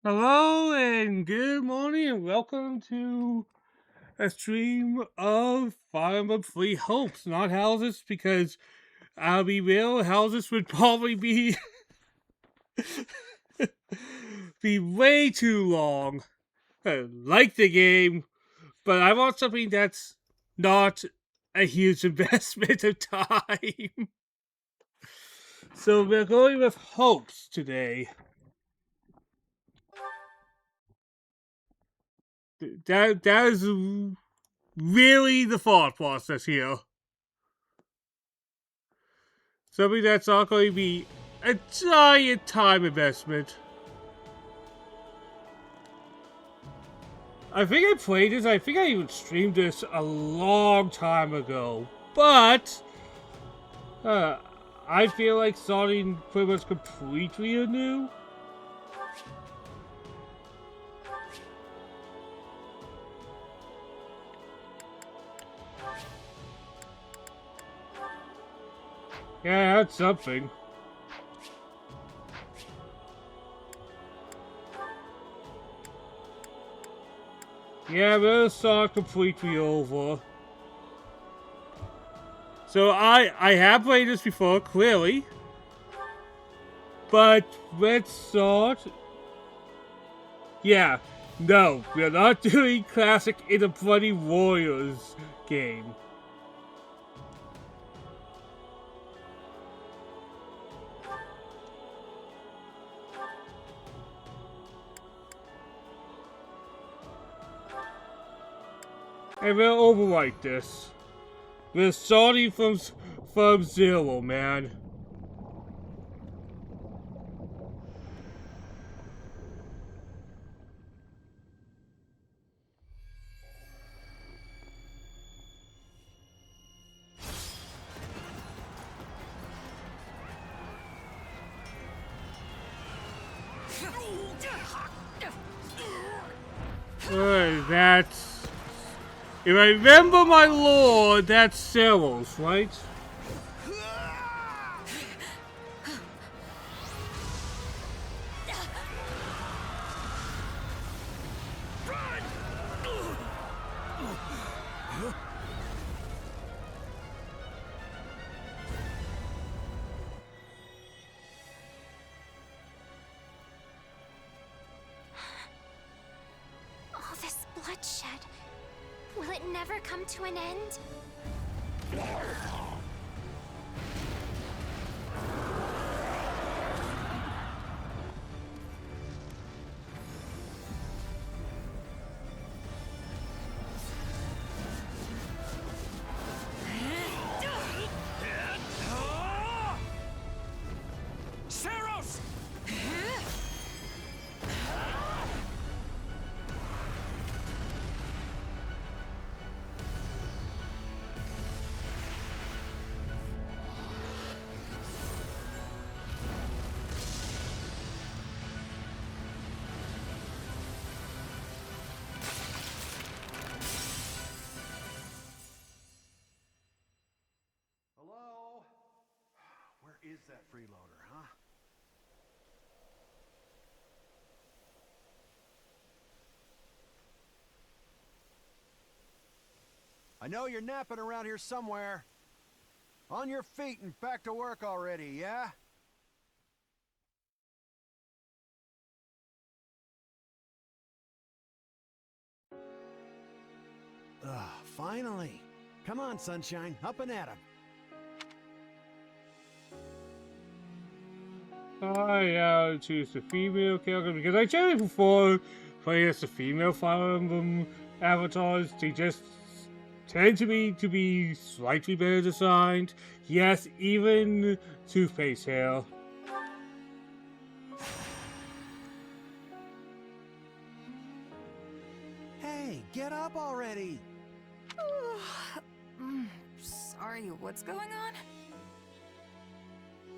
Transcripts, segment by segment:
Hello and good morning and welcome to a stream of Fire Emblem Three Hopes, not houses, because I'll be real, houses would probably be be way too long. I like the game, but I want something that's not a huge investment of time. So we're going with Hopes today. That is really the thought process here. Something that's not going to be a giant time investment. I think I played this, I think I even streamed this a long time ago. But, uh, I feel like starting pretty much completely anew. Yeah, that's something. Yeah, we'll start completely over. So I have played this before, clearly. But let's start. Yeah, no, we're not doing classic in the Bloody Warriors game. And we'll overwrite this. We're starting from zero, man. That's... If I remember my lore, that's Ceros, right? All this bloodshed. Will it never come to an end? Ceros! Hello? Where is that freeloader, huh? I know you're napping around here somewhere. On your feet and back to work already, yeah? Finally. Come on, Sunshine, up and at 'em. I choose the female character because I generally prefer playing as the female Fire Emblem avatars. They just tend to be slightly better designed. Yes, even toothpaste hair. Hey, get up already! Sorry, what's going on?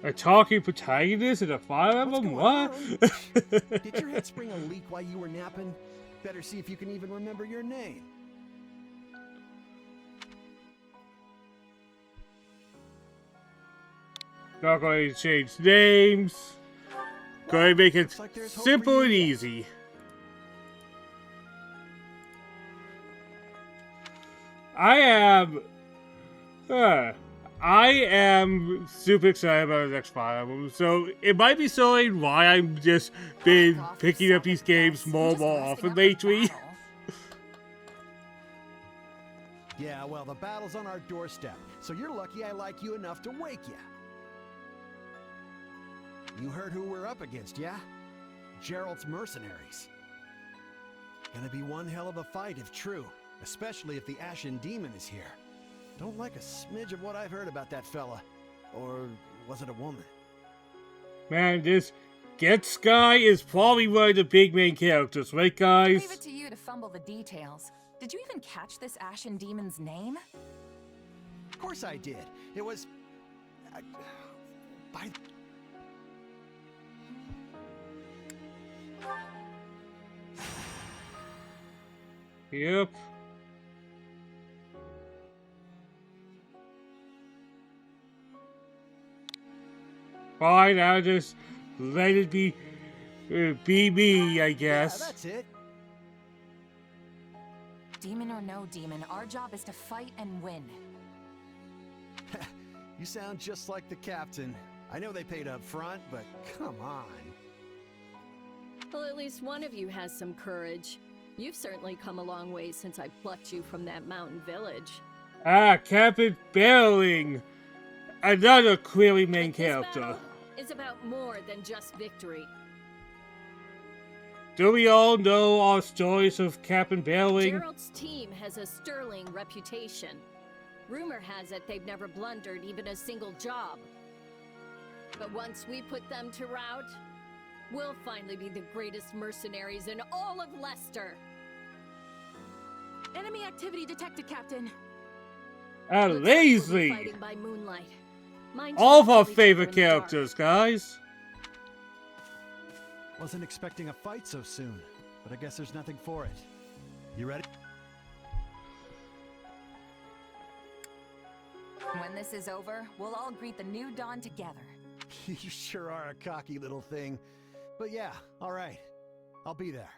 A talking protagonist in a Fire Emblem? What? Did your head spring a leak while you were napping? Better see if you can even remember your name. Not going to change names. Going to make it Looks like there's hope simple for and you yet. easy. I am super excited about the next Fire Emblem, so it might be showing why I'm just been Back off, picking up these Sonic games Boss. more I'm and more just often resting up from lately. battle. Yeah, well, the battle's on our doorstep, so you're lucky I like you enough to wake you. You heard who we're up against, yeah? Gerald's mercenaries. Gonna be one hell of a fight if true, especially if the Ashen Demon is here. Don't like a smidge of what I've heard about that fella. Or was it a woman? Man, this Get Sky is probably one of the big main characters, right guys? Leave it to you to fumble the details. Did you even catch this Ashen Demon's name? Of course I did. It was... by... Yep. Fine, I'll just let it be me, I Yeah, guess. that's it. Demon or no demon, our job is to fight and win. You sound just like the captain. I know they paid up front, but come on. Well, at least one of you has some courage. You've certainly come a long way since I plucked you from that mountain village. Ah, Captain Belling! Another clearly main But this character. battle is about more than just victory. Do we all know our stories of Captain Belling? Gerald's team has a sterling reputation. Rumor has it they've never blundered even a single job. But once we put them to rout, we'll finally be the greatest mercenaries in all of Leicester. Enemy activity detected, Captain. Ah, Looks like we'll be Lazy! fighting by moonlight. Mind All of you, our each other favorite in the dark. characters, guys. Wasn't expecting a fight so soon, but I guess there's nothing for it. You ready? When this is over, we'll all greet the new dawn together. You sure are a cocky little thing. But yeah, all right. I'll be there.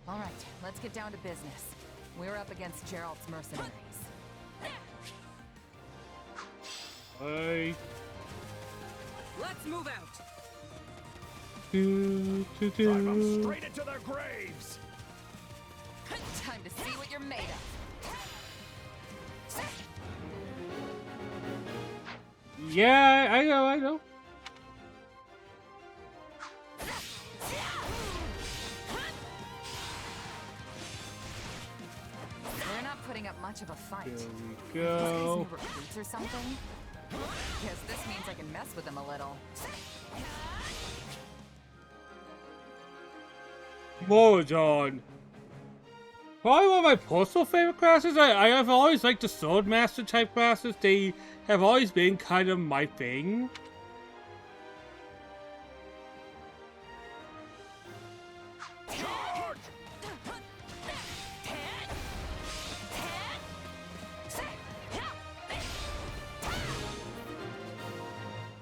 All right, let's get down to business. We're up against Gerald's mercenaries. I Let's move out. do. into their graves! Time to see what you're made of. Yeah, I know. We're not putting up much of a fight. There we These guys go. new recruits or something? Guess this means I can mess with them a little. Moradon. Probably one of my personal favorite classes. I have always liked the Swordmaster type classes. They have always been kind of my thing.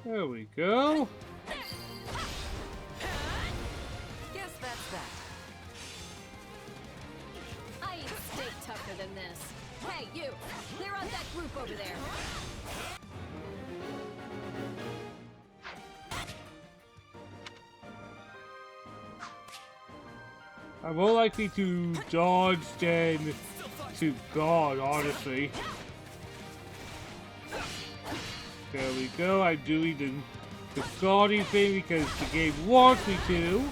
There we go. Guess that's that. I eat steak tougher than this. Hey, you! Clear out that group over there! I'm more likely to dodge than to guard, honestly. There we go. I'm doing the guarding thing because the game wants me to.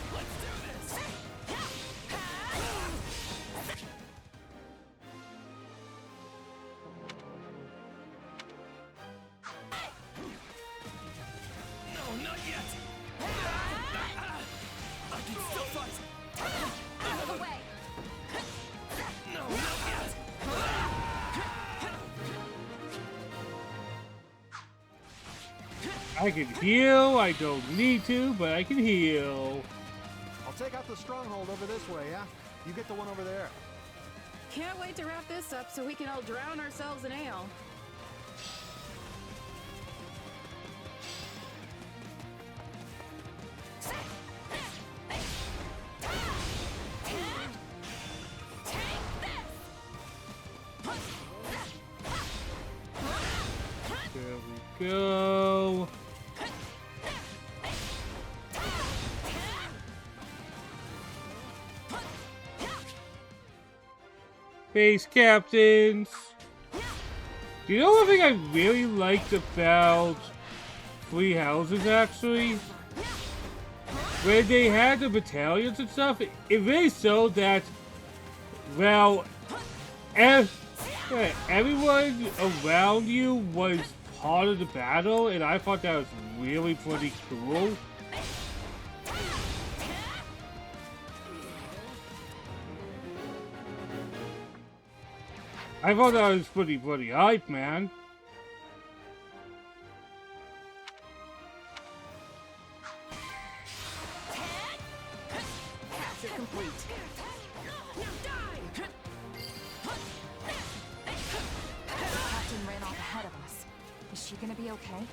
Out of the way! I can heal. I don't need to, but I can heal. I'll take out the stronghold over this way, yeah? You get the one over there. Can't wait to wrap this up so we can all drown ourselves in ale. There we go. Base captains. Do you know one thing I really liked about Three Houses, actually? When they had the battalions and stuff, it really showed that, well, everyone around you was part of the battle, and I thought that was really pretty cool. I thought that was pretty hype, man. Capture complete. Captain ran off ahead of us. Is she gonna be okay?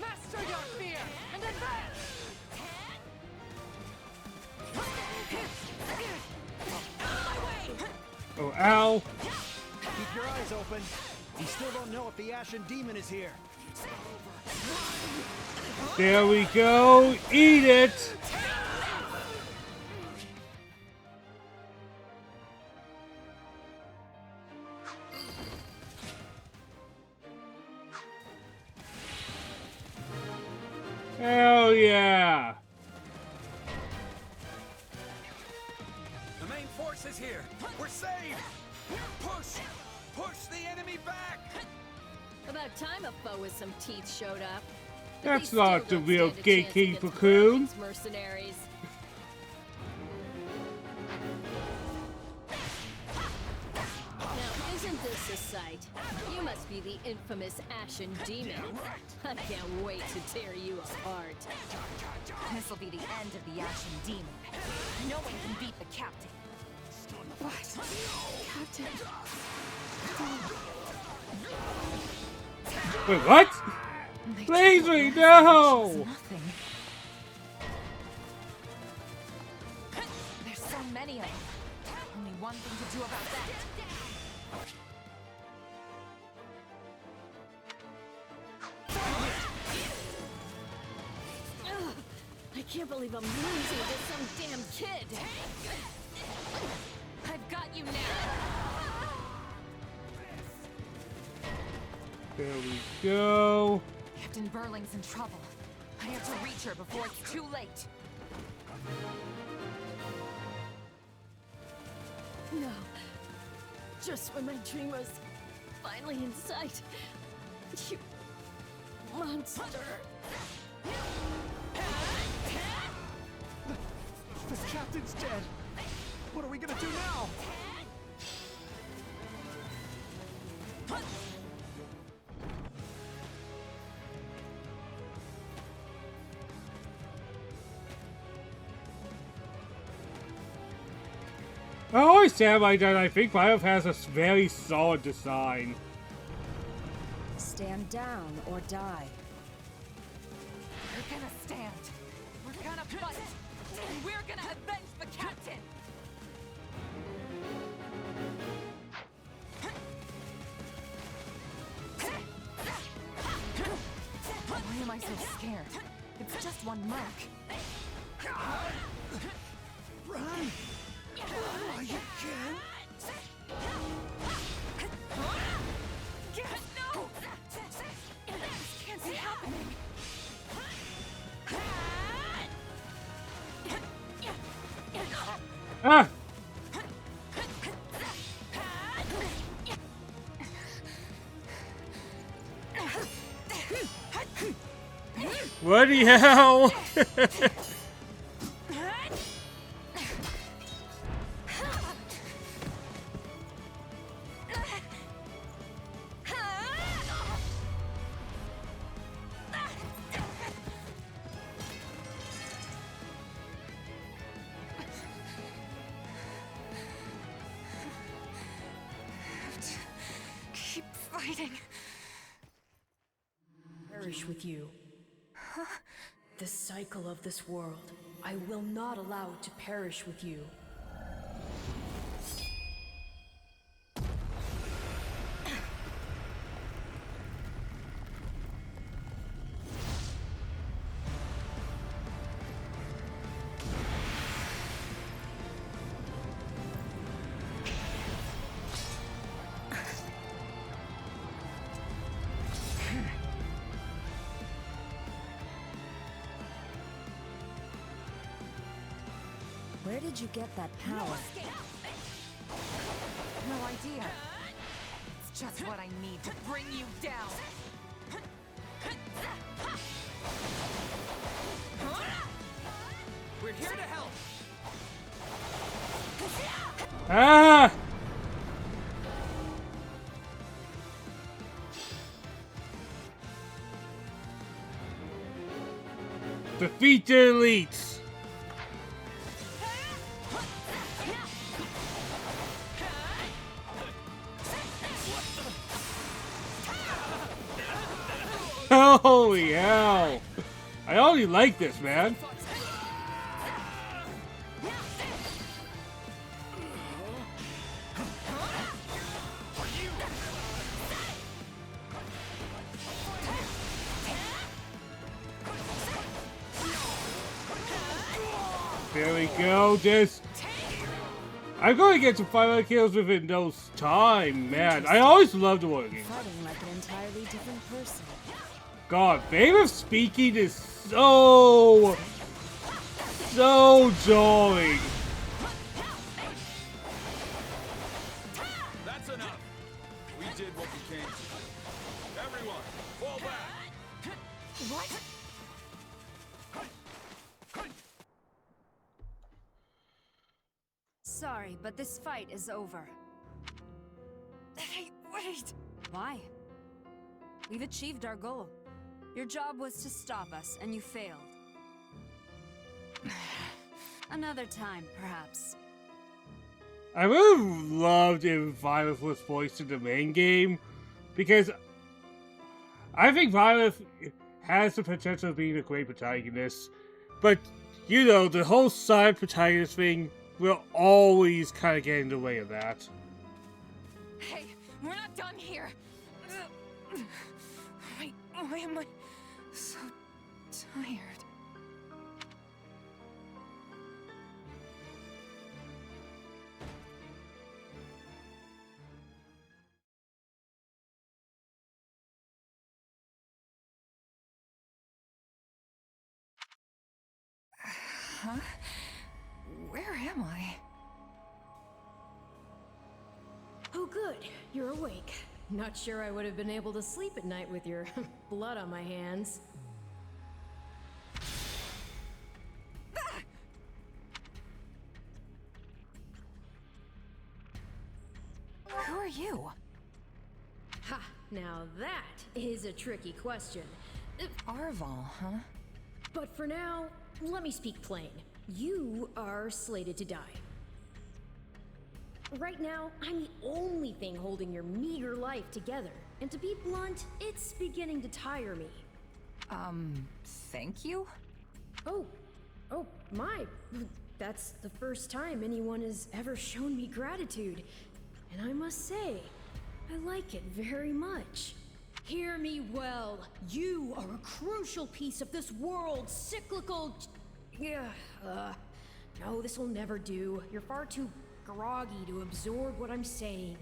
Master your fear and advance! Oh, ow. Keep your eyes open. We still don't know if the Ashen Demon is here. There we go. Eat it. Hell yeah. The main force is here. We're saved. Push! Push the enemy back! About time a foe with some teeth showed up. But That's they not still the don't real stand a chance gatekeeper, against Coon. Merlin's mercenaries. Now, isn't this a sight? You must be the infamous Ashen Demon. I can't wait to tear you apart. This'll be the end of the Ashen Demon. No one can beat the captain. What? Captain. Wait, what? They Please, took wait, the no! message as nothing. There's so many of them. Only one thing to do about that. Ugh, I can't believe I'm losing to some damn kid. I've got you now. There we go. Captain Burling's in trouble. I have to reach her before it's too late. No. Just when my dream was finally in sight. You monster. The captain's dead. What are we gonna do now? I always say like that. I think Final has a very solid design. Stand down or die. We're gonna stand. We're gonna fight. And we're gonna avenge the captain. Why am I so scared? It's just one merc. Run! Oh, you can! No! This can't be happening. Ah! What the hell? fighting. Perish with you. The cycle of this world, I will not allow it to perish with you. Where did you get that power? No idea. It's just what I need to bring you down. We're here to help. Ah! Defeat the elites! Holy hell! I already like this, man. There we go, I'm going to get some 500 kills within no time, man. I always loved the war game. Fighting like an entirely different person. God, Famous Speaking is so jarring. That's enough. We did what we came to. Everyone, fall back. What? Sorry, but this fight is over. Hey, wait! Why? We've achieved our goal. Your job was to stop us, and you failed. Another time, perhaps. I would have loved if Violet was voiced in the main game, because I think Violet has the potential of being a great protagonist, but, you know, the whole side protagonist thing will always kind of get in the way of that. Hey, we're not done here. Why am I so tired? Huh? Where am I? Oh good, you're awake. Not sure I would have been able to sleep at night with your blood on my hands. Who are you? Ha! Now that is a tricky question. Arval, huh? But for now, let me speak plain. You are slated to die. Right now, I'm the only thing holding your meager life together. And to be blunt, it's beginning to tire me. Thank you? Oh, my. That's the first time anyone has ever shown me gratitude. And I must say, I like it very much. Hear me well. You are a crucial piece of this world's cyclical... No, this will never do. You're far too groggy to absorb what I'm saying.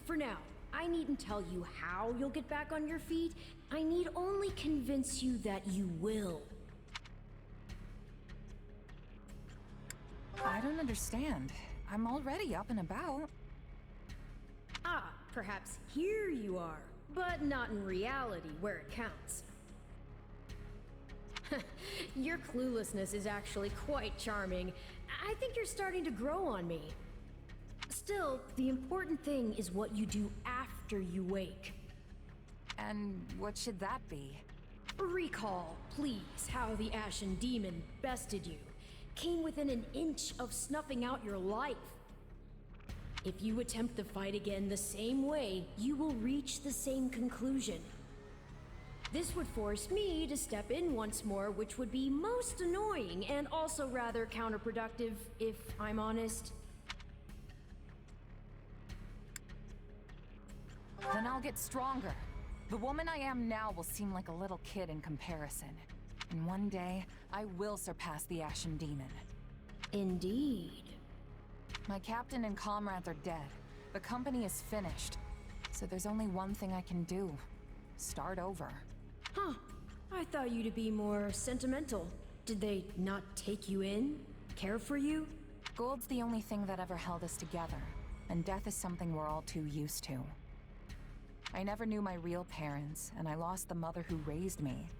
For now, I needn't tell you how you'll get back on your feet. I need only convince you that you will. I don't understand. I'm already up and about. Ah, perhaps here you are, but not in reality where it counts. Your cluelessness is actually quite charming. I think you're starting to grow on me. Still, the important thing is what you do after you wake. And what should that be? Recall, please, how the Ashen Demon bested you. Came within an inch of snuffing out your life. If you attempt the fight again the same way, you will reach the same conclusion. This would force me to step in once more, which would be most annoying and also rather counterproductive, if I'm honest. Then I'll get stronger. The woman I am now will seem like a little kid in comparison. And one day, I will surpass the Ashen Demon. Indeed. My captain and comrades are dead. The company is finished. So there's only one thing I can do. Start over. Huh. I thought you to be more sentimental. Did they not take you in? Care for you? Gold's the only thing that ever held us together. And death is something we're all too used to. I never knew my real parents, and I lost the mother who raised me.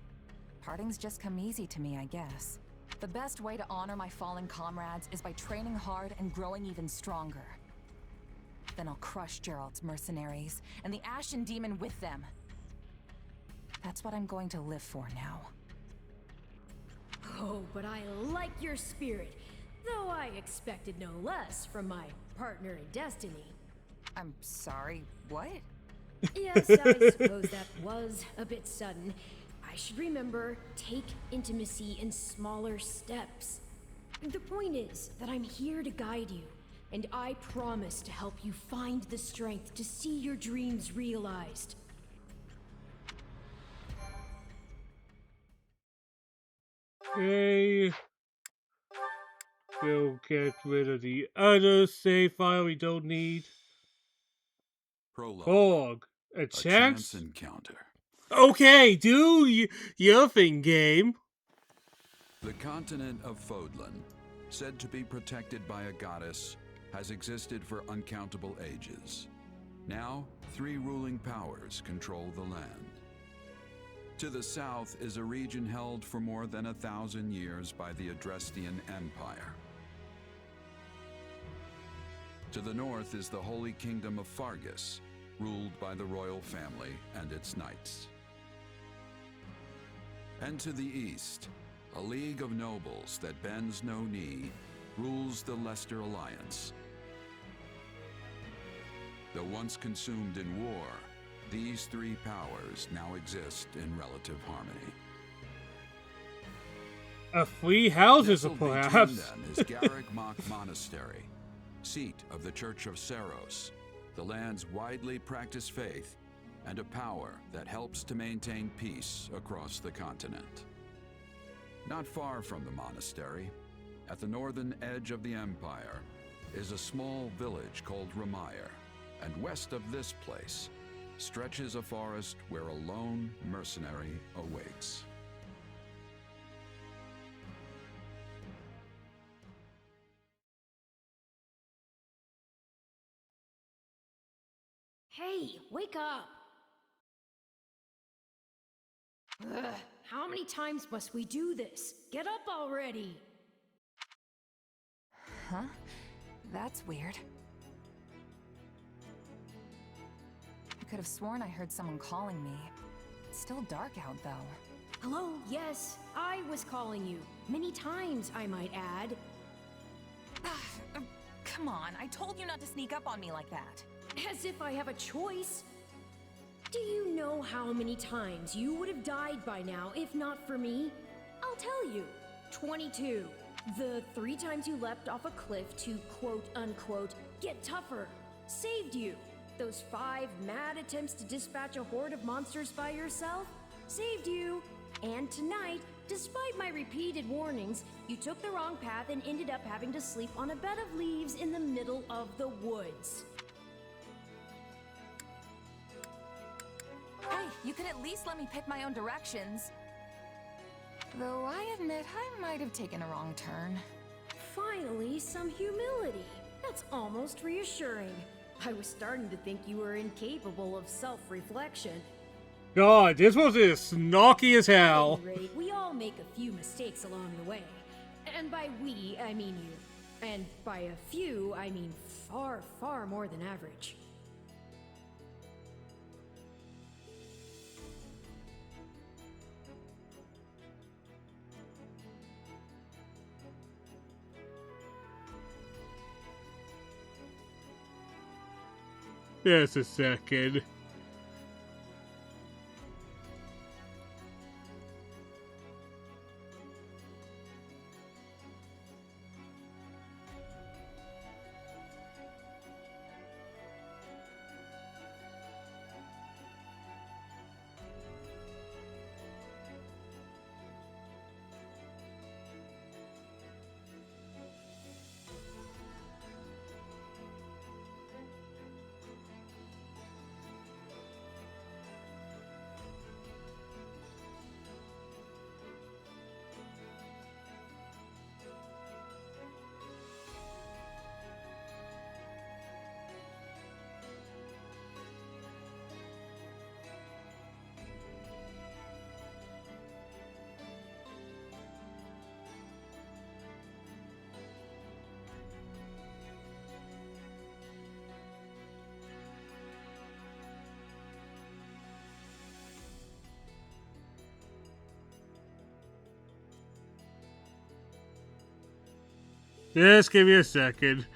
Parting's just come easy to me, I guess. The best way to honor my fallen comrades is by training hard and growing even stronger. Then I'll crush Geralt's mercenaries, and the Ashen Demon with them. That's what I'm going to live for now. Oh, but I like your spirit, though I expected no less from my partner in destiny. I'm sorry, what? Yes, I suppose that was a bit sudden. I should remember, take intimacy in smaller steps. The point is that I'm here to guide you, and I promise to help you find the strength to see your dreams realized. Okay. We'll get rid of the other save file we don't need. Prologue. A A chance? chance encounter. Okay, do your thing, game. The continent of Fodlan, said to be protected by a goddess, has existed for uncountable ages. Now, 3 ruling powers control the land. To the south is a region held for more than 1,000 years by the Adrestian Empire. To the north is the Holy Kingdom of Fargus, ruled by the royal family and its knights. And to the east, a league of nobles that bends no knee rules the Leicester Alliance. Though once consumed in war, these 3 powers now exist in relative harmony. A free houses, Nestled between perhaps. them is Garreg Mach Monastery, seat of the Church of Seros, the land's widely practiced faith, and a power that helps to maintain peace across the continent. Not far from the monastery, at the northern edge of the empire, is a small village called Ramire, and west of this place stretches a forest where a lone mercenary awaits. Hey, wake up! Ugh, how many times must we do this? Get up already! Huh? That's weird. I could have sworn I heard someone calling me. It's still dark out, though. Hello, yes, I was calling you. Many times, I might add. Come on, I told you not to sneak up on me like that. As if I have a choice. Do you know how many times you would have died by now if not for me? I'll tell you. 22. The 3 times you leapt off a cliff to quote-unquote get tougher saved you. Those 5 mad attempts to dispatch a horde of monsters by yourself saved you. And tonight, despite my repeated warnings, you took the wrong path and ended up having to sleep on a bed of leaves in the middle of the woods. Hey, you could at least let me pick my own directions. Though I admit I might have taken a wrong turn. Finally, some humility. That's almost reassuring. I was starting to think you were incapable of self-reflection. God, this was as snarky as At hell. any rate, we all make a few mistakes along the way. And by we, I mean you. And by a few, I mean far, far more than average. Just a second. Just give me a second.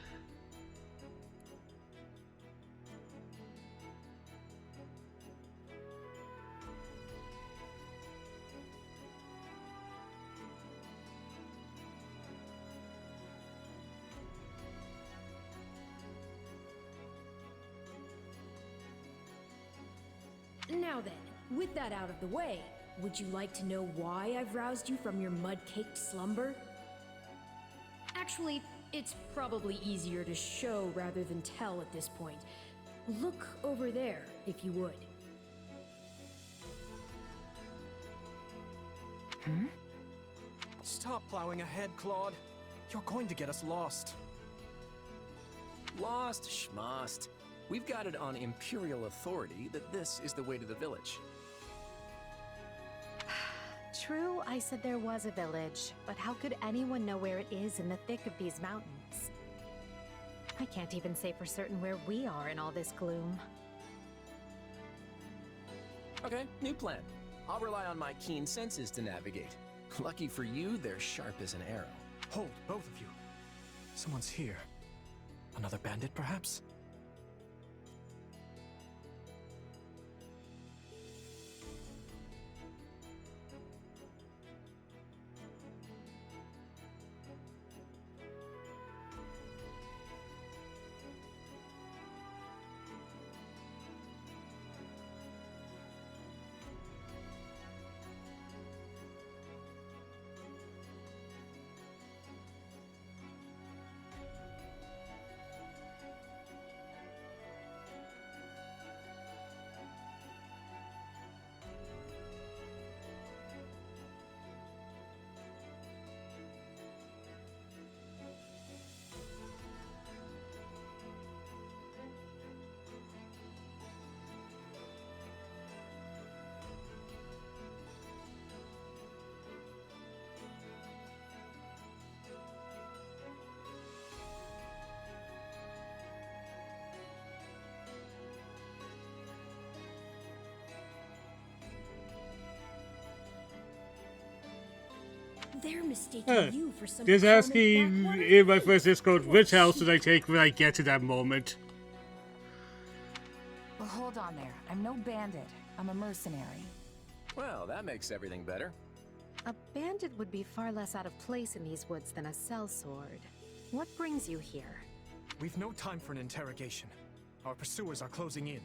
Now then, with that out of the way, would you like to know why I've roused you from your mud-caked slumber? Actually, it's probably easier to show rather than tell at this point. Look over there, if you would. Stop plowing ahead, Claude. You're going to get us lost. Lost schmost. We've got it on Imperial authority that this is the way to the village. True, I said there was a village, but how could anyone know where it is in the thick of these mountains? I can't even say for certain where we are in all this gloom. Okay, new plan. I'll rely on my keen senses to navigate. Lucky for you, they're sharp as an arrow. Hold, both of you. Someone's here. Another bandit, perhaps? They're mistaking Huh. you for some Just common asking backwater in my thief. first Discord, Poor which house did I cheap. take when I get to that moment? Well, hold on there. I'm no bandit. I'm a mercenary. Well, that makes everything better. A bandit would be far less out of place in these woods than a sellsword. What brings you here? We've no time for an interrogation. Our pursuers are closing in.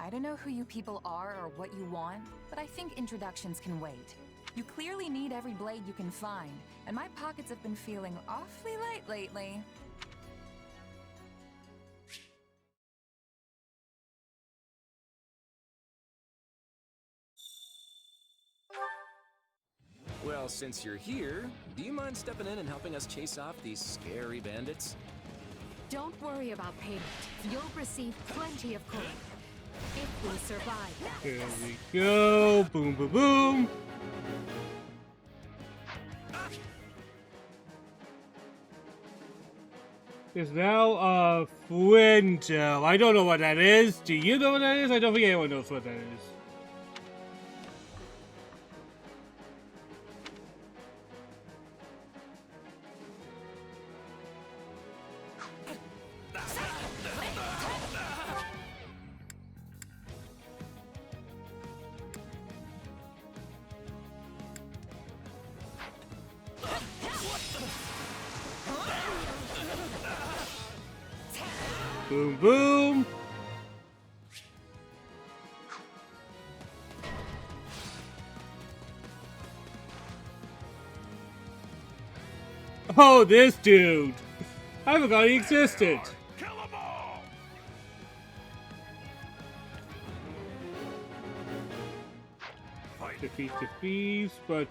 I don't know who you people are or what you want, but I think introductions can wait. You clearly need every blade you can find, and my pockets have been feeling awfully light lately. Well, since you're here, do you mind stepping in and helping us chase off these scary bandits? Don't worry about payment. You'll receive plenty of coin. If we survive that. Here we go. Boom, boom, boom. Is now a Fuento. I don't know what that is. Do you know what that is? I don't think anyone knows what that is. Boom, boom. Oh, this dude. I forgot he existed. Defeat the thieves, but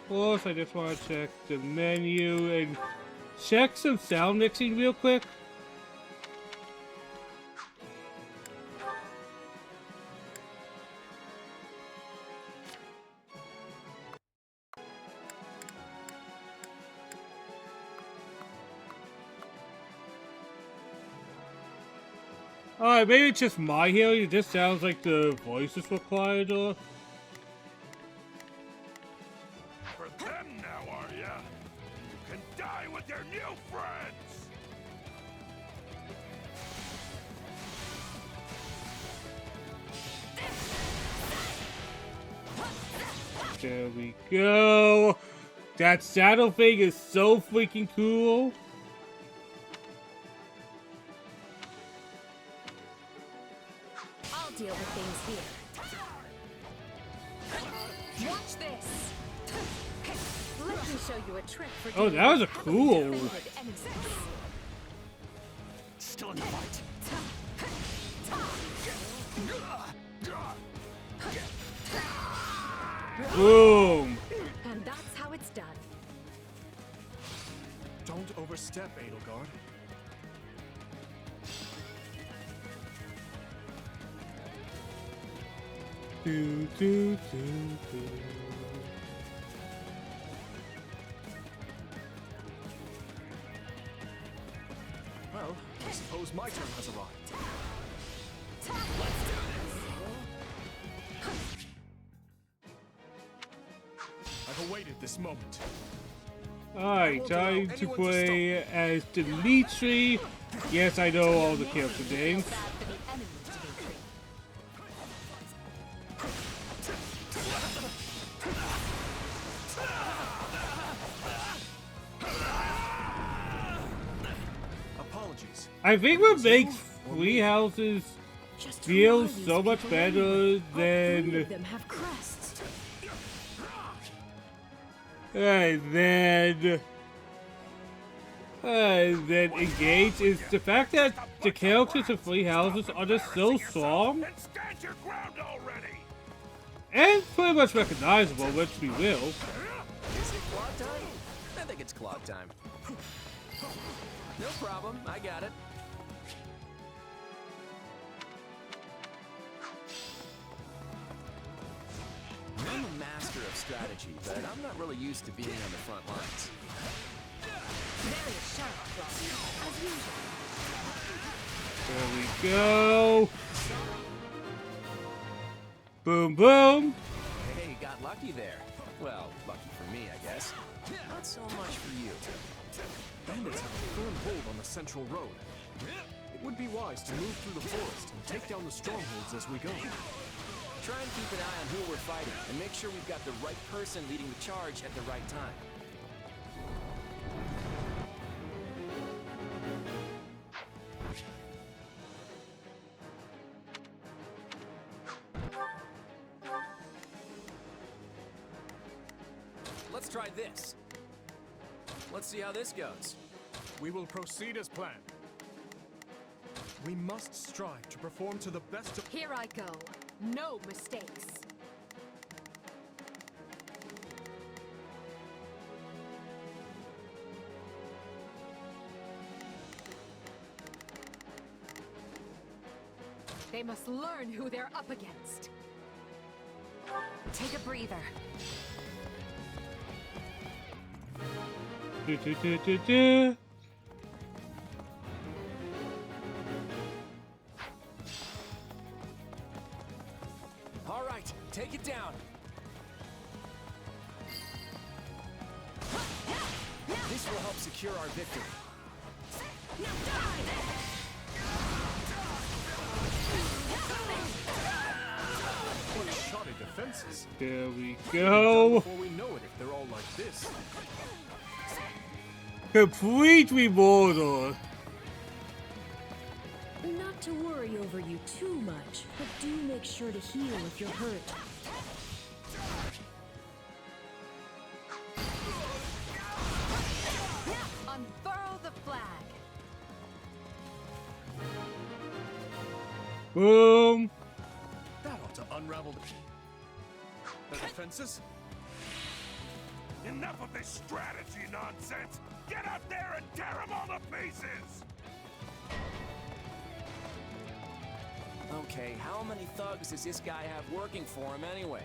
first I just want to check the menu and check some sound mixing real quick. Alright, maybe it's just my hearing. It just sounds like the voice is required, or... For them now, are ya? You can die with your new friends! There we go! That saddle thing is so freaking cool! Deal with things here. Watch this. Let me show you a trick for Oh, that was a cool. Still in the fight. Boom. And that's how it's done. Don't overstep, Edelgard. Do, do, do, do. Well, I suppose my turn has arrived. I've awaited this moment. Alright, time to play as Dimitri. Yes, I know all the character names. Apologies. I think what makes Free Houses feel so much better than... them have crests. And then Engage is the fact that the characters of Free Houses are just so strong and pretty much recognizable, which we will. Is it claw time? I think it's claw time. No problem, I got it. I'm a master of strategy, but I'm not really used to being on the front lines. Very sharp, as usual. There we go. Boom, boom. Hey, got lucky there. Well, lucky for me, I guess. Not so much for you. Bandits have a firm hold on the central road. It would be wise to move through the forest and take down the strongholds as we go. Try and keep an eye on who we're fighting, and make sure we've got the right person leading the charge at the right time. Let's try this. Let's see how this goes. We will proceed as planned. We must strive to perform to the best of... Here I go. No mistakes. They must learn who they're up against. Take a breather. Do, do, do, do, do. All right, take it down. This will help secure our victory. What shoddy defenses. There we Done go. before we know it if they're all like this. Complete remodel. worry over you too much, but do make sure to heal if you're hurt. Unfurl the flag. Boom. That ought to unravel the defenses. Enough of this strategy nonsense! Get out there and tear them all to pieces! Okay, how many thugs does this guy have working for him anyway?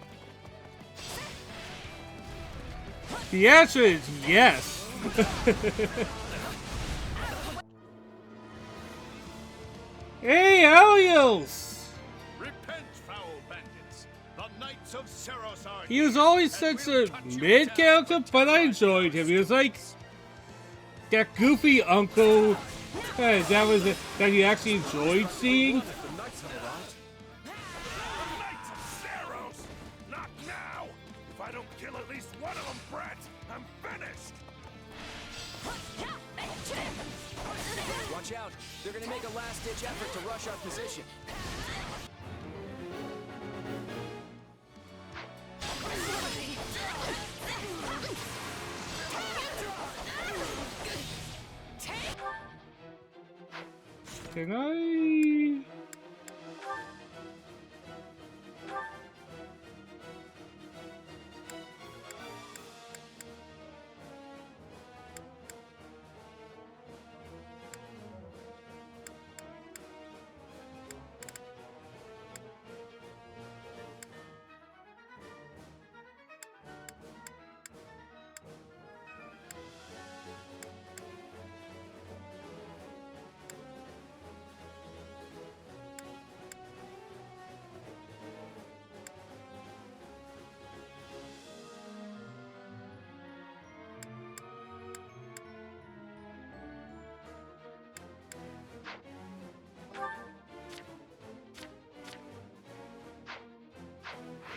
The answer is yes. Hey, Helios! Repent, foul bandits! The Knights of Seros are He was always such a mid character, but I enjoyed him. He was like that goofy uncle that you actually enjoyed seeing. The Knights of Seros! Not now! If I don't kill at least one of them brats, I'm finished! Watch out! They're gonna make a last-ditch effort to rush our position. Can I?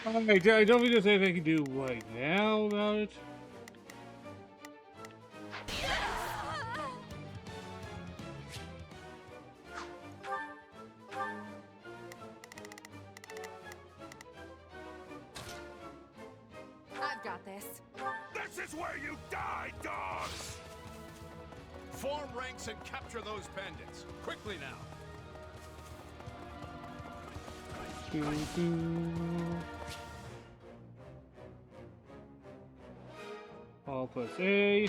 Alright, I don't think there's anything I can do right now about it. I've got this. This is where you die, dogs! Form ranks and capture those bandits. Quickly now. All plus A.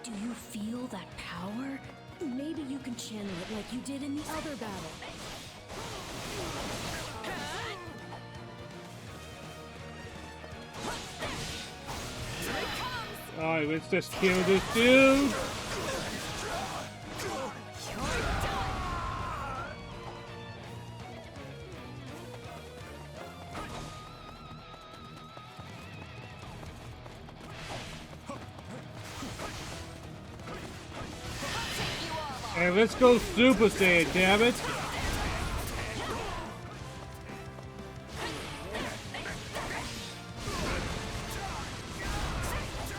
Do you feel that power? Maybe you can channel it like you did in the other battle. Alright, let's just kill this dude. And let's go Super Saiyan, damn it.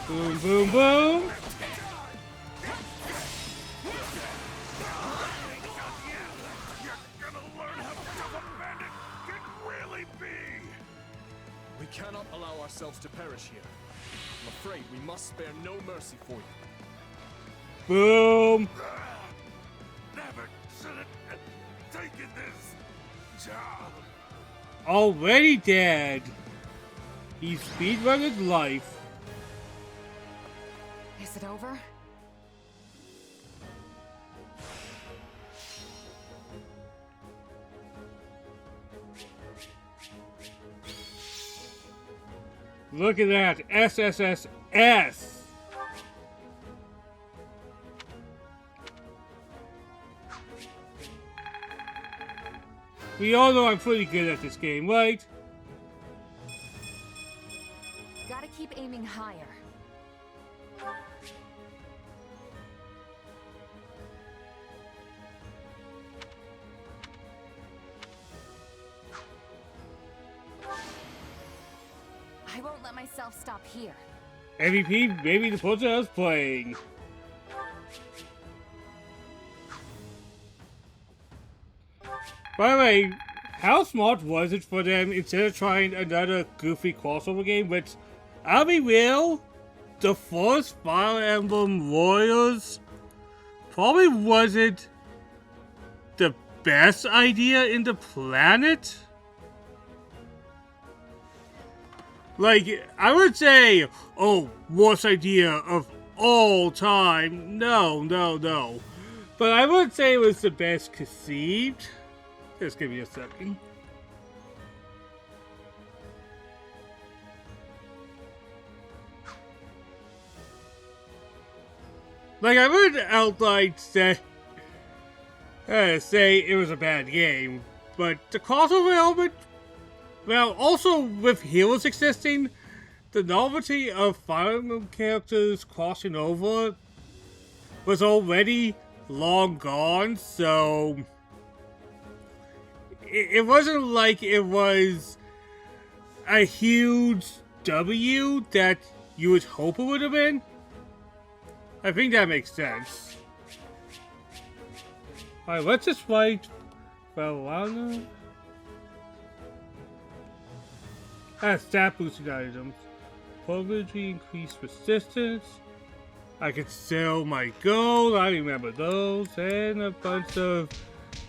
Boom, boom, boom. You're gonna learn how tough a bandit can really be! We cannot allow ourselves to perish here. I'm afraid we must spare no mercy for you. Boom. Never should have taken this job. Already dead. He speedrunning life. Is it over? Look at that. SSSS. We all know I'm pretty good at this game, right? Gotta keep aiming higher. I won't let myself stop here. MVP, maybe the person I was playing. By the way, how smart was it for them, instead of trying another goofy crossover game, which, I'll be real, the first Fire Emblem Warriors probably wasn't the best idea in the planet? Like, I would say, oh, worst idea of all time. No. But I would say it was the best conceived. Just give me a second. Like, I would outright say it was a bad game, but the crossover element, well, also with heroes existing, the novelty of Fire Emblem characters crossing over was already long gone, so it wasn't like it was a huge W that you would hope it would have been. I think that makes sense. Alright, let's just fight Valana. Stat boosting items. Probability increased resistance. I could sell my gold, I remember those, and a bunch of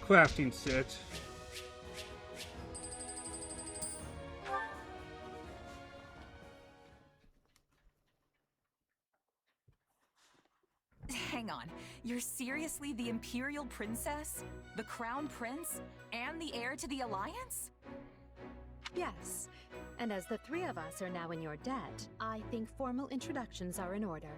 crafting sets. Hang on, you're seriously the Imperial Princess? The Crown Prince? And the heir to the Alliance? Yes, and as the three of us are now in your debt, I think formal introductions are in order.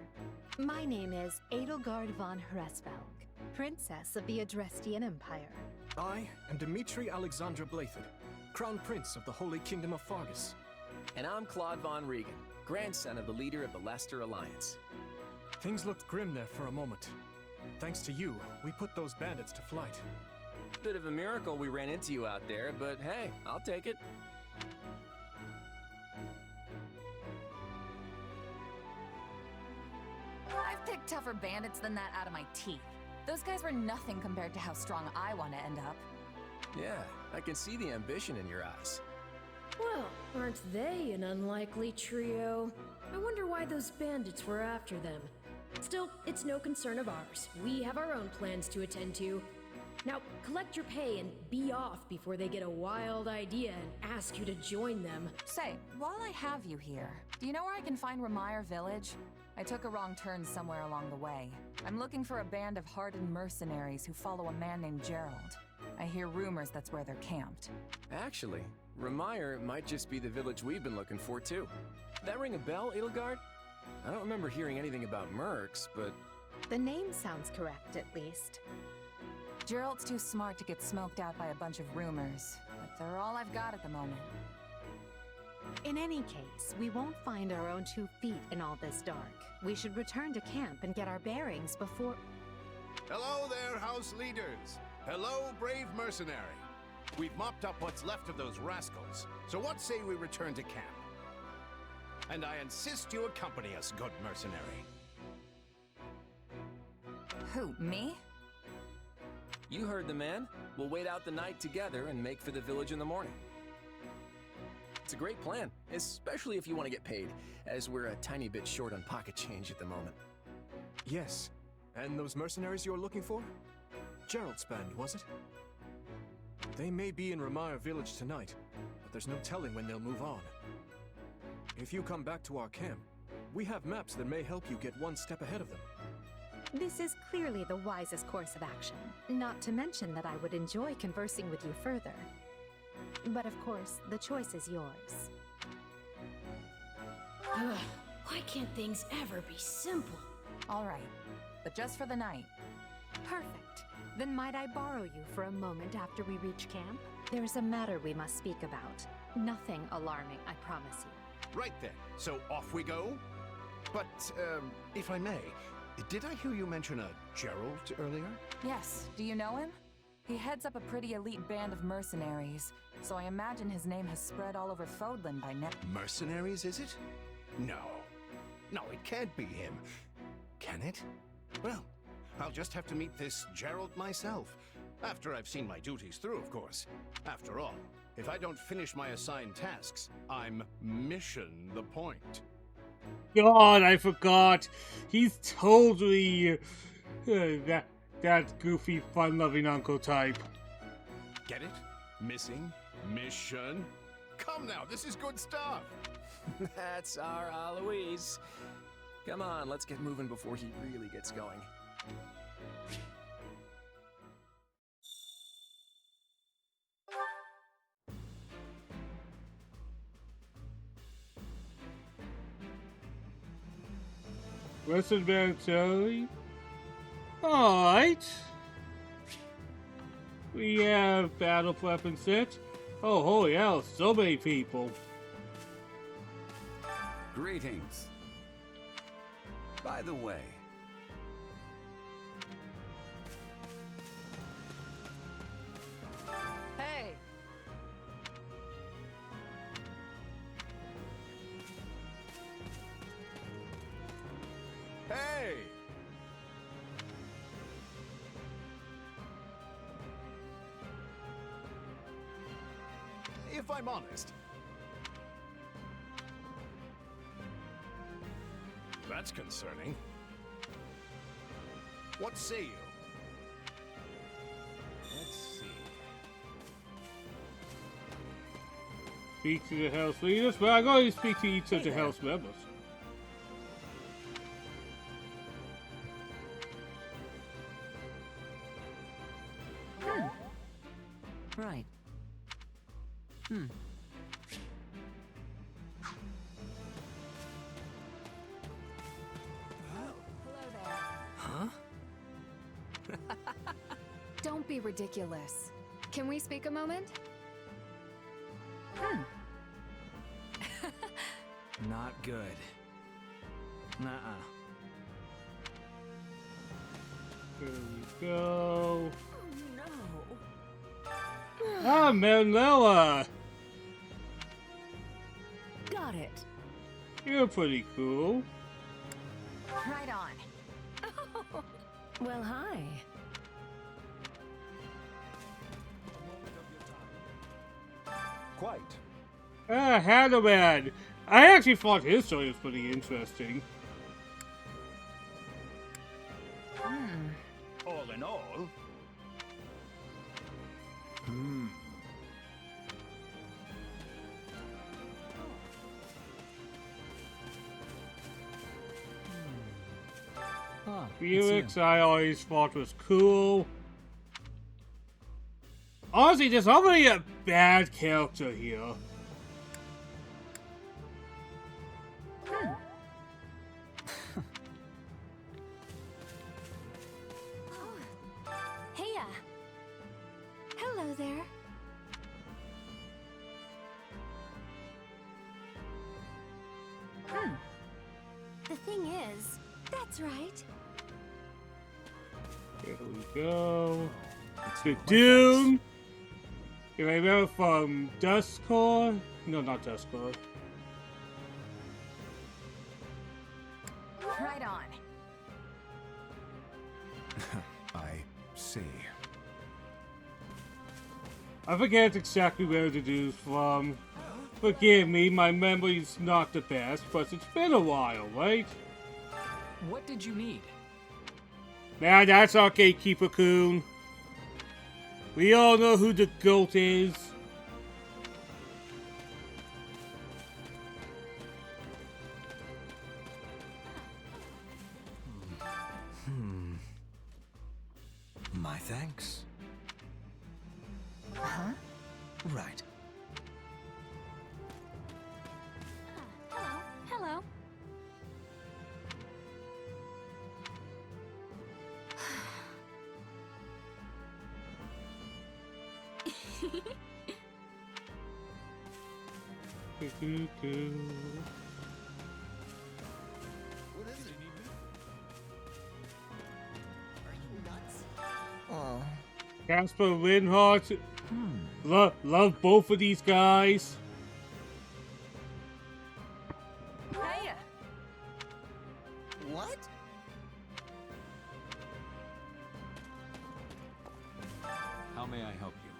My name is Edelgard von Hresvelg, Princess of the Adrestian Empire. I am Dimitri Alexandra Blathard, Crown Prince of the Holy Kingdom of Fargus. And I'm Claude von Regan, grandson of the leader of the Leicester Alliance. Things looked grim there for a moment. Thanks to you, we put those bandits to flight. Bit of a miracle we ran into you out there, but hey, I'll take it. I've picked tougher bandits than that out of my teeth. Those guys were nothing compared to how strong I want to end up. Yeah, I can see the ambition in your eyes. Well, aren't they an unlikely trio? I wonder why those bandits were after them. Still, it's no concern of ours. We have our own plans to attend to. Now, collect your pay and be off before they get a wild idea and ask you to join them. Say, while I have you here, do you know where I can find Ramire Village? I took a wrong turn somewhere along the way. I'm looking for a band of hardened mercenaries who follow a man named Gerald. I hear rumors that's where they're camped. Actually, Ramire might just be the village we've been looking for, too. That ring a bell, Edelgard? I don't remember hearing anything about mercs, but... The name sounds correct, at least. Gerald's too smart to get smoked out by a bunch of rumors, but they're all I've got at the moment. In any case, we won't find our own 2 feet in all this dark. We should return to camp and get our bearings before... Hello there, house leaders. Hello, brave mercenary. We've mopped up what's left of those rascals, so what say we return to camp? And I insist you accompany us, good mercenary. Who, me? You heard the man. We'll wait out the night together and make for the village in the morning. It's a great plan, especially if you want to get paid, as we're a tiny bit short on pocket change at the moment. Yes, and those mercenaries you're looking for? Gerald's band, was it? They may be in Ramire Village tonight, but there's no telling when they'll move on. If you come back to our camp, we have maps that may help you get one step ahead of them. This is clearly the wisest course of action, not to mention that I would enjoy conversing with you further. But of course, the choice is yours. Ugh, why can't things ever be simple? All right, but just for the night. Perfect. Then might I borrow you for a moment after we reach camp? There's a matter we must speak about. Nothing alarming, I promise you. Right then, so off we go? But, if I may, did I hear you mention a Gerald earlier? Yes, do you know him? He heads up a pretty elite band of mercenaries, so I imagine his name has spread all over Fodlan by now. Mercenaries, is it? No. No, it can't be him. Can it? Well, I'll just have to meet this Gerald myself. After I've seen my duties through, of course. After all, if I don't finish my assigned tasks, I'm mission the point. God, I forgot. He's totally that goofy, fun-loving uncle type. Get it? Missing? Mission? Come now, this is good stuff! That's our Alois. Come on, let's get moving before he really gets going. Western Versailles. Alright. We have battle weapon set. Oh, holy hell, so many people. Greetings. By the way, Hey! Hey! If I'm honest, that's concerning. What say you? Let's see. Speak to the house leaders? Well, I'm going to speak to each of the house members. Right. Huh? Don't be ridiculous. Can we speak a moment? Not good. Nuh-uh. Here we go. No. Ah, Manila! Got it. You're pretty cool. Right on. Oh. Well, hi. Quite. Ah, Hanuman! I actually thought his story was pretty interesting. All in all, Felix, I always thought was cool. Honestly, there's already a bad character here. Heya! Hello there. The thing is, that's right. Here we go. To Doom! If I remember from Duskcore? No, not Duskcore. Right on. I see. I forget exactly where the dude's from. Forgive me, my memory's not the best, but it's been a while, right? What did you need? Nah, that's our Gatekeeper-kun. We all know who the goat is. My thanks. Huh? Right. Hello. Oh. Casper Winhart. Love both of these guys. Hey. What? may I help you?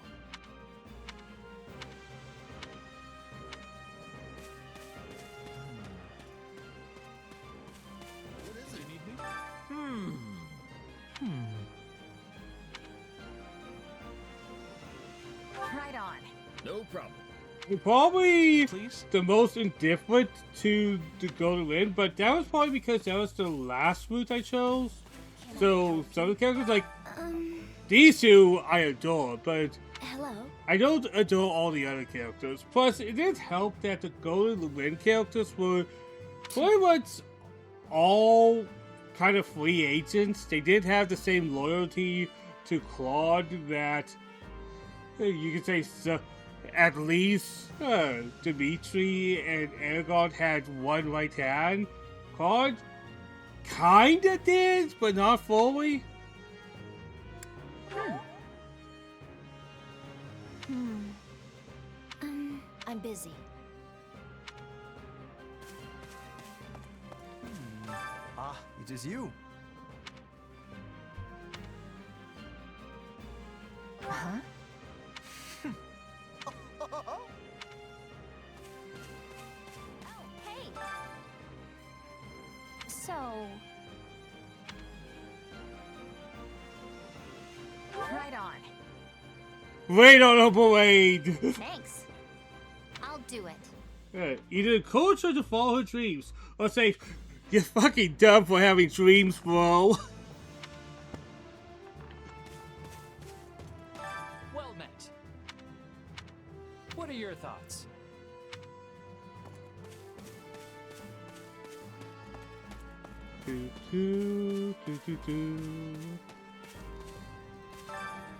Right on. No problem. Probably the most indifferent to the Golden Wind, but that was probably because that was the last route I chose. So some of the characters, like these two, I adore, but Hello? I don't adore all the other characters. Plus, it did help that the Golden Wind characters were pretty much all kind of free agents. They did have the same loyalty to Claude that you could say. At least Dimitri and Aragorn had one right hand. Claude kinda did, but not fully. I'm busy. Ah, it is you. Huh? Hey! So... Right on. Wait on a parade! Thanks. I'll do it. Either encourage her to follow her dreams, or say, you're fucking dumb for having dreams, bro. Well met. What are your thoughts?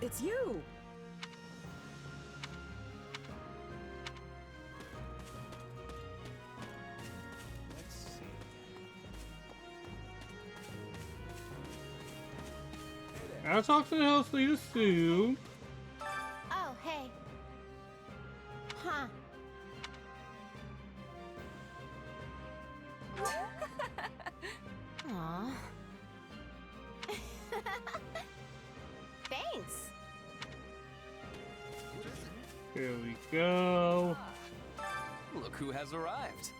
It's you. Let's see. I'll talk to the house leader soon. Oh, hey. Huh. Aw. Thanks. Here we go. Look who has arrived.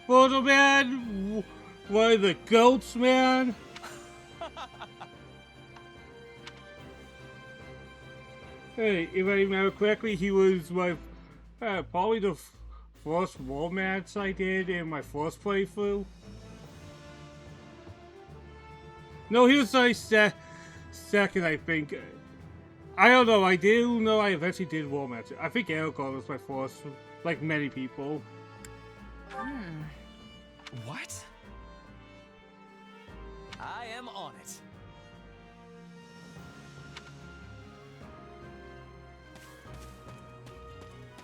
Photo man, one of the goats, man. Hey, if I remember correctly, he was my probably the first romance I did in my first playthrough. No, he was my second, I think. I don't know. I do know I eventually did romance. I think Aragorn was my first, like many people. What? I am on it.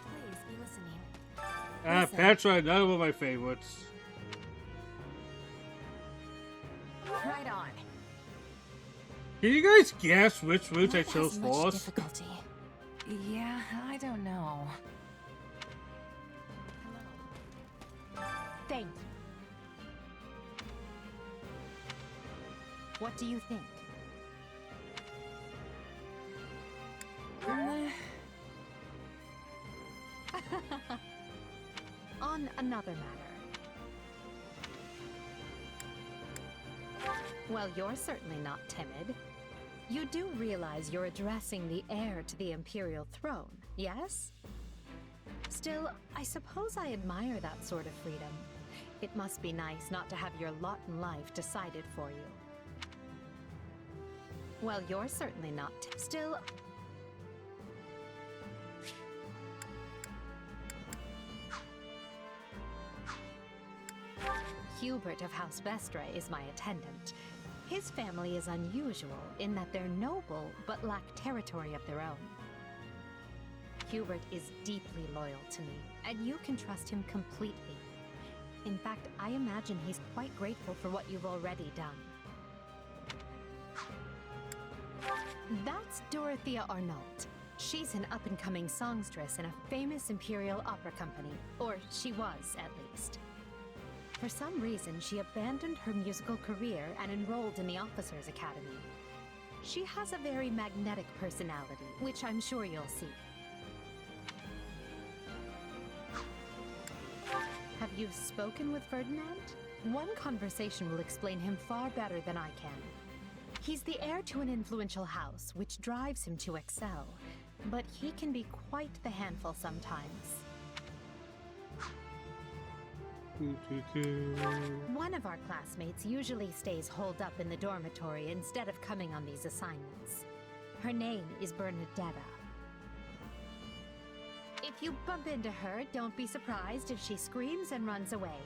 Please be listening. Petra, another one of my favorites. Right on. Can you guys guess which route I What chose has much first? difficulty? Yeah, I don't know. Thank you. What do you think? On another matter. Well, you're certainly not timid. You do realize you're addressing the heir to the Imperial throne, yes? Still, I suppose I admire that sort of freedom. It must be nice not to have your lot in life decided for you. Well, you're certainly not. Still, Hubert of House Vestra is my attendant. His family is unusual in that they're noble but lack territory of their own. Hubert is deeply loyal to me, and you can trust him completely. In fact, I imagine he's quite grateful for what you've already done. That's Dorothea Arnault. She's an up-and-coming songstress in a famous Imperial opera company, or she was, at least. For some reason, she abandoned her musical career and enrolled in the Officers' Academy. She has a very magnetic personality, which I'm sure you'll see. Have you spoken with Ferdinand? One conversation will explain him far better than I can. He's the heir to an influential house, which drives him to excel. But he can be quite the handful sometimes. One of our classmates usually stays holed up in the dormitory instead of coming on these assignments. Her name is Bernadetta. If you bump into her, don't be surprised if she screams and runs away.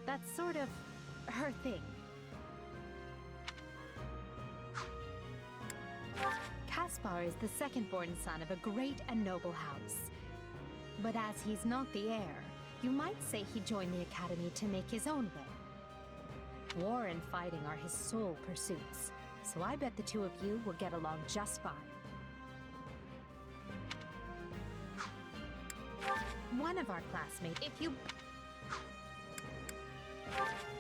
That's sort of her thing. Caspar is the second-born son of a great and noble house. But as he's not the heir, you might say he joined the academy to make his own way. War and fighting are his sole pursuits, so I bet the two of you will get along just fine. One of our classmates, if you...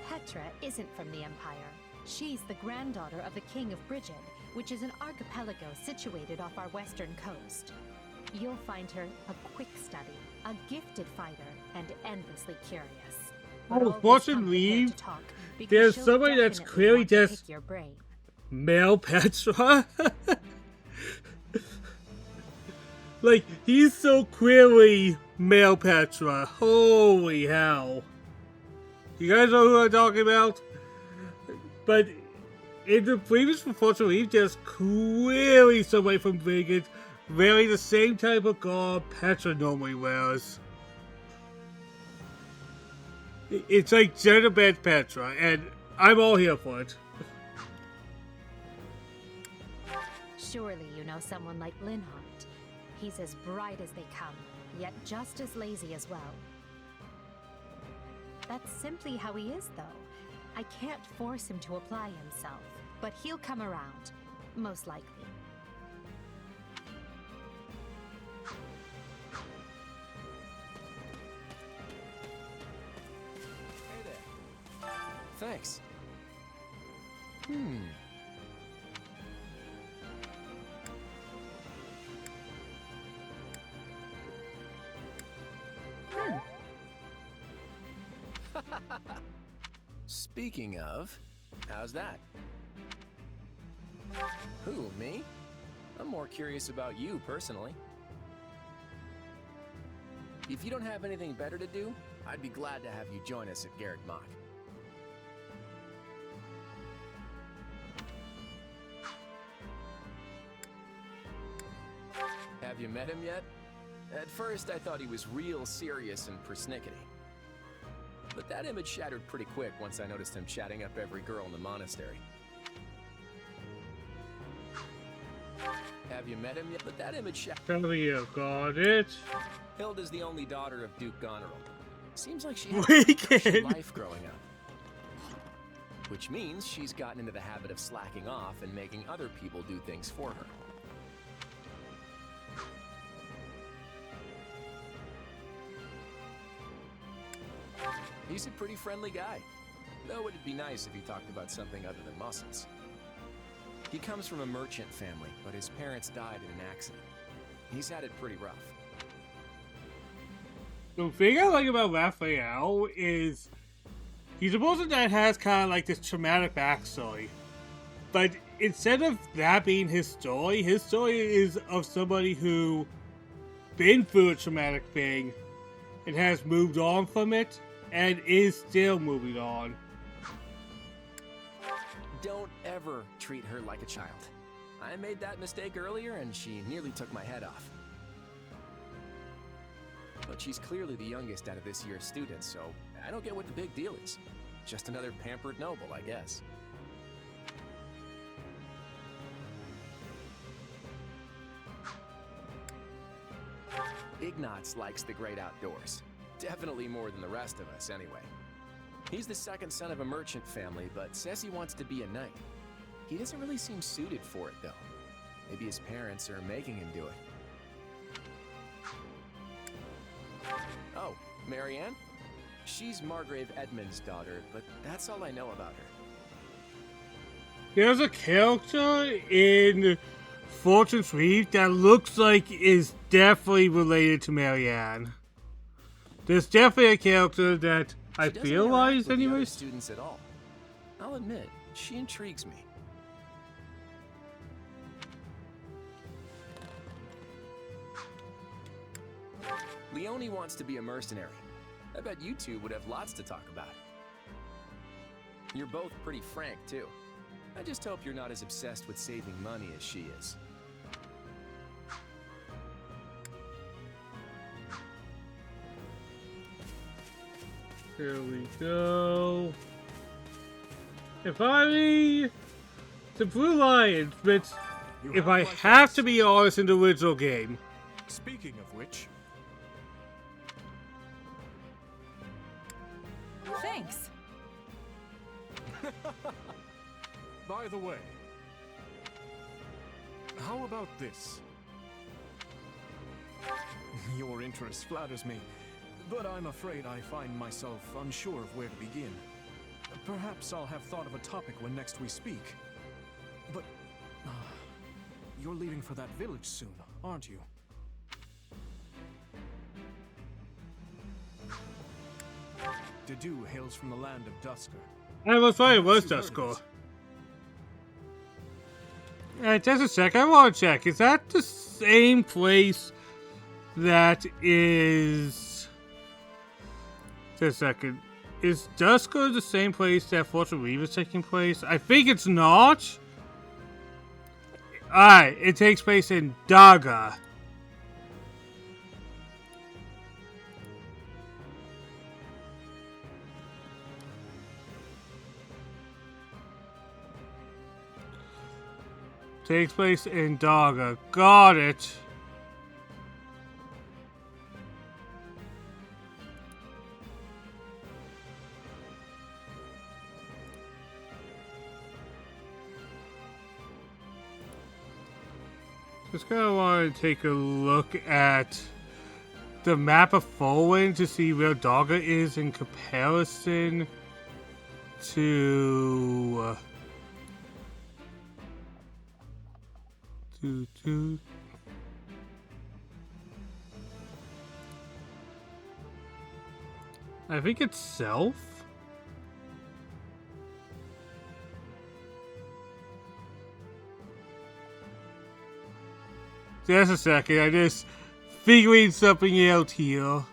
Petra isn't from the Empire. She's the granddaughter of the King of Brigid, which is an archipelago situated off our western coast. You'll find her a quick study, a gifted fighter, and endlessly curious. Oh, fortunately, there's somebody that's clearly just male Petra. Like, he's so clearly male Petra. Holy hell. You guys know who I'm talking about? But in the previous Unfortunately, there's clearly somebody from Vegas wearing the same type of garb Petra normally wears. It's like gender bent Petra, and I'm all here for it. Surely you know someone like Linhardt. He's as bright as they come, yet just as lazy as well. That's simply how he is, though. I can't force him to apply himself, but he'll come around, most likely. Hey there. Thanks. Speaking of, how's that? Who, me? I'm more curious about you, personally. If you don't have anything better to do, I'd be glad to have you join us at Garreg Mach. Have you met him yet? At first, I thought he was real serious and persnickety. But that image shattered pretty quick once I noticed him chatting up every girl in the monastery. Have you met him yet? But that image shattered. Have you got it? Hilda's the only daughter of Duke Goneril. Seems like she had a cushy life growing up. Which means she's gotten into the habit of slacking off and making other people do things for her. He's a pretty friendly guy, though it'd be nice if he talked about something other than muscles. He comes from a merchant family, but his parents died in an accident. He's had it pretty rough. The thing I like about Raphael is he's a person that has kind of like this traumatic backstory. But instead of that being his story is of somebody who been through a traumatic thing and has moved on from it and is still moving on. Don't ever treat her like a child. I made that mistake earlier and she nearly took my head off. But she's clearly the youngest out of this year's students, so I don't get what the big deal is. Just another pampered noble, I guess. Ignatz likes the great outdoors. Definitely more than the rest of us, anyway. He's the second son of a merchant family, but says he wants to be a knight. He doesn't really seem suited for it, though. Maybe his parents are making him do it. Oh, Marianne? She's Margrave Edmund's daughter, but that's all I know about her. There's a character in Fortune's Reef that looks like is definitely related to Marianne. There's definitely a character that I realized anyways. Students at all. I'll admit, she intrigues me. Leone wants to be a mercenary. I bet you two would have lots to talk about. You're both pretty frank, too. I just hope you're not as obsessed with saving money as she is. Here we go. If I... The Blue Lions, but if I have to be honest in the original game. Speaking of which... Thanks. By the way, how about this? Your interest flatters me, but I'm afraid I find myself unsure of where to begin. Perhaps I'll have thought of a topic when next we speak. But you're leaving for that village soon, aren't you? Dedue hails from the land of Dusker. I was right, it was Dusker. Just a sec, I want to check. Is that the same place that is... Just a second. Is Dusker the same place that Fortune Reef is taking place? I think it's not. Alright, it takes place in Daga. Takes place in Daga. Got it. Just kind of want to take a look at the map of Fallen to see where Daga is in comparison to... I think it's Self. Just a second, I just figuring something out here.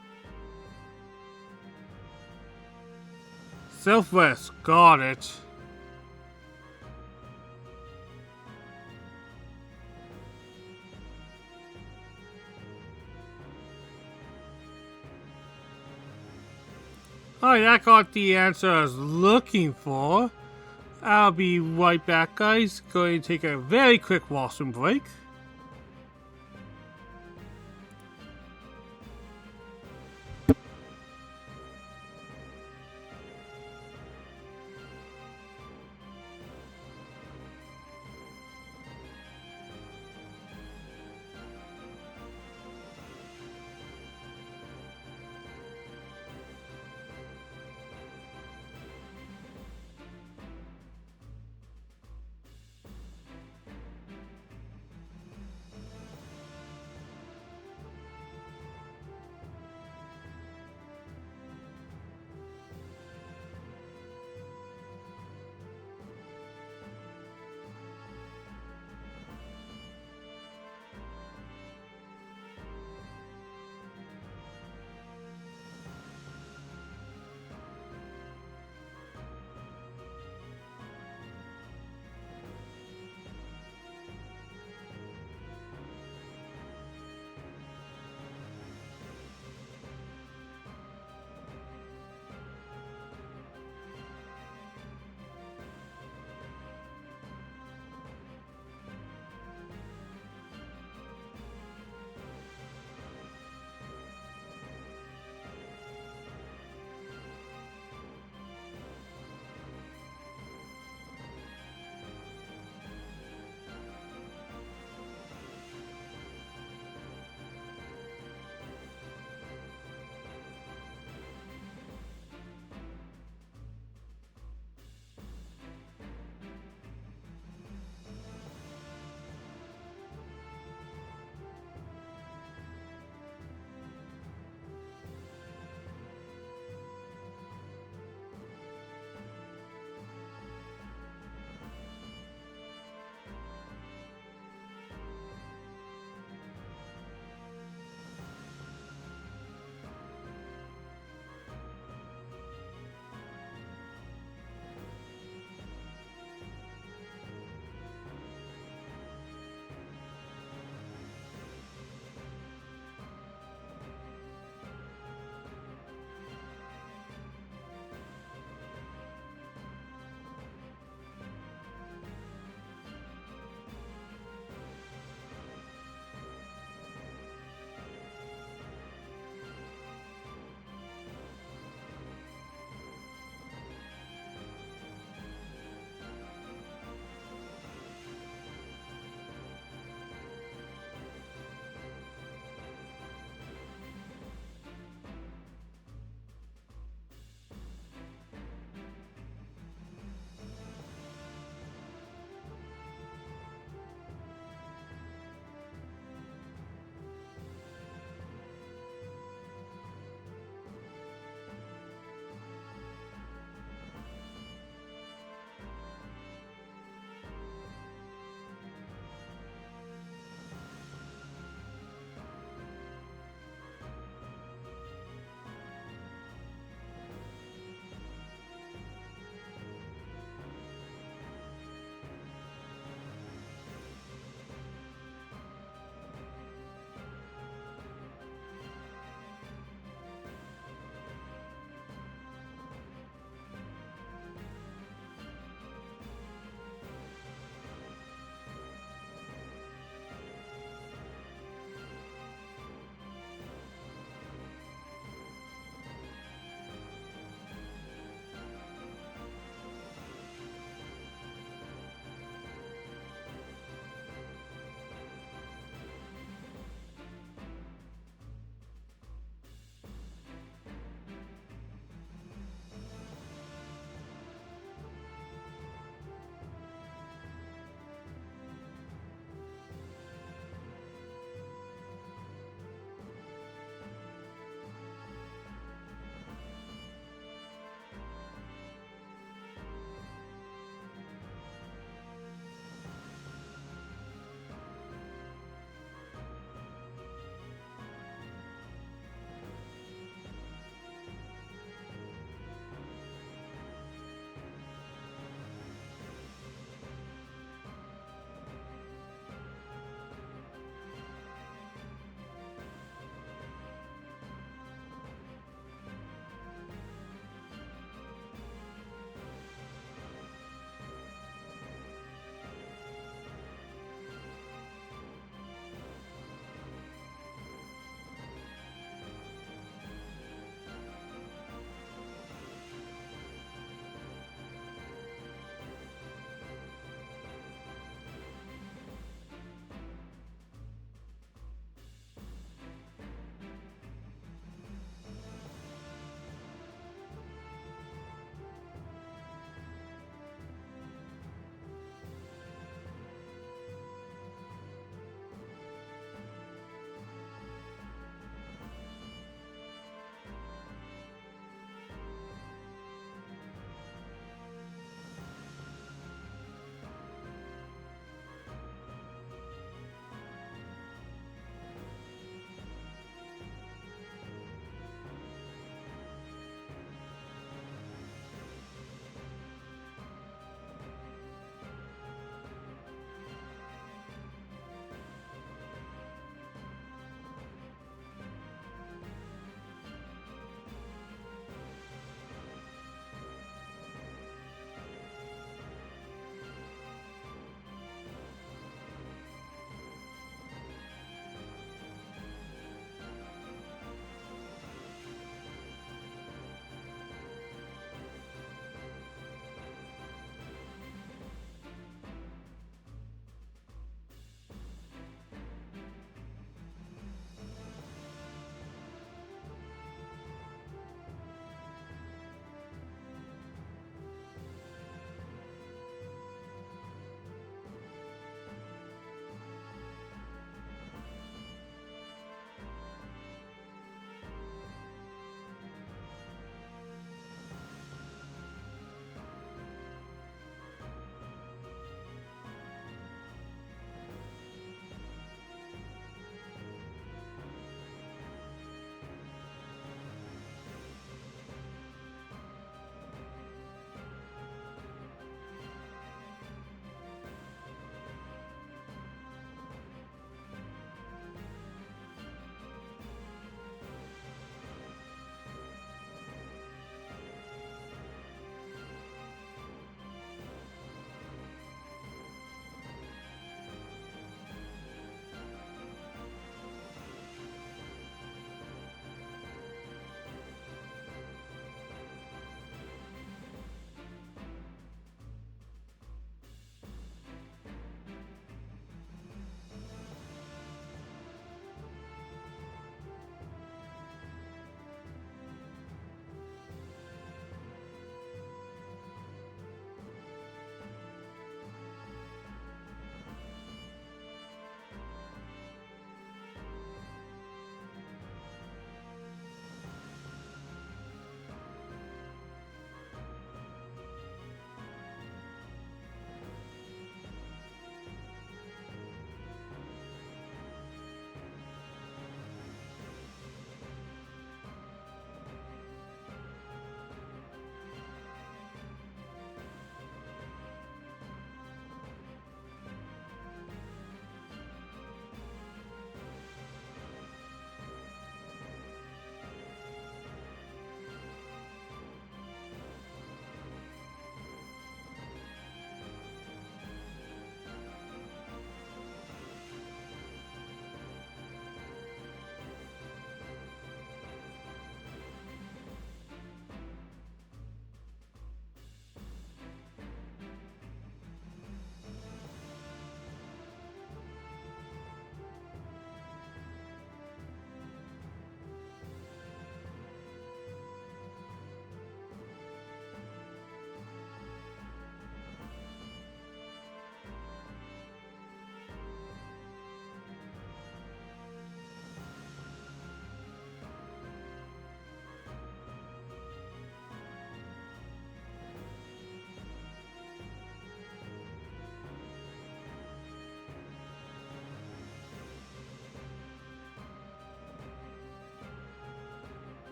Southwest, got it. Alright, I got the answer I was looking for. I'll be right back, guys. Going to take a very quick washroom break.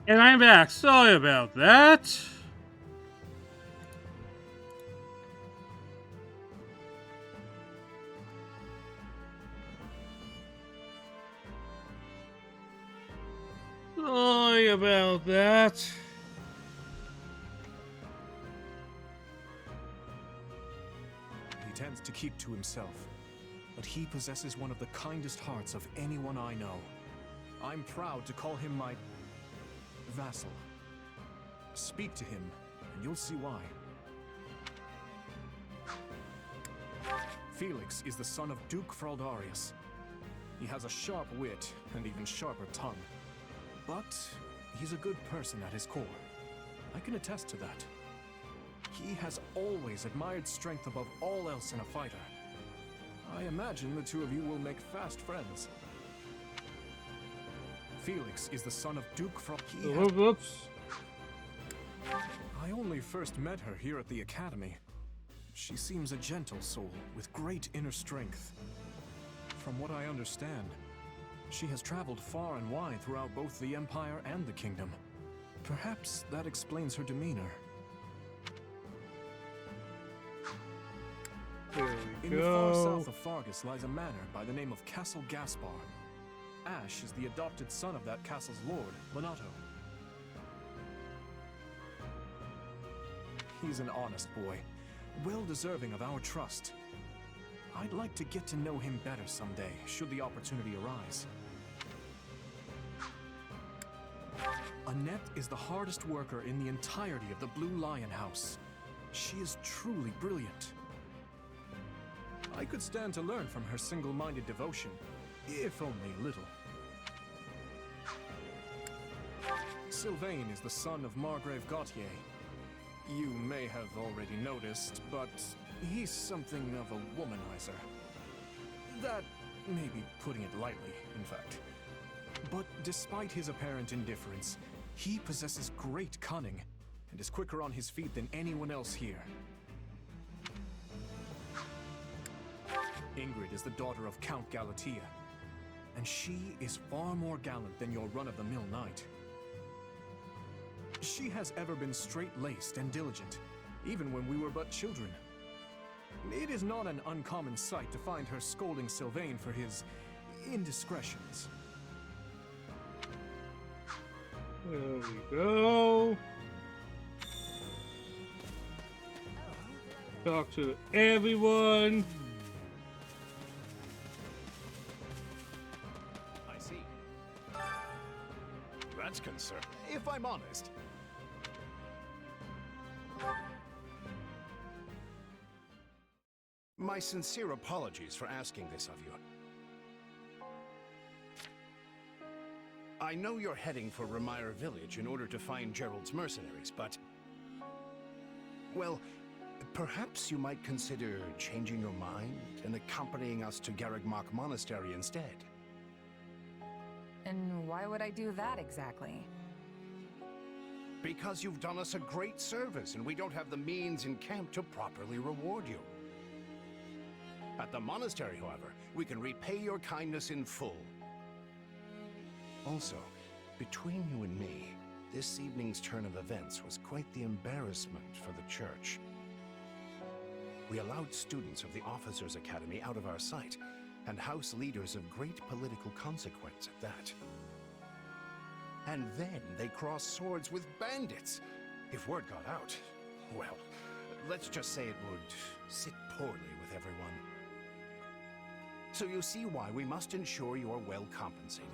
And I'm back. Sorry about that. Sorry about that. He tends to keep to himself, but he possesses one of the kindest hearts of anyone I know. I'm proud to call him my vassal. Speak to him, and you'll see why. Felix is the son of Duke Fraldarius. He has a sharp wit and even sharper tongue. But he's a good person at his core. I can attest to that. He has always admired strength above all else in a fighter. I imagine the two of you will make fast friends. Felix is the son of Duke Whoops. I only first met her here at the academy. She seems a gentle soul with great inner strength. From what I understand, she has traveled far and wide throughout both the Empire and the Kingdom. Perhaps that explains her demeanor. In the far south of Fargus lies a manor by the name of Castle Gaspar. Ash is the adopted son of that castle's lord, Lonato. He's an honest boy, well deserving of our trust. I'd like to get to know him better someday, should the opportunity arise. Annette is the hardest worker in the entirety of the Blue Lion House. She is truly brilliant. I could stand to learn from her single-minded devotion, if only a little. Sylvain is the son of Margrave Gautier. You may have already noticed, but he's something of a womanizer. That may be putting it lightly, in fact. But despite his apparent indifference, he possesses great cunning and is quicker on his feet than anyone else here. Ingrid is the daughter of Count Galatea, and she is far more gallant than your run-of-the-mill knight. She has ever been straight-laced and diligent, even when we were but children. It is not an uncommon sight to find her scolding Sylvain for his indiscretions. There we go. Talk to everyone. I see. That's concerning, if I'm honest. My sincere apologies for asking this of you. I know you're heading for Remire Village in order to find Gerald's mercenaries, but... well, perhaps you might consider changing your mind and accompanying us to Garreg Mach Monastery instead. And why would I do that exactly? Because you've done us a great service, and we don't have the means in camp to properly reward you. At the monastery, however, we can repay your kindness in full. Also, between you and me, this evening's turn of events was quite the embarrassment for the church. We allowed students of the Officers' Academy out of our sight, and house leaders of great political consequence at that. And then they crossed swords with bandits. If word got out, well, let's just say it would sit poorly with everyone. So you see why we must ensure you are well compensated.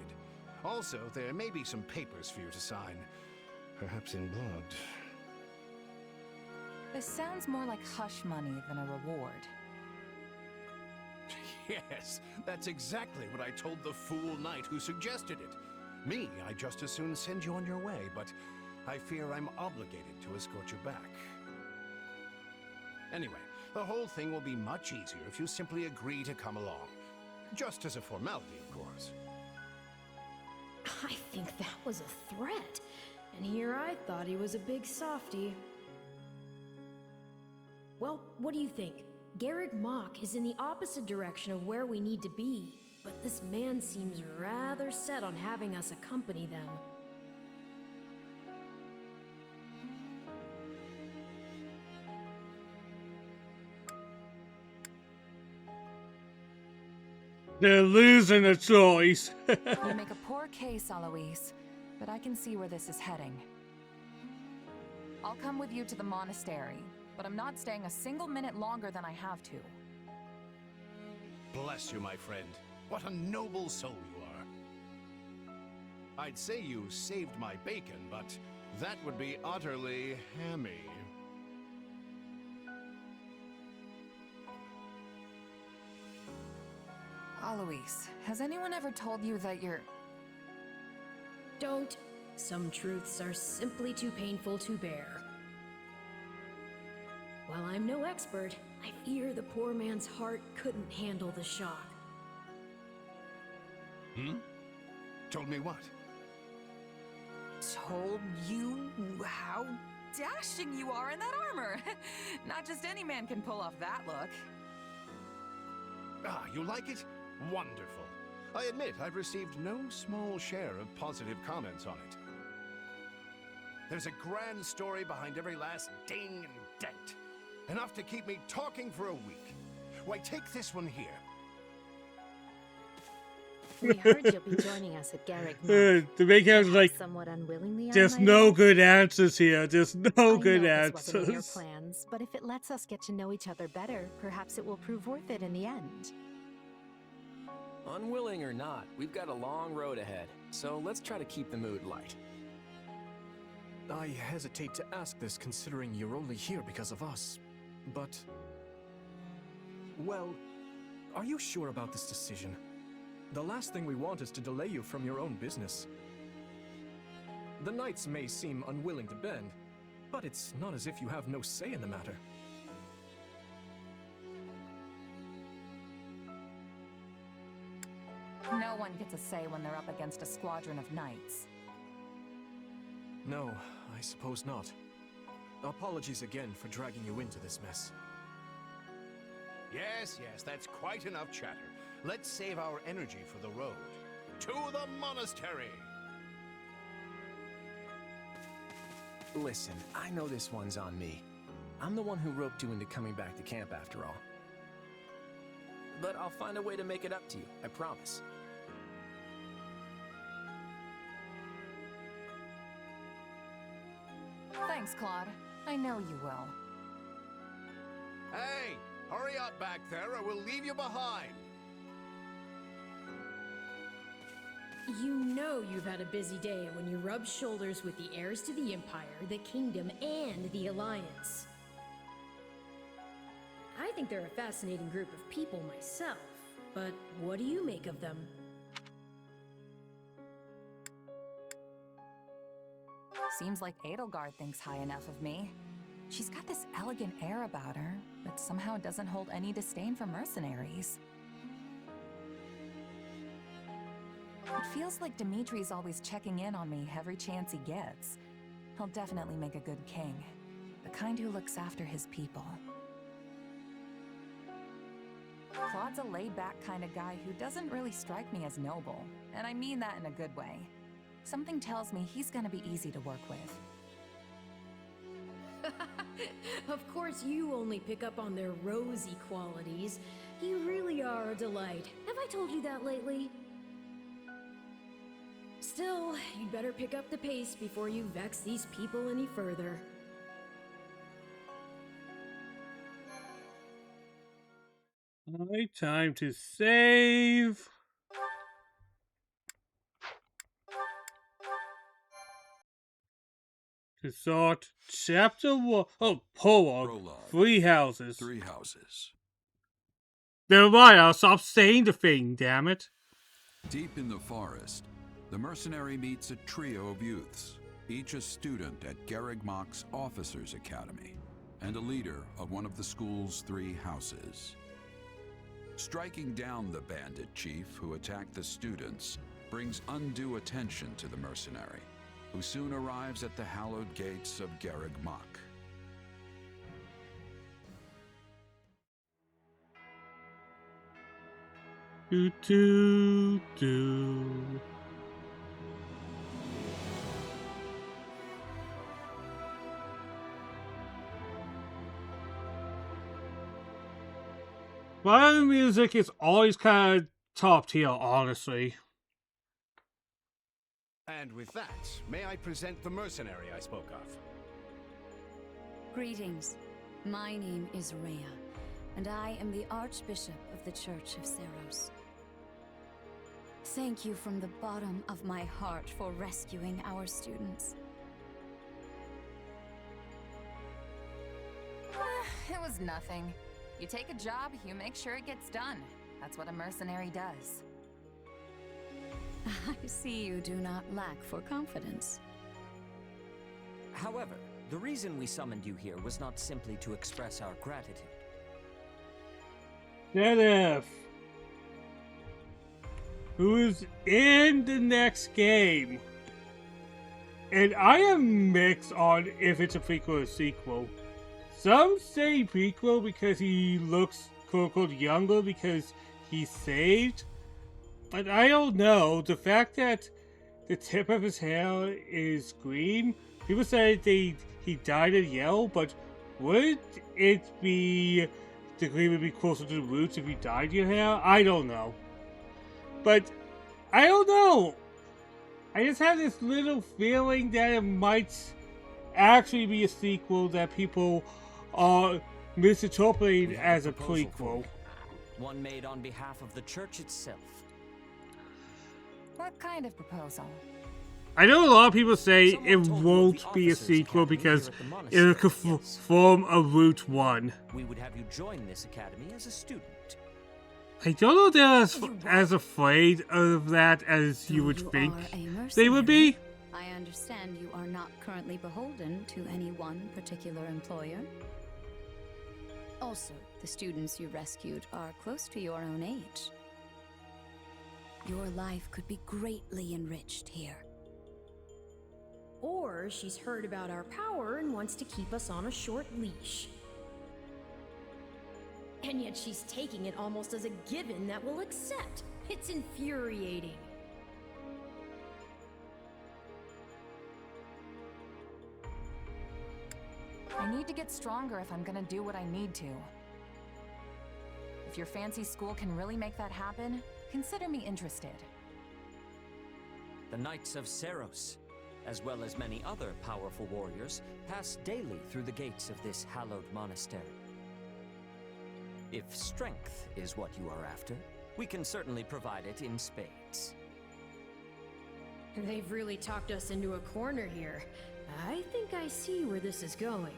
Also, there may be some papers for you to sign, perhaps in blood. This sounds more like hush money than a reward. Yes, that's exactly what I told the fool knight who suggested it. Me, I'd just as soon send you on your way, but I fear I'm obligated to escort you back. Anyway, the whole thing will be much easier if you simply agree to come along. Just as a formality, of course. I think that was a threat. And here I thought he was a big softy. Well, what do you think? Garreg Mach is in the opposite direction of where we need to be, but this man seems rather set on having us accompany them. They're losing a choice. You make a poor case, Alois, but I can see where this is heading. I'll come with you to the monastery, but I'm not staying a single minute longer than I have to. Bless you, my friend. What a noble soul you are. I'd say you saved my bacon, but that would be utterly hammy. Alois, has anyone ever told you that you're... Don't. Some truths are simply too painful to bear. While I'm no expert, I fear the poor man's heart couldn't handle the shock. Told me what? Told you how dashing you are in that armor. Not just any man can pull off that look. Ah, you like it? Wonderful. I admit I've received no small share of positive comments on it. There's a grand story behind every last ding and dent. Enough to keep me talking for a week. Why, take this one here. We heard you'll be joining us at Garrick The big house is like, somewhat unwillingly. there's no good answers here. There's no good This wasn't in your answers. plans, but if it lets us get to know each other better, perhaps it will prove worth it in the end. Unwilling or not, we've got a long road ahead, so let's try to keep the mood light. I hesitate to ask this considering you're only here because of us, but... Well, are you sure about this decision? The last thing we want is to delay you from your own business. The Knights may seem unwilling to bend, but it's not as if you have no say in the matter. No one gets a say when they're up against a squadron of knights. No, I suppose not. Apologies again for dragging you into this mess. Yes, that's quite enough chatter. Let's save our energy for the road. To the monastery! Listen, I know this one's on me. I'm the one who roped you into coming back to camp after all. But I'll find a way to make it up to you, I promise. Thanks, Claude. I know you will. Hey, hurry up back there or we'll leave you behind. You know you've had a busy day when you rub shoulders with the heirs to the Empire, the Kingdom, and the Alliance. I think they're a fascinating group of people myself, but what do you make of them? Seems like Edelgard thinks high enough of me. She's got this elegant air about her, but somehow doesn't hold any disdain for mercenaries. It feels like Dimitri's always checking in on me every chance he gets. He'll definitely make a good king. The kind who looks after his people. Claude's a laid-back kind of guy who doesn't really strike me as noble, and I mean that in a good way. Something tells me he's gonna be easy to work with. Of course you only pick up on their rosy qualities. You really are a delight. Have I told you that lately? Still, you'd better pick up the pace before you vex these people any further. Alright, time to save. To start chapter 1. Oh, prologue. 3 houses. 3 houses. Then why? I'll stop saying the thing, damn it. Deep in the forest, the mercenary meets a trio of youths, each a student at Garrick Mach's Officers Academy, and a leader of one of the school's 3 houses. Striking down the bandit chief who attacked the students brings undue attention to the mercenary, who soon arrives at the hallowed gates of Garrick Mach. Do do do. My music is always kind of top tier, honestly. And with that, may I present the mercenary I spoke of? Greetings. My name is Rhea, and I am the Archbishop of the Church of Seros. Thank you from the bottom of my heart for rescuing our students. It was nothing. You take a job, you make sure it gets done. That's what a mercenary does. I see you do not lack for confidence. However, the reason we summoned you here was not simply to express our gratitude. Zenith, who is in the next game. And I am mixed on if it's a prequel or sequel. Some say prequel because he looks quote-unquote younger because he's saved. But I don't know. The fact that the tip of his hair is green, people say he dyed it yellow, but would it be the green would be closer to the roots if you dyed your hair? I don't know. But I don't know. I just have this little feeling that it might actually be a sequel that people are misinterpreting as a prequel. One made on behalf of the church itself. What kind of proposal? I know a lot of people say it won't be a sequel because it could form a Route 1. We would have you join this academy as a student. I don't know they're as afraid of that as you would think they would be. I understand you are not currently beholden to any one particular employer. Also, the students you rescued are close to your own age. Your life could be greatly enriched here. Or she's heard about our power and wants to keep us on a short leash. And yet she's taking it almost as a given that we'll accept. It's infuriating. I need to get stronger if I'm gonna do what I need to. If your fancy school can really make that happen, consider me interested. The Knights of Seros, as well as many other powerful warriors, pass daily through the gates of this hallowed monastery. If strength is what you are after, we can certainly provide it in spades. They've really talked us into a corner here. I think I see where this is going.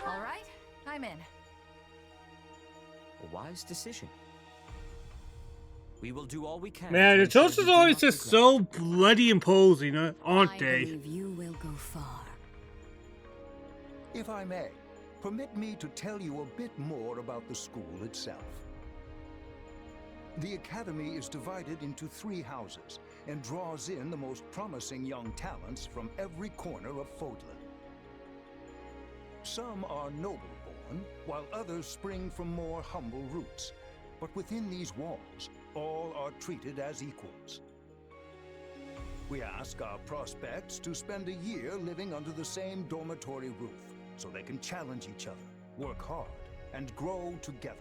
All right, I'm in. A wise decision. We will do all we can. Man, the toasters are always just so bloody imposing, aren't they? I believe you will go far. If I may, permit me to tell you a bit more about the school itself. The Academy is divided into 3 houses and draws in the most promising young talents from every corner of Fodlan. Some are noble-born, while others spring from more humble roots. But within these walls, all are treated as equals. We ask our prospects to spend a year living under the same dormitory roof, so they can challenge each other, work hard, and grow together.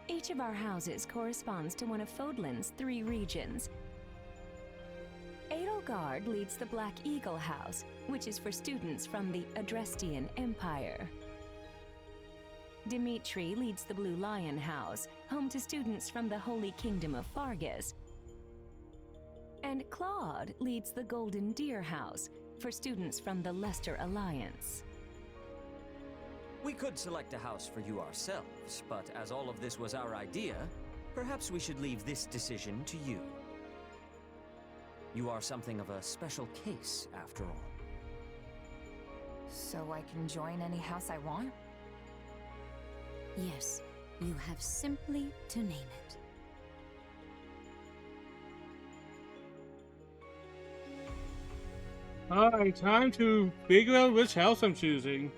Each of our houses corresponds to one of Fodlan's 3 regions. Edelgard leads the Black Eagle House, which is for students from the Adrestian Empire. Dimitri leads the Blue Lion House, home to students from the Holy Kingdom of Fargus. And Claude leads the Golden Deer House, for students from the Leicester Alliance. We could select a house for you ourselves, but as all of this was our idea, perhaps we should leave this decision to you. You are something of a special case, after all. So I can join any house I want? Yes, you have simply to name it. Alright, time to figure out which house I'm choosing.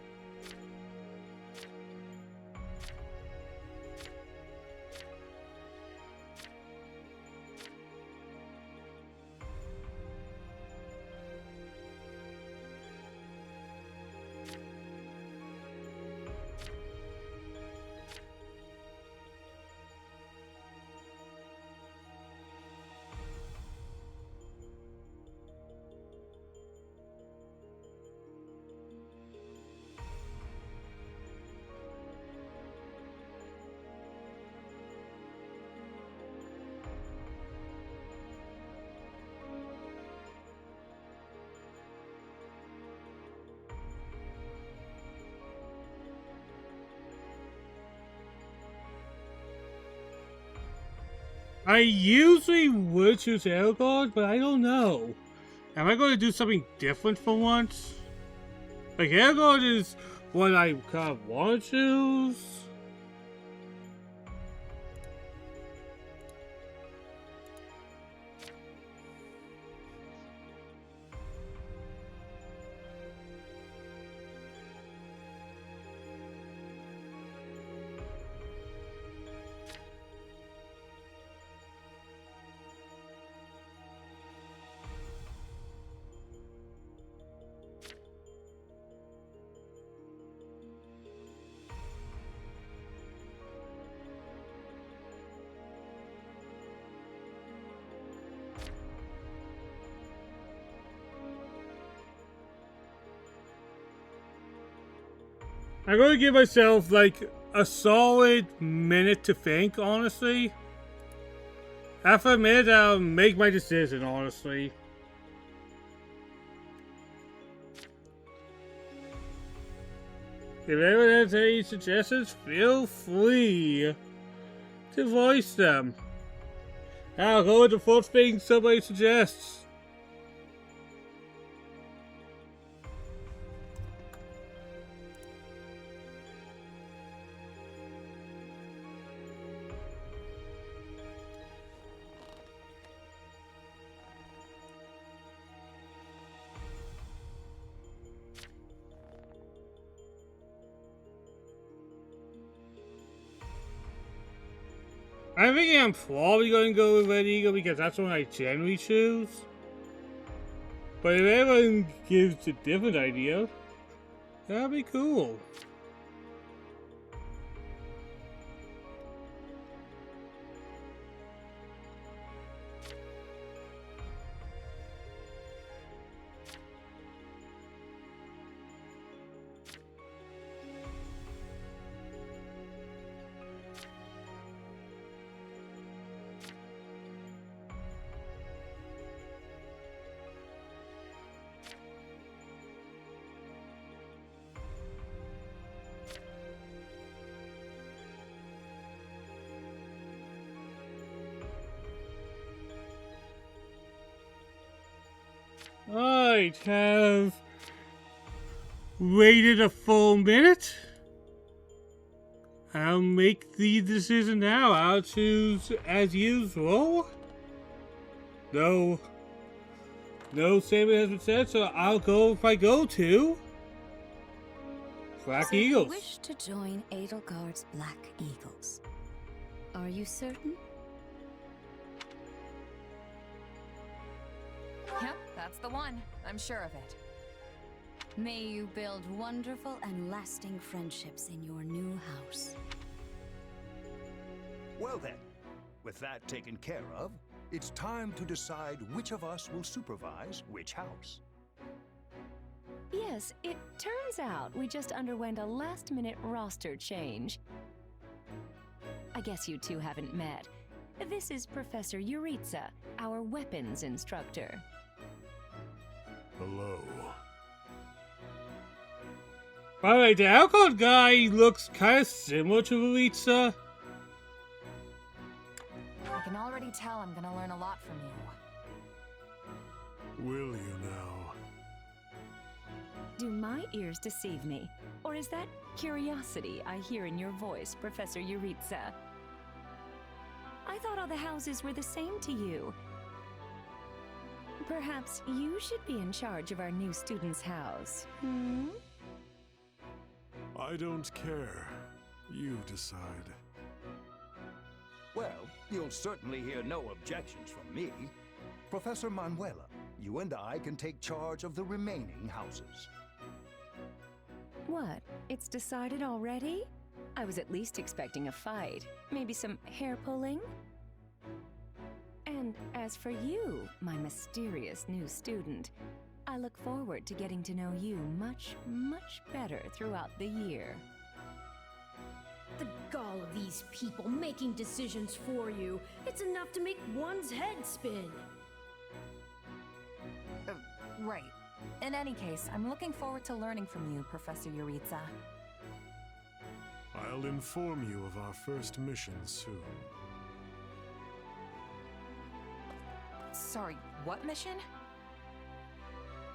I usually would choose Edelgard, but I don't know. Am I going to do something different for once? Like, Edelgard is what I kind of want to choose. I'm going to give myself like a solid minute to think, honestly. After a minute, I'll make my decision, honestly. If anyone has any suggestions, feel free to voice them. I'll go with the first thing somebody suggests. I think I'm probably going to go with Red Eagle because that's one I generally choose. But if everyone gives a different idea, that'd be cool. I have waited a full minute. I'll make the decision now. I'll choose as usual. No statement has been said, so I'll go with my go-to. Black Eagles. You wish to join Edelgard's Black Eagles. Are you certain? Yep, that's the one. I'm sure of it. May you build wonderful and lasting friendships in your new house. Well then, with that taken care of, it's time to decide which of us will supervise which house. Yes, it turns out we just underwent a last-minute roster change. I guess you two haven't met. This is Professor Yuritsa, our weapons instructor. Hello. By the way, the alcohol guy looks kind of similar to Yuritsa. I can already tell I'm gonna learn a lot from you. Will you now? Do my ears deceive me? Or is that curiosity I hear in your voice, Professor Yuritsa? I thought all the houses were the same to you. Perhaps you should be in charge of our new student's house, hmm? I don't care. You decide. Well, you'll certainly hear no objections from me. Professor Manuela, you and I can take charge of the remaining houses. What? It's decided already? I was at least expecting a fight. Maybe some hair pulling? And as for you, my mysterious new student, I look forward to getting to know you much, much better throughout the year. The gall of these people making decisions for you. It's enough to make one's head spin. Right. In any case, I'm looking forward to learning from you, Professor Yuritsa. I'll inform you of our first mission soon. Sorry, what mission?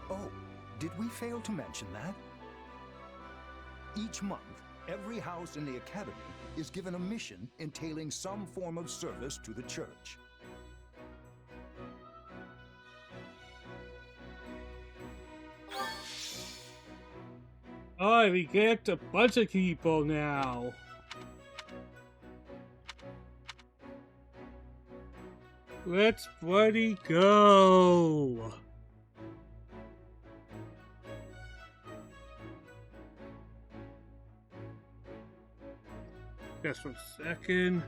Oh, did we fail to mention that? Each month, every house in the Academy is given a mission entailing some form of service to the church. Oh, we get a bunch of people now. Let's bloody go. Just for a second.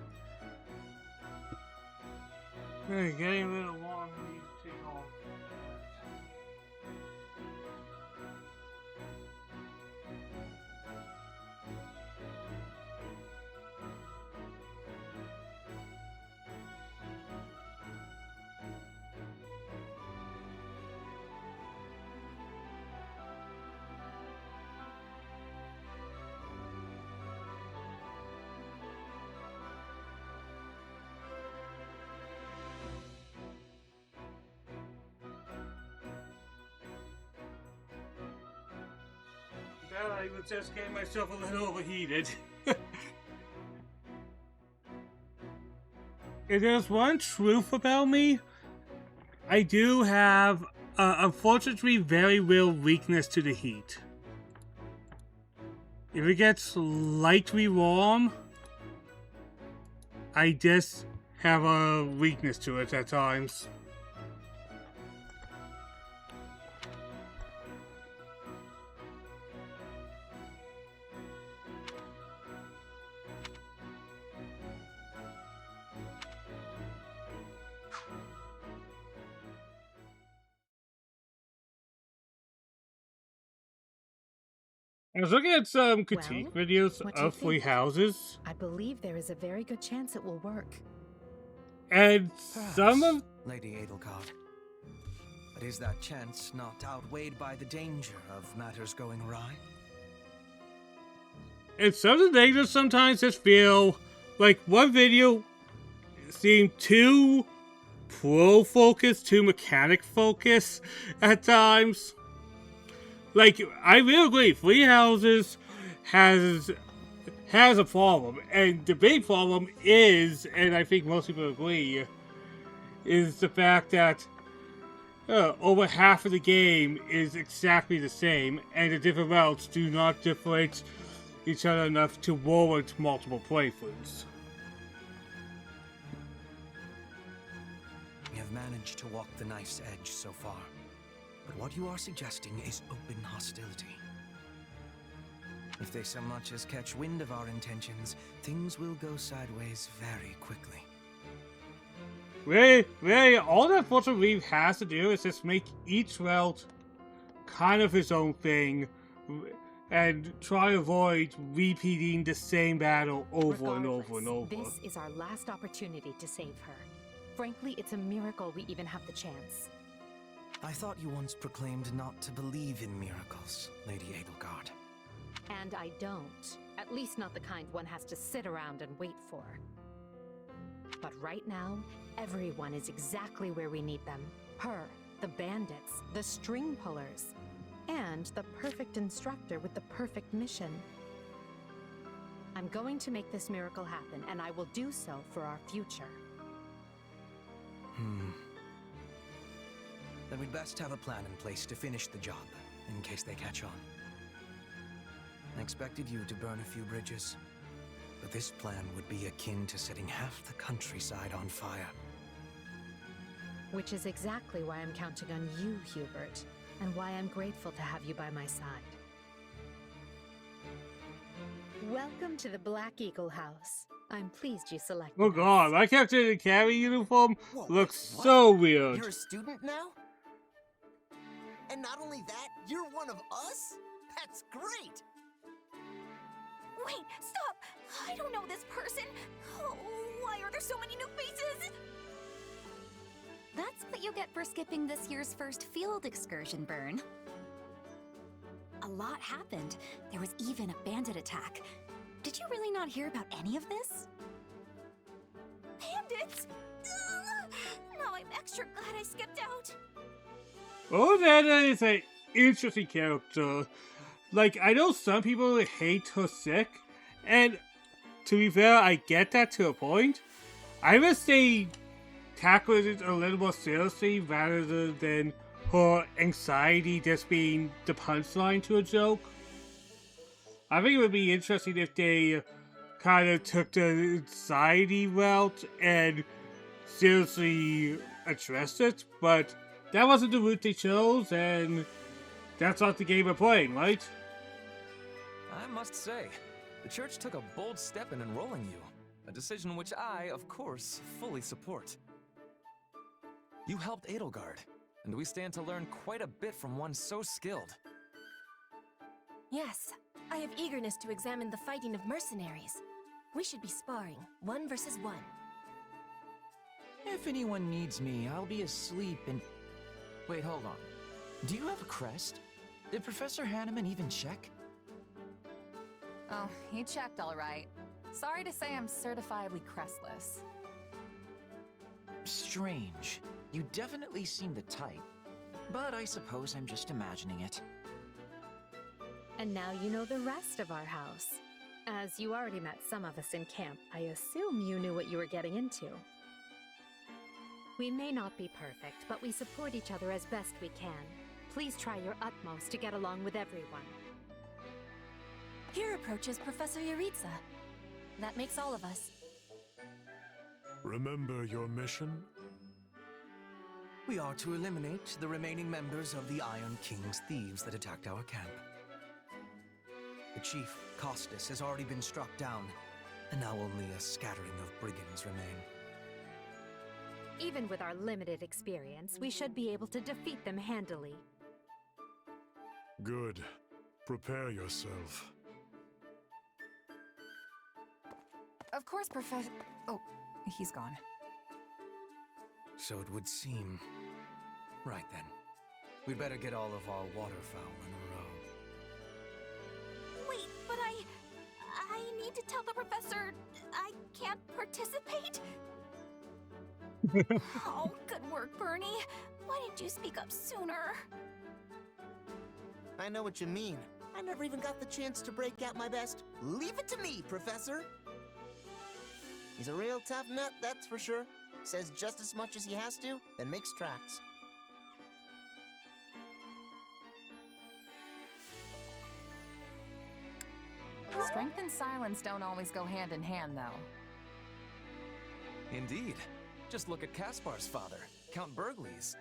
Hey, getting a little long. We need to take off. I was just getting myself a little overheated. If there's one truth about me, I do have, unfortunately, very real weakness to the heat. If it gets slightly warm, I just have a weakness to it at times. I was looking at some critique videos of Free Houses. I believe there is a very good chance it will work. And Perhaps, some of... Lady Edelgard. But is that chance not outweighed by the danger of matters going awry? And some of the negatives sometimes just feel like one video seemed too pro-focused, too mechanic-focused at times. Like, I really agree, Free Houses has a problem, and the big problem is, and I think most people agree, is the fact that over half of the game is exactly the same, and the different routes do not differentiate each other enough to warrant multiple playthroughs. We have managed to walk the knife's edge so far. But what you are suggesting is open hostility. If they so much as catch wind of our intentions, things will go sideways very quickly. Really, all that Fortune Reeve has to do is just make each route kind of his own thing, and try to avoid repeating the same battle over and over and over. This is our last opportunity to save her. Frankly, it's a miracle we even have the chance. I thought you once proclaimed not to believe in miracles, Lady Edelgard. And I don't. At least not the kind one has to sit around and wait for. But right now, everyone is exactly where we need them. Her, the bandits, the string pullers, and the perfect instructor with the perfect mission. I'm going to make this miracle happen, and I will do so for our future. Then we'd best have a plan in place to finish the job, in case they catch on. I expected you to burn a few bridges, but this plan would be akin to setting half the countryside on fire. Which is exactly why I'm counting on you, Hubert, and why I'm grateful to have you by my side. Welcome to the Black Eagle House. I'm pleased you selected Oh god, my character in the Academy uniform looks so weird. You're a student now? And not only that, you're one of us? That's great! Wait, stop! I don't know this person! Oh, why are there so many new faces? That's what you get for skipping this year's first field excursion, Byrne. A lot happened. There was even a bandit attack. Did you really not hear about any of this? Bandits? Ugh, now I I'm extra glad I skipped out. Olivana is an interesting character. Like, I know some people hate her sick, and to be fair, I get that to a point. I would say tackle it a little more seriously rather than her anxiety just being the punchline to a joke. I think it would be interesting if they kind of took the anxiety route and seriously addressed it, but that wasn't the route they chose, and that's not the game we're playing, right? I must say, the church took a bold step in enrolling you, a decision which I, of course, fully support. You helped Edelgard, and we stand to learn quite a bit from one so skilled. Yes, I have eagerness to examine the fighting of mercenaries. We should be sparring, 1 versus 1. If anyone needs me, I'll be asleep and... Wait, hold on. Do you have a crest? Did Professor Hanneman even check? Oh, he checked all right. Sorry to say I'm certifiably crestless. Strange. You definitely seem the type. But I suppose I'm just imagining it. And now you know the rest of our house. As you already met some of us in camp, I assume you knew what you were getting into. We may not be perfect, but we support each other as best we can. Please try your utmost to get along with everyone. Here approaches Professor Yaritza. That makes all of us. Remember your mission? We are to eliminate the remaining members of the Iron King's thieves that attacked our camp. The chief, Costas, has already been struck down, and now only a scattering of brigands remain. Even with our limited experience, we should be able to defeat them handily. Good. Prepare yourself. Of course, Professor... Oh, he's gone. So it would seem. Right then. We'd better get all of our waterfowl in a row. Wait, but I need to tell the professor I can't participate? Oh, good work, Bernie. Why didn't you speak up sooner? I know what you mean. I never even got the chance to break out my best. Leave it to me, Professor. He's a real tough nut, that's for sure. Says just as much as he has to, then makes tracks. Strength and silence don't always go hand in hand, though. Indeed. Just look at Caspar's father, Count Burgles.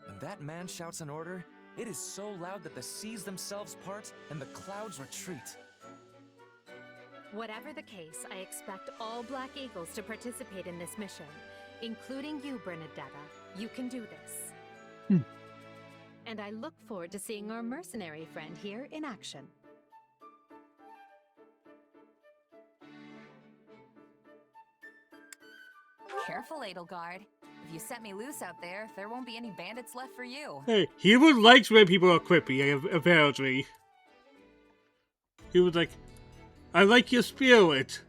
When that man shouts an order, it is so loud that the seas themselves part and the clouds retreat. Whatever the case, I expect all Black Eagles to participate in this mission, including you, Bernadetta. You can do this. And I look forward to seeing our mercenary friend here in action. Careful, Edelgard. If you set me loose out there won't be any bandits left for you. Hey, he would like when people are quippy, apparently. He was like, I like your spirit.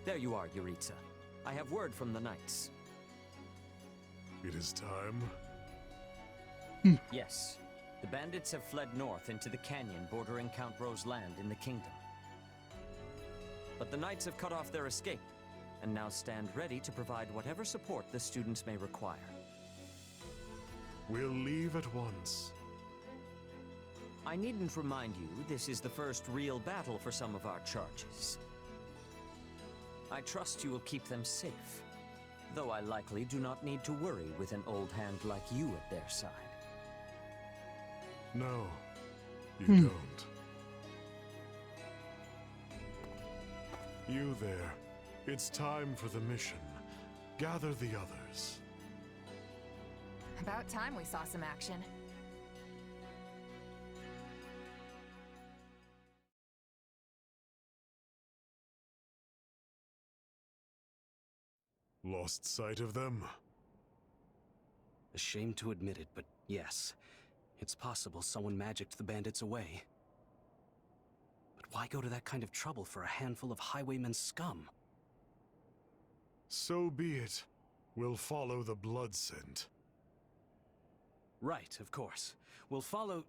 There you are, Yaritza. I have word from the knights. It is time. Yes. The bandits have fled north into the canyon bordering Count Ro's land in the kingdom. But the knights have cut off their escape, and now stand ready to provide whatever support the students may require. We'll leave at once. I needn't remind you, this is the first real battle for some of our charges. I trust you will keep them safe, though I likely do not need to worry with an old hand like you at their side. No, you don't. You there. It's time for the mission. Gather the others. About time we saw some action. Lost sight of them? Ashamed to admit it, but yes, it's possible someone magicked the bandits away. But why go to that kind of trouble for a handful of highwaymen scum? So be it. We'll follow the blood scent. Right, of course. We'll follow...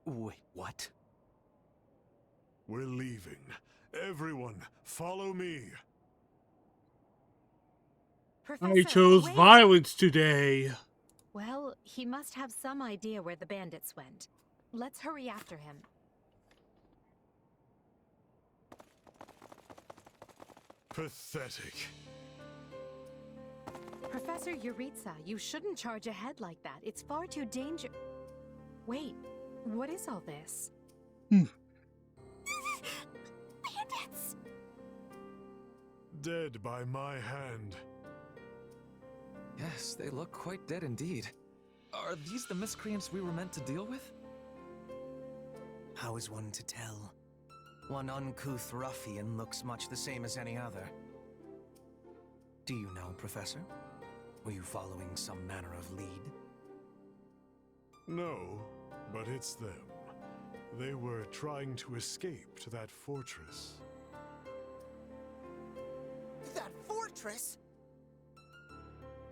Wait, what? We're leaving. Everyone, follow me. I chose violence today. Well, he must have some idea where the bandits went. Let's hurry after him. Pathetic. Professor Yuritsa, you shouldn't charge ahead like that. It's far too dangerous. Wait, what is all this? Bandits! Dead by my hand. Yes, they look quite dead indeed. Are these the miscreants we were meant to deal with? How is one to tell? One uncouth ruffian looks much the same as any other. Do you know, Professor? Were you following some manner of lead? No, but it's them. They were trying to escape to that fortress. That fortress?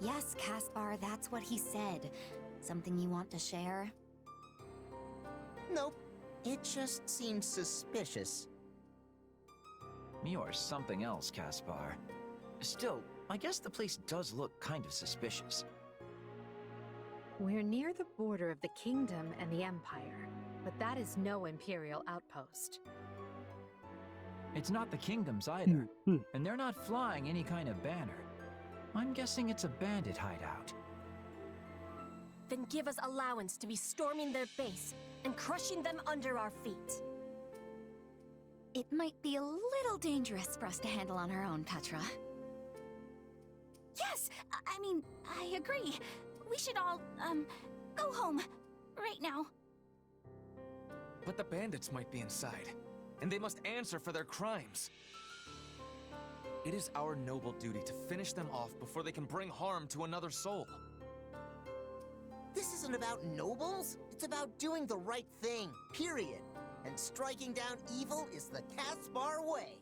Yes, Caspar, that's what he said. Something you want to share? Nope. It just seemed suspicious. You're something else, Caspar. Still, I guess the place does look kind of suspicious. We're near the border of the kingdom and the empire, but that is no Imperial outpost. It's not the kingdom's either, and they're not flying any kind of banner. I'm guessing it's a bandit hideout. Then give us allowance to be storming their base and crushing them under our feet. It might be a little dangerous for us to handle on our own, Petra. Yes! I mean, I agree. We should all, go home. Right now. But the bandits might be inside, and they must answer for their crimes. It is our noble duty to finish them off before they can bring harm to another soul. This isn't about nobles. It's about doing the right thing, period. And striking down evil is the Caspar way.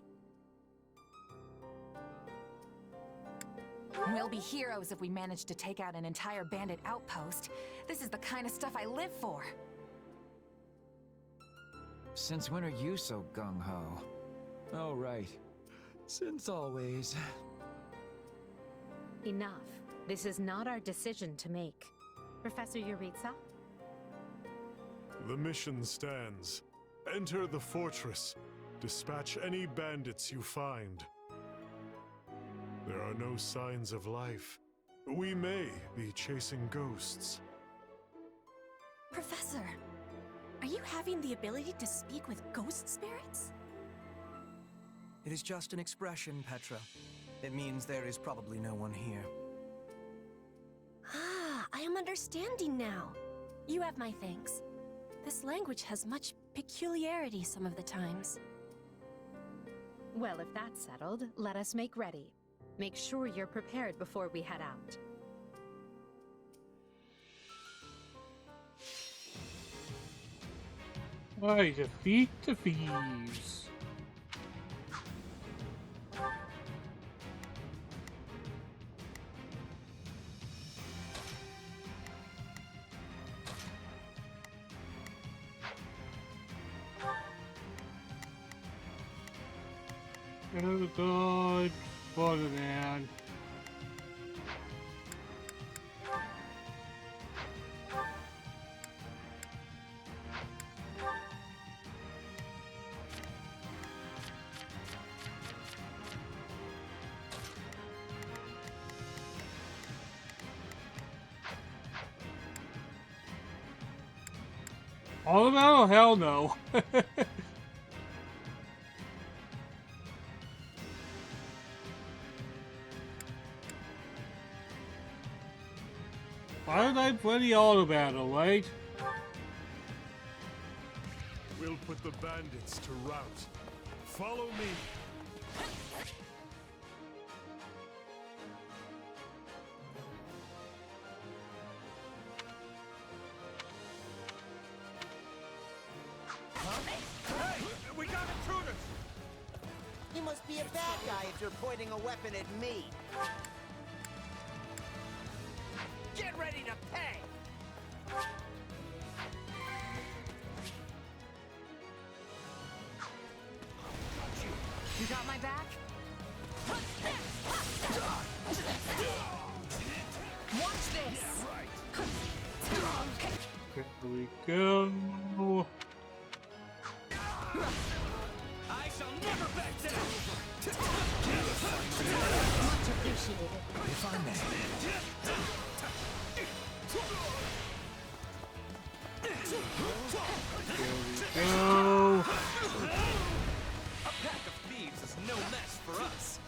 We'll be heroes if we manage to take out an entire bandit outpost. This is the kind of stuff I live for. Since when are you so gung-ho? Oh, right. Since always. Enough. This is not our decision to make. Professor Yuritsa? The mission stands. Enter the fortress. Dispatch any bandits you find. There are no signs of life. We may be chasing ghosts. Professor, are you having the ability to speak with ghost spirits? It is just an expression, Petra. It means there is probably no one here. Ah, I am understanding now. You have my thanks. This language has much peculiarity some of the times. Well, if that's settled, let us make ready. Make sure you're prepared before we head out. I defeat the thieves. Oh god, what a man. All about? Oh, hell no. Why did I play the auto battle, right? We'll put the bandits to rout. Follow me. You must be a bad guy if you're pointing a weapon at me. Get ready to pay! You got my back? Watch this! Here we go. I shall never back down! Much appreciated. If I may. Go. A pack of thieves is no mess for us.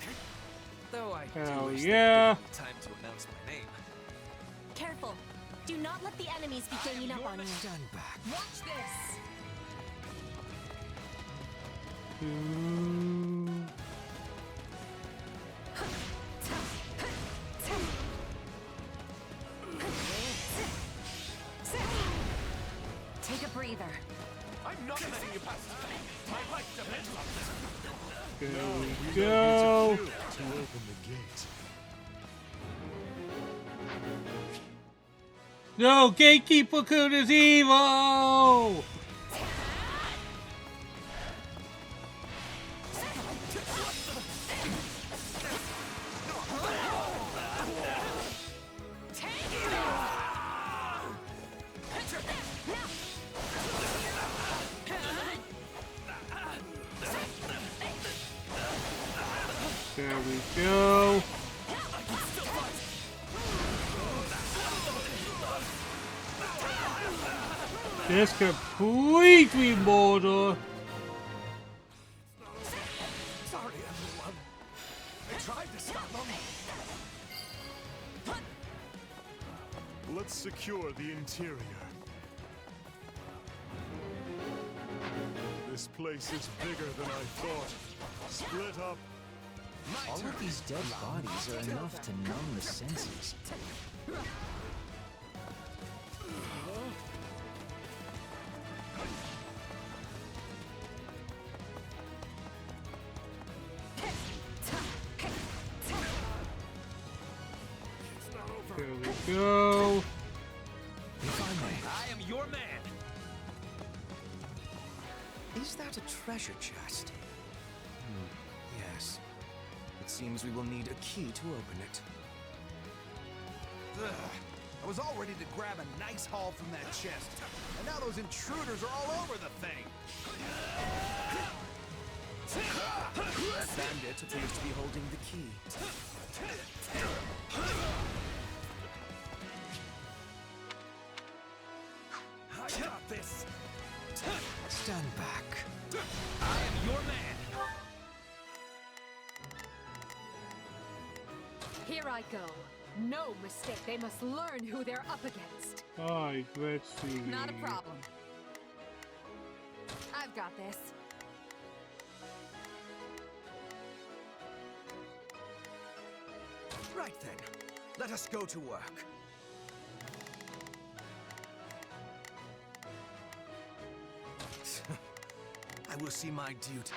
Though I Hell do wish yeah. they'd give me time to announce my name. Careful. Do not let the enemies be ganging up on you. Stand back. Watch this! Take a breather. I'm not letting you pass. My life depends on this. There we We go. need to open the gate. No, Gatekeeper Kun is evil! There we go. This completely Mordor. Sorry, everyone. I tried to stop them. Let's secure the interior. This place is bigger than I thought. Split up. All of these dead bodies are enough to numb the senses. There we go. If I may. I am your man. Is that a treasure chest? Yes. It seems we will need a key to open it. Ugh. I was all ready to grab a nice haul from that chest. And now those intruders are all over the thing. Bandit appears to be holding the key. I got this. Stand back. I am your man. Here I go. No mistake. They must learn who they're up against. Alright, let's see. Not a problem. I've got this. Right then. Let us go to work. I will see my duty.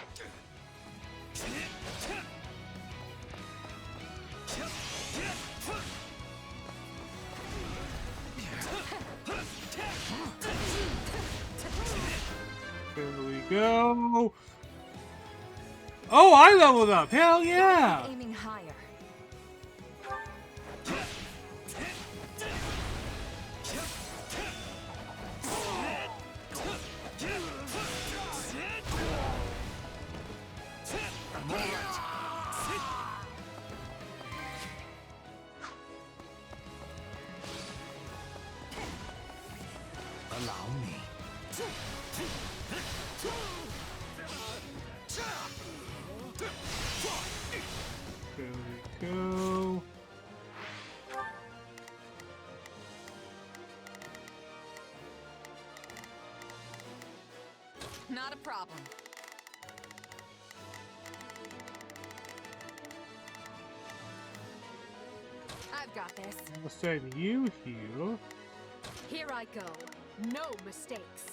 There we go. Oh, I leveled up. Hell yeah. Aiming higher. Allow me. There we go. Not a problem. I've got this. I'll send you here. Here I go. No mistakes.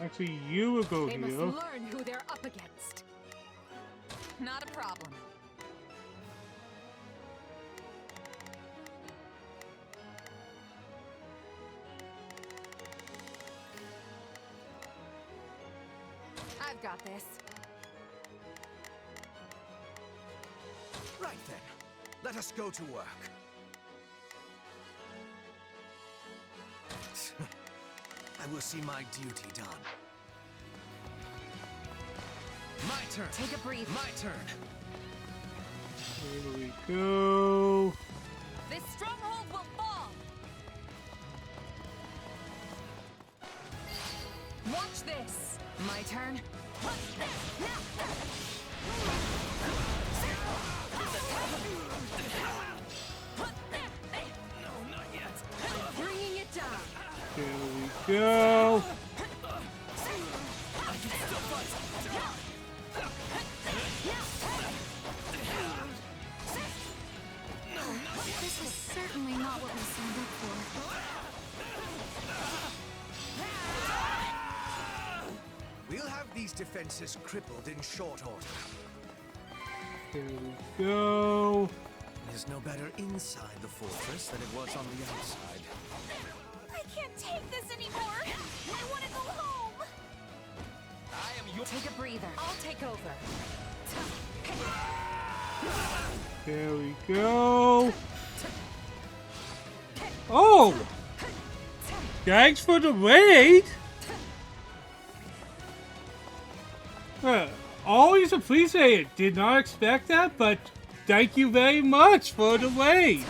Actually, you will go They must here. learn who they're up against. Not a problem. I've got this. Right then, let us go to work. I will see my duty done. My turn. Take a breathe. My turn. Here we go. This stronghold will fall. Watch this. My turn. No, not yet. I'm bringing it down. Here we go. This is certainly not what we signed up for. We'll have these defenses crippled in short order. Here we go. It is no better inside the fortress than it was on the outside. I can't take this anymore. I want to go home. I am your— Take a breather. I'll take over. There we go. Oh! Thanks for the raid! Always appreciate it. Did not expect that, but thank you very much for the raid.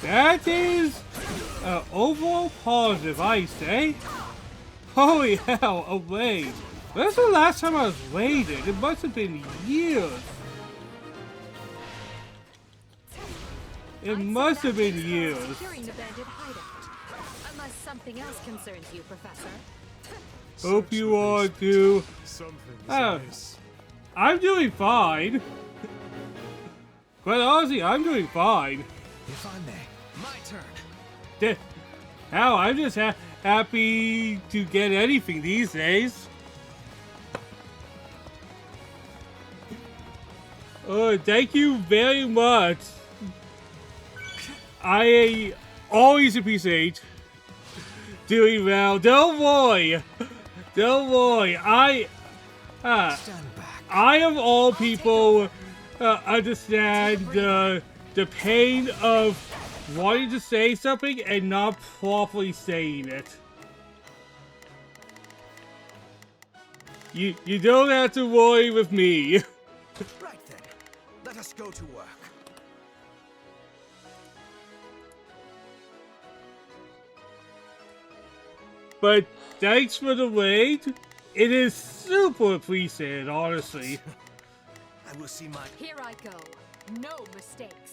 That is overall positive, I say. Holy hell, a raid. When's the last time I was raided? It must have been years. It must have been years. Securing the bandit hideout. Unless something else concerns you, Professor. Hope you are too. I'm doing fine. Quite honestly, I'm doing fine. If I may, my turn. Hell, I'm just happy to get anything these days. Oh, thank you very much. I always appreciate doing well. Don't worry. Don't worry. I of all people understand the pain of wanting to say something and not properly saying it. You don't have to worry with me. Right then, let us go to work. But thanks for the raid. It is super appreciated, honestly. I will see my— Here I go. No mistakes.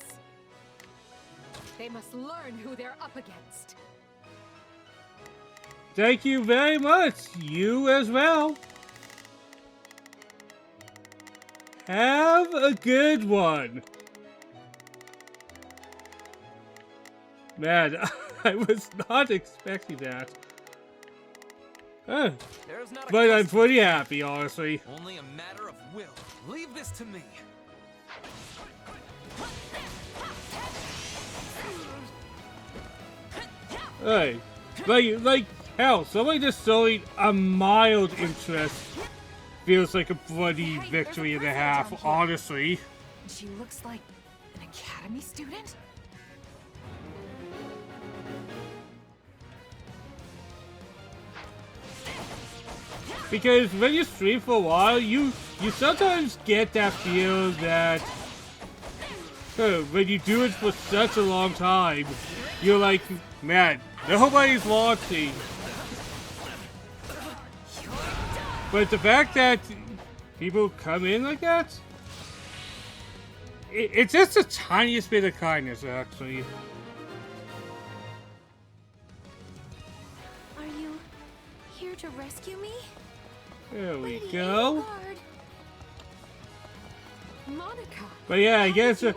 They must learn who they're up against. Thank you very much. You as well. Have a good one. Man, I was not expecting that. But I'm pretty happy, honestly. Only a matter of will. Leave this to me. Hey, like hell, somebody just showing a mild interest feels like a bloody victory and a half, honestly. She looks like an academy student? Because when you stream for a while, you sometimes get that feel that when you do it for such a long time, you're like, man, nobody's watching. But the fact that people come in like that, it's just the tiniest bit of kindness, actually. Are you here to rescue me? There we go. Monica. But yeah, I guess. No,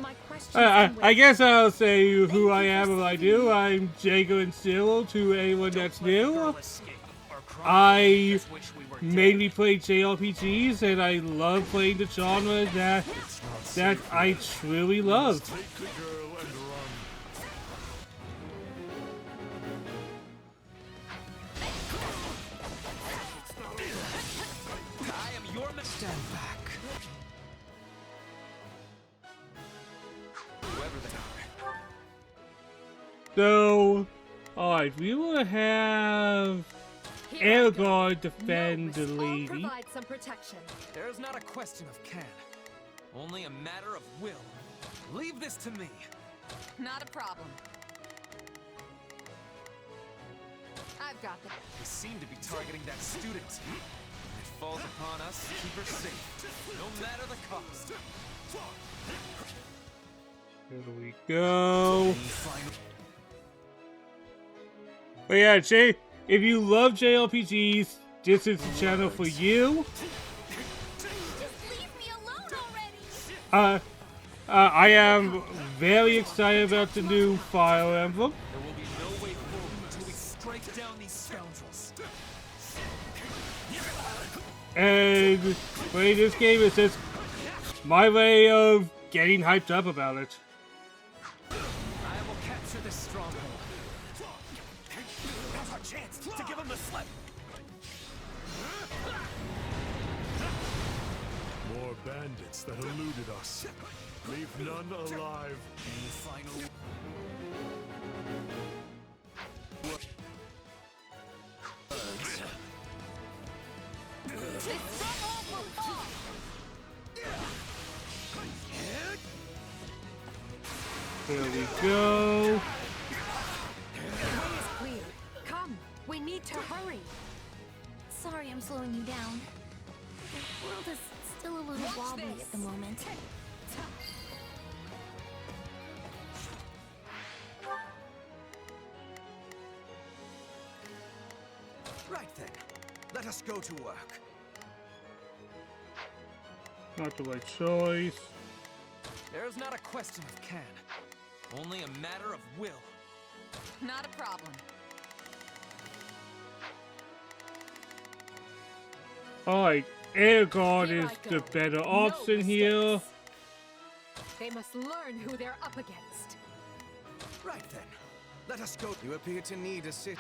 my questions. I guess I'll say who I am and what I do. I'm Jago and Cyril to anyone that's new. I mainly play JRPGs and I love playing the genre that I truly love. Take the girl and run. I am your man. Stand back. Whoever they are. So, alright, we will have Aragorn defend the lady. Provide some protection. There is not a question of can, only a matter of will. Leave this to me. Not a problem. I've got this. We seem to be targeting that student. It falls upon us to keep her safe, no matter the cost. Here we go. But yeah, Jay, if you love JRPGs, this is the channel for you. I am very excited about the new Fire Emblem. There will be no way forward until we strike down these scoundrels. And playing this game is just my way of getting hyped up about it. I will capture this stronghold. Now's our chance to give him the slip. More bandits that eluded us. Leave none alive. Any final... There we go. Clear. Come, we need to hurry. Sorry I'm slowing you down. The world is still a little wobbly at the moment. Right then, let us go to work. Not the right choice. There is not a question of can, only a matter of will. Not a problem. Alright, Aragorn is the better option here. They must learn who they're up against. Right then, let us go. You appear to need a sit.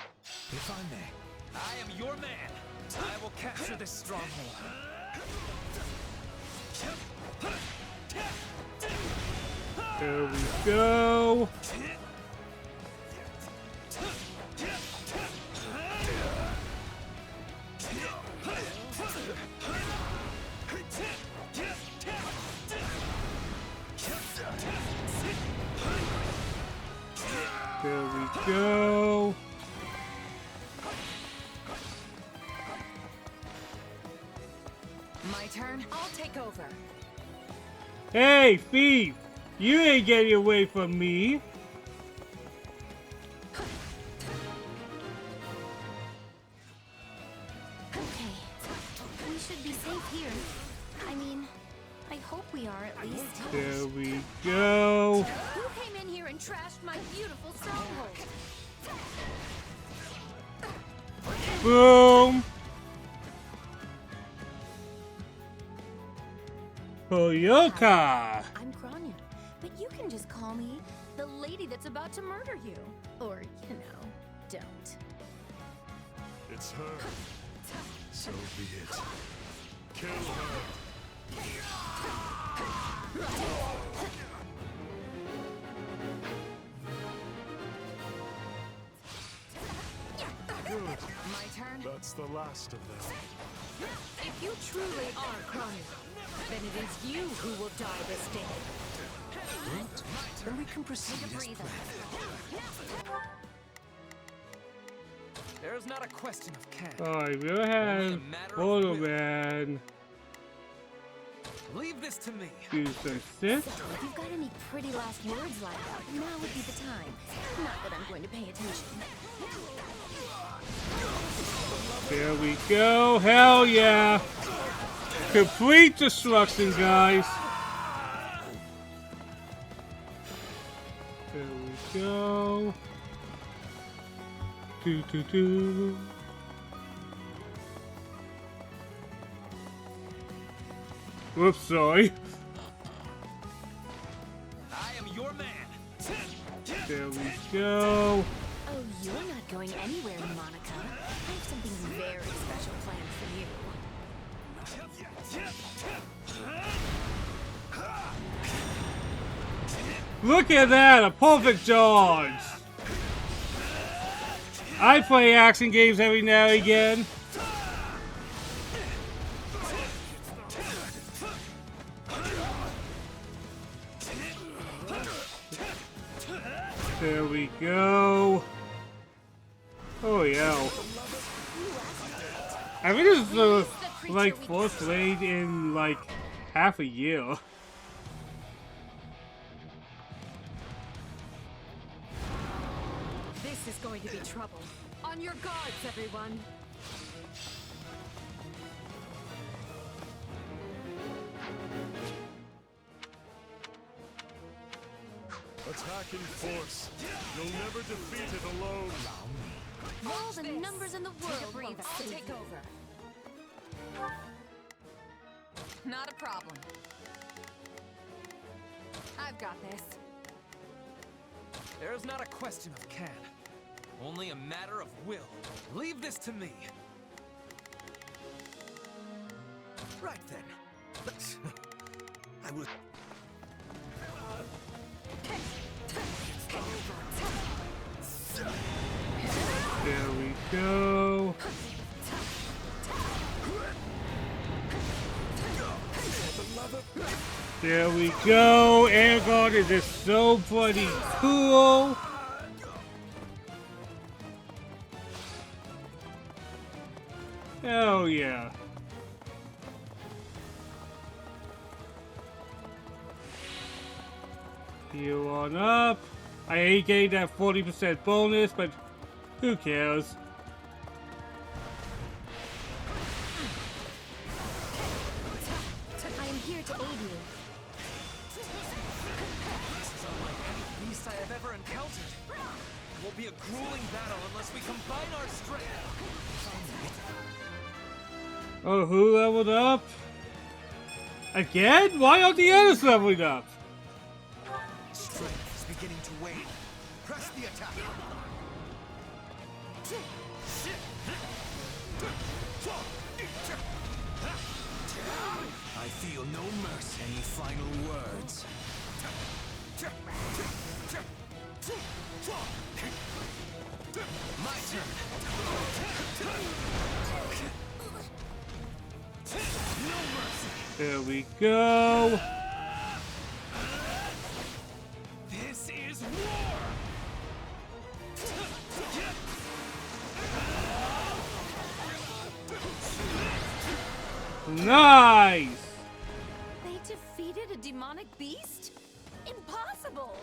If I may, I am your man. I will capture this stronghold. There we go. There we go. My turn. I'll take over. Hey, thief! You ain't getting away from me. Okay, we should be safe here. I mean, I hope we are at least. There we go. Who came in here and trashed my beautiful stronghold? Boom. Hoyoka. I'm Grania, but you can just call me the lady that's about to murder you. Or, you know, don't. It's her. So be it. Kill her. Good. My turn. That's the last of them. If you truly are Grania, then it is you who will die this day. Then we can proceed as planned. There is not a question of can. Alright, we'll have Photo Man Leave this to me. do some shit. So, if you've got any pretty last words lined up, now would be the time. Not that I'm going to pay attention. There we go. Hell yeah. Complete destruction, guys. do. Whoops, sorry. I am your man. There we go. Oh, you're not going anywhere, Monica. I have something very special planned for you. Look at that, a perfect dodge. I play action games every now and again. There we go. Oh yeah. I think this is the like first raid in like half a year. This is going to be trouble. On your guards, everyone. Attack in force. You'll never defeat it alone. All the numbers in the world won't take over. Not a problem. I've got this. There is not a question of can, only a matter of will. Leave this to me. Right then. I will. There we go. There we go. Aragorn is just so bloody cool. Oh yeah. Heal on up. I hate getting that 40% bonus, but who cares? I am here to aid you. This is unlike any beast I have ever encountered. It will be a grueling battle unless we combine our strength. Oh, who leveled up? Again? Why aren't the others leveling up? Strength is beginning to wane. Press the attack. I feel no mercy. Any final words? My turn. No mercy. There we go. This is war. Nice! They defeated a demonic beast? Impossible!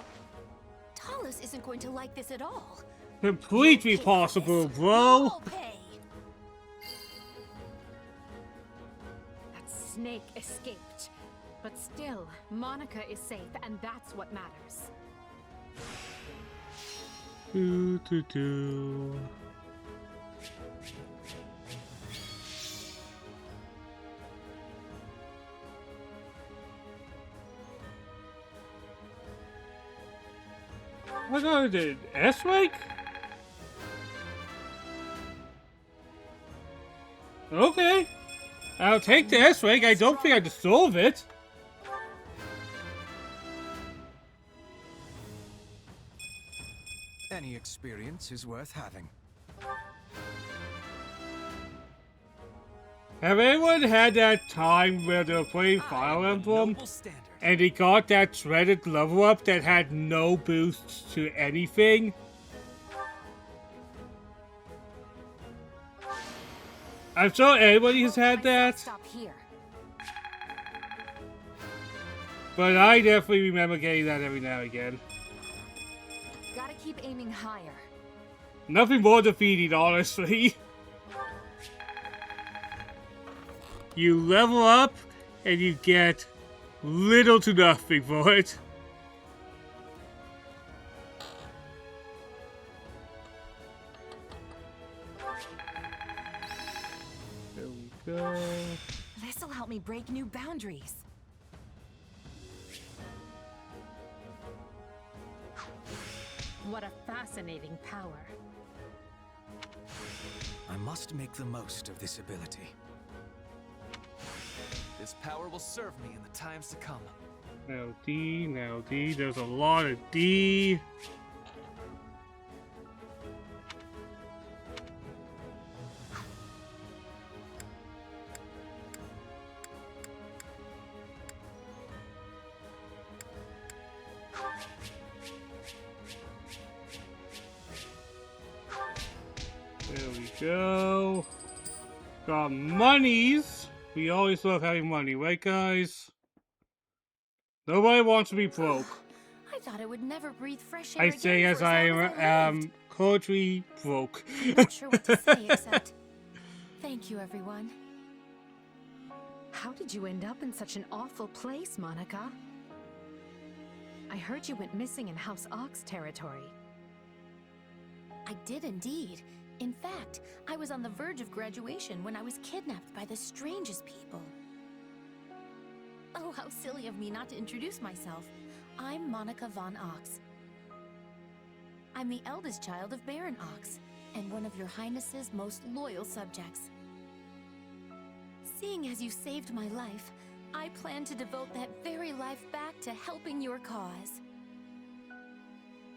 Talus isn't going to like this at all. Completely possible, bro. That snake escaped. But still, Monica is safe, and that's what matters. Do. What are the S-rank? Okay. I'll take the S-rank. I don't think I deserve it. Any experience is worth having. Have anyone had that time where they were playing Fire Emblem and they got that shredded level up that had no boosts to anything? I'm sure everybody has had that. Stop here. But I definitely remember getting that every now and again. Gotta keep aiming higher. Nothing more defeating, honestly. You level up and you get little to nothing for it. go. This'll help me break new boundaries. What a fascinating power. I must make the most of this ability. This power will serve me in the times to come. Now D, now D. There's a lot of D. There we go. Got monies. We always love having money, right, guys? Nobody wants to be broke. I thought I would never breathe fresh air I again say as for I long as I lived. am currently broke. I'm not sure what to say except thank you, everyone. How did you end up in such an awful place, Monica? I heard you went missing in House Ox territory. I did indeed. In fact, I was on the verge of graduation when I was kidnapped by the strangest people. Oh, how silly of me not to introduce myself. I'm Monica von Ox. I'm the eldest child of Baron Ox, and one of your Highness's most loyal subjects. Seeing as you saved my life, I plan to devote that very life back to helping your cause.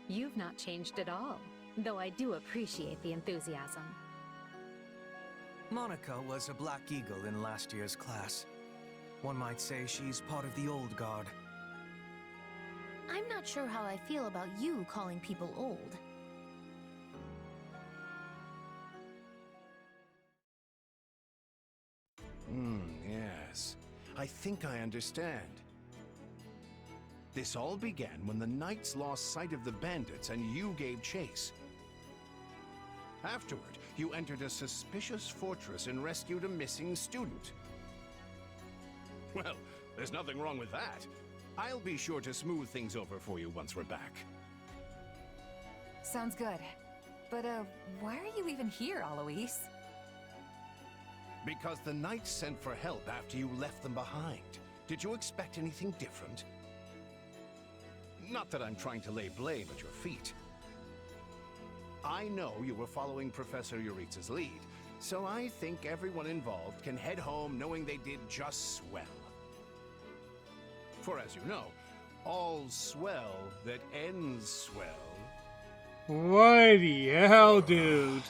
You've not changed at all, though I do appreciate the enthusiasm. Monica was a Black Eagle in last year's class. One might say she's part of the old guard. I'm not sure how I feel about you calling people old. Yes. I think I understand. This all began when the Knights lost sight of the bandits and you gave chase. Afterward, you entered a suspicious fortress and rescued a missing student. Well, there's nothing wrong with that. I'll be sure to smooth things over for you once we're back. Sounds good. But, why are you even here, Alois? Because the Knights sent for help after you left them behind. Did you expect anything different? Not that I'm trying to lay blame at your feet. I know you were following Professor Euritza's lead, so I think everyone involved can head home knowing they did just swell. For as you know, all's swell that ends swell. Righty hell, dude.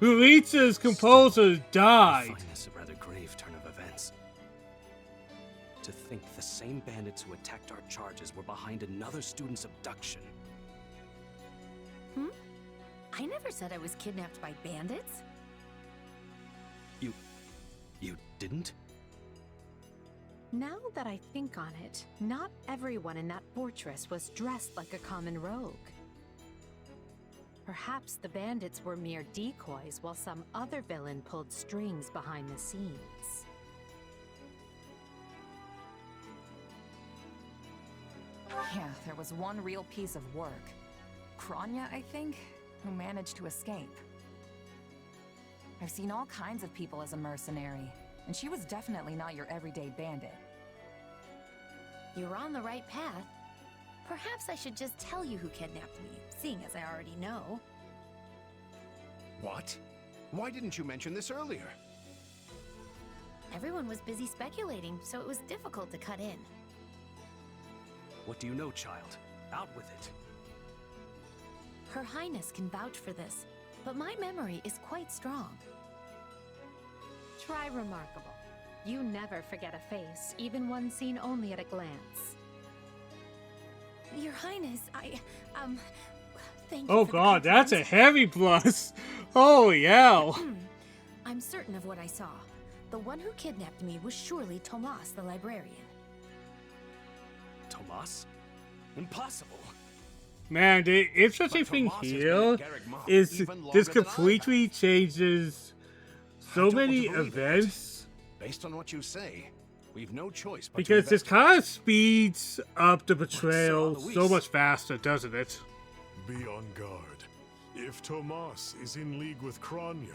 Euritza's composer died. I find this a rather grave turn of events. To think the same bandits who attacked our charges were behind another student's abduction. I never said I was kidnapped by bandits. You didn't? Now that I think on it, not everyone in that fortress was dressed like a common rogue. Perhaps the bandits were mere decoys while some other villain pulled strings behind the scenes. Yeah, there was one real piece of work. Kronya, I think, who managed to escape. I've seen all kinds of people as a mercenary, and she was definitely not your everyday bandit. You're on the right path. Perhaps I should just tell you who kidnapped me, seeing as I already know. What? Why didn't you mention this earlier? Everyone was busy speculating, so it was difficult to cut in. What do you know, child? Out with it. Her Highness can vouch for this, but my memory is quite strong. Try remarkable. You never forget a face, even one seen only at a glance. Your Highness, thank you Oh for the god, that's a compliment. heavy plus. Holy hell. I'm certain of what I saw. The one who kidnapped me was surely Tomas the librarian. Tomas? Impossible. Man, the interesting thing here is this completely changes so many events. Based on what you say, we've no choice but Because to this kind of speeds up the betrayal so much faster, doesn't it? Be on guard. If Tomas is in league with Kronya,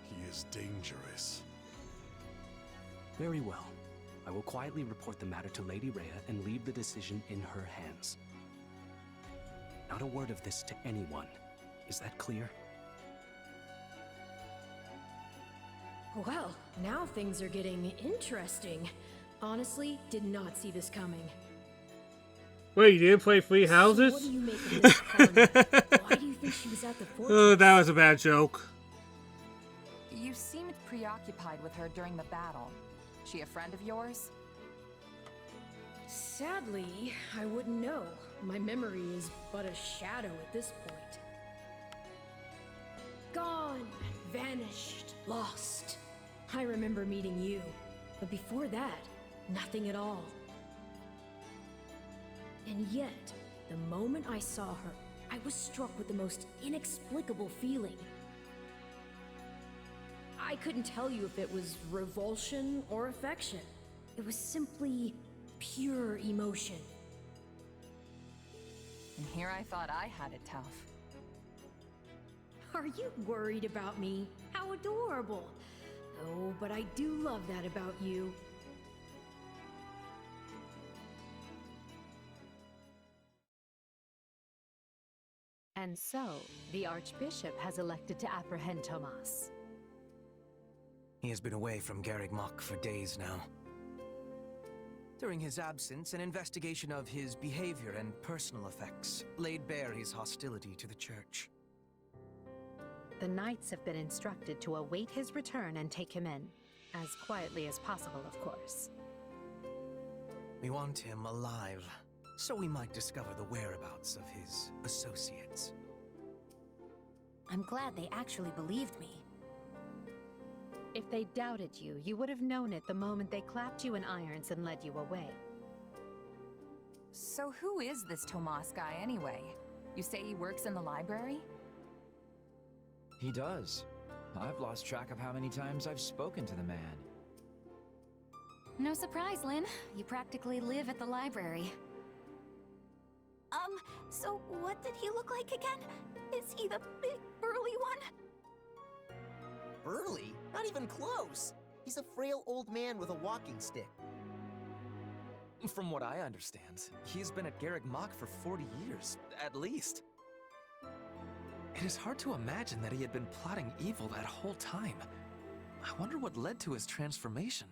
he is dangerous. Very well. I will quietly report the matter to Lady Rhea and leave the decision in her hands. Not a word of this to anyone. Is that clear? Well, now things are getting interesting. Honestly, did not see this coming. Wait, you didn't play Free Houses? So what do you make of this comment? Why do you think she was at the fortress? Oh, that was a bad joke. You seemed preoccupied with her during the battle. She a friend of yours? Sadly, I wouldn't know. My memory is but a shadow at this point. Gone, vanished, lost. I remember meeting you, but before that, nothing at all. And yet, the moment I saw her, I was struck with the most inexplicable feeling. I couldn't tell you if it was revulsion or affection. It was simply pure emotion. And here I thought I had it tough. Are you worried about me? How adorable. Oh, but I do love that about you. And so, the Archbishop has elected to apprehend Tomas. He has been away from Garreg Mach for days now. During his absence, an investigation of his behavior and personal effects laid bare his hostility to the Church. The Knights have been instructed to await his return and take him in. As quietly as possible, of course. We want him alive, so we might discover the whereabouts of his associates. I'm glad they actually believed me. If they doubted you, you would have known it the moment they clapped you in irons and led you away. So who is this Tomas guy anyway? You say he works in the library? He does. I've lost track of how many times I've spoken to the man. No surprise, Lynn. You practically live at the library. So what did he look like again? Is he the big, burly one? Burly? Not even close. He's a frail old man with a walking stick. From what I understand, he's been at Garreg Mach for 40 years, at least. It is hard to imagine that he had been plotting evil that whole time. I wonder what led to his transformation.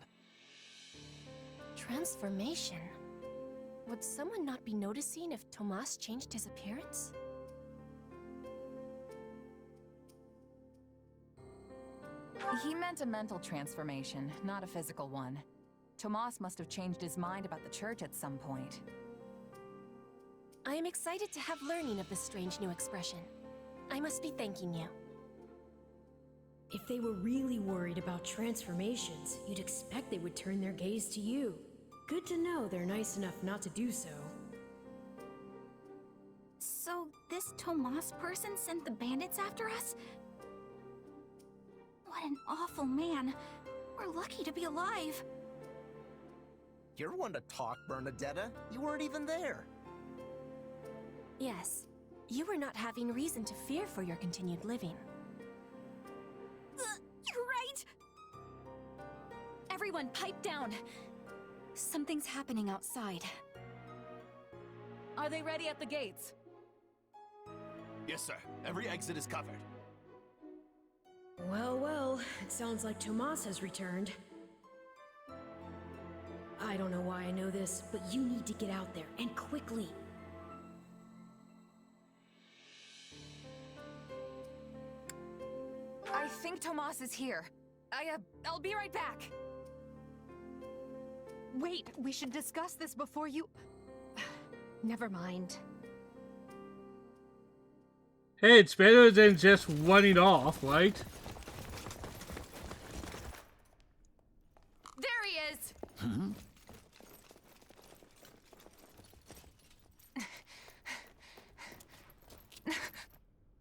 Transformation? Would someone not be noticing if Tomas changed his appearance? He meant a mental transformation, not a physical one. Tomas must have changed his mind about the Church at some point. I am excited to have learning of this strange new expression. I must be thanking you. If they were really worried about transformations, you'd expect they would turn their gaze to you. Good to know they're nice enough not to do so. So, this Tomas person sent the bandits after us? What an awful man. We're lucky to be alive. You're one to talk, Bernadetta. You weren't even there. Yes, you were not having reason to fear for your continued living. You're right! Everyone, pipe down. Something's happening outside. Are they ready at the gates? Yes, sir. Every exit is covered. Well, well, it sounds like Tomas has returned. I don't know why I know this, but you need to get out there, and quickly. I think Tomas is here. I'll be right back. Wait, we should discuss this before you... Never mind. Hey, it's better than just running off, right? There he is! Hmm?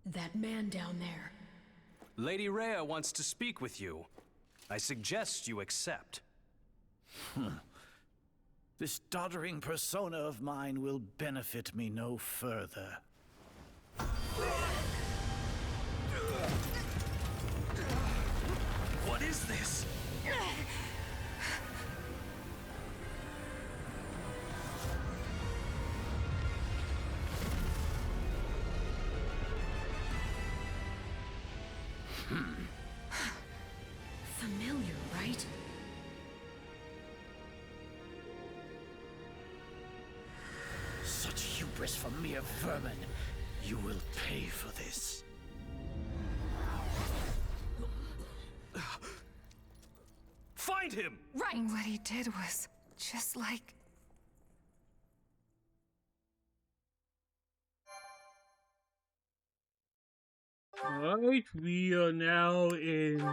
That man down there. Lady Rhea wants to speak with you. I suggest you accept. This doddering persona of mine will benefit me no further. What is this? Familiar, right? Such hubris for mere vermin. You will pay for this. Find him! Right. What he did was just like... Alright, we are now in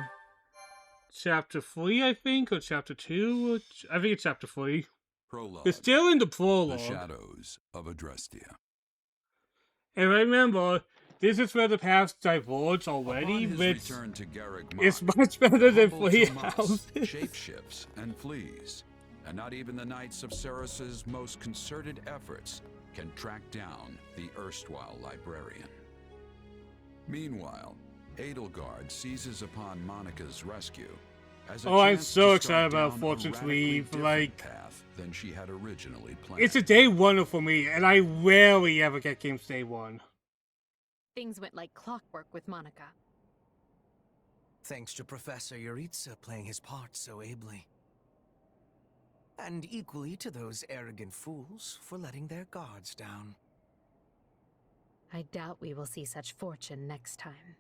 chapter 3, I think, or chapter 2. I think it's chapter 3. Prologue. It's still in the prologue. The Shadows of Adrestia. And remember, this is where the paths diverge already, Upon his which return to Garreg it's Mach, much better the than humble Flea Tomas Houses. shapeshifts and flees, and not even the Knights of Ceres's most concerted efforts can track down the erstwhile librarian. Meanwhile, Edelgard seizes upon Monica's rescue as a Oh, I'm chance so to excited start about down a Fortune's radically Weave, different like... path than she had originally planned. It's a day one for me, and I rarely ever get games day one. Things went like clockwork with Monica. Thanks to Professor Yuritsa playing his part so ably. And equally to those arrogant fools for letting their guards down. I doubt we will see such fortune next time.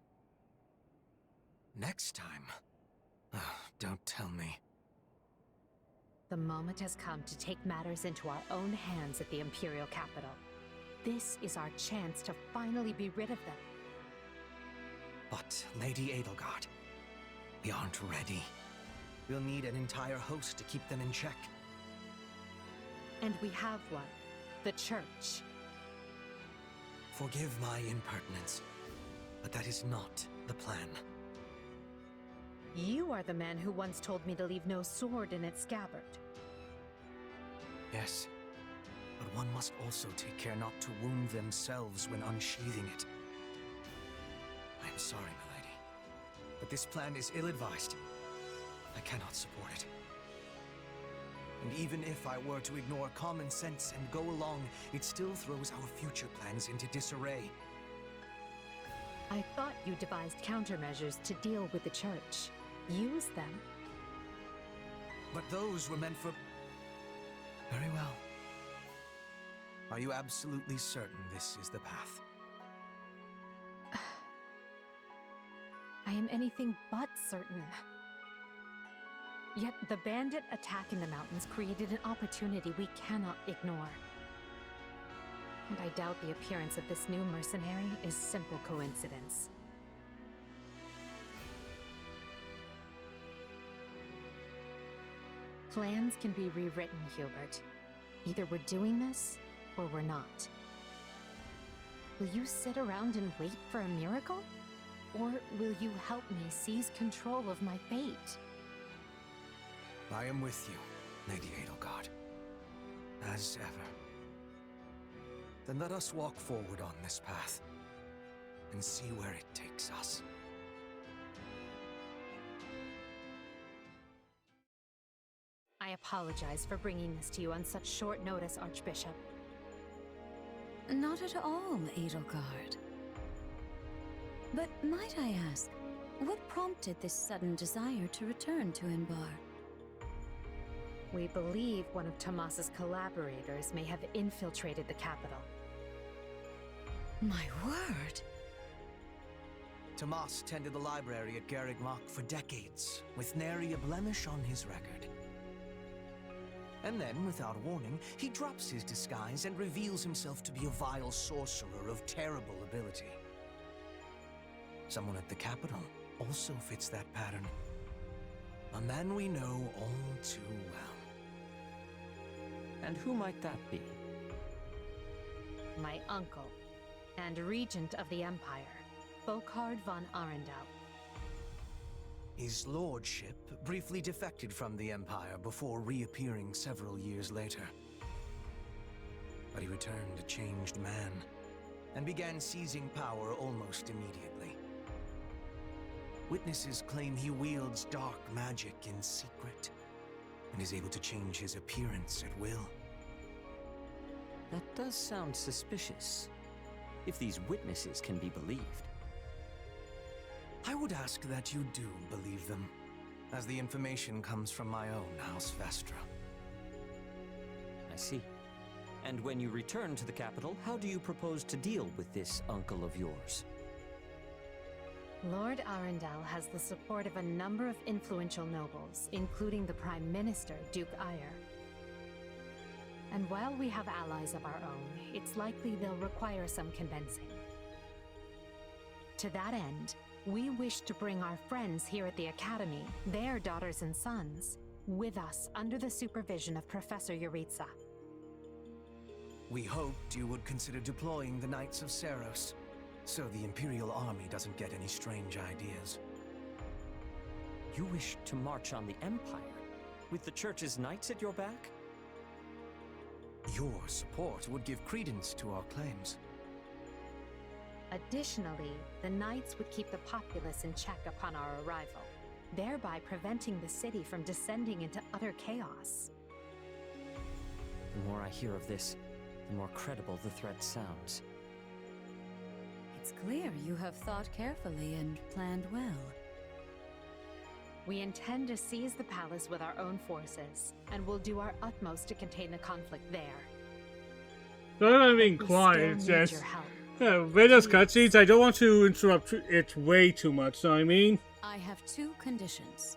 Next time? Ugh, don't tell me. The moment has come to take matters into our own hands at the Imperial capital. This is our chance to finally be rid of them. But, Lady Edelgard, we aren't ready. We'll need an entire host to keep them in check. And we have one. The Church. Forgive my impertinence, but that is not the plan. You are the man who once told me to leave no sword in its scabbard. Yes, but one must also take care not to wound themselves when unsheathing it. I am sorry, milady, but this plan is ill-advised. I cannot support it. And even if I were to ignore common sense and go along, it still throws our future plans into disarray. I thought you devised countermeasures to deal with the Church. Use them. But those were meant for... Very well. Are you absolutely certain this is the path? I am anything but certain. Yet the bandit attack in the mountains created an opportunity we cannot ignore. And I doubt the appearance of this new mercenary is simple coincidence. Plans can be rewritten, Hubert. Either we're doing this, or we're not. Will you sit around and wait for a miracle? Or will you help me seize control of my fate? I am with you, Lady Edelgard. As ever. Then let us walk forward on this path, and see where it takes us. I apologize for bringing this to you on such short notice, Archbishop. Not at all, Edelgard. But might I ask, what prompted this sudden desire to return to Inbar? We believe one of Tomas's collaborators may have infiltrated the capital. My word! Tomas tended the library at Garreg Mach for decades, with nary a blemish on his record. And then, without warning, he drops his disguise and reveals himself to be a vile sorcerer of terrible ability. Someone at the capital also fits that pattern. A man we know all too well. And who might that be? My uncle, and regent of the Empire, Volkard von Arundel. His lordship briefly defected from the Empire before reappearing several years later. But he returned a changed man, and began seizing power almost immediately. Witnesses claim he wields dark magic in secret, and is able to change his appearance at will. That does sound suspicious, if these witnesses can be believed. I would ask that you do believe them, as the information comes from my own House Vestra. I see. And when you return to the capital, how do you propose to deal with this uncle of yours? Lord Arundel has the support of a number of influential nobles, including the Prime Minister, Duke Ayer. And while we have allies of our own, it's likely they'll require some convincing. To that end, we wish to bring our friends here at the Academy, their daughters and sons, with us under the supervision of Professor Yuritsa. We hoped you would consider deploying the Knights of Seros, so the Imperial Army doesn't get any strange ideas. You wish to march on the Empire, with the Church's knights at your back? Your support would give credence to our claims. Additionally, the Knights would keep the populace in check upon our arrival, thereby preventing the city from descending into utter chaos. The more I hear of this, the more credible the threat sounds. It's clear you have thought carefully and planned well. We intend to seize the palace with our own forces, and will do our utmost to contain the conflict there. No, I'm being quiet. It's just with those cutscenes, I don't want to interrupt it way too much. Know what I mean? I have two conditions.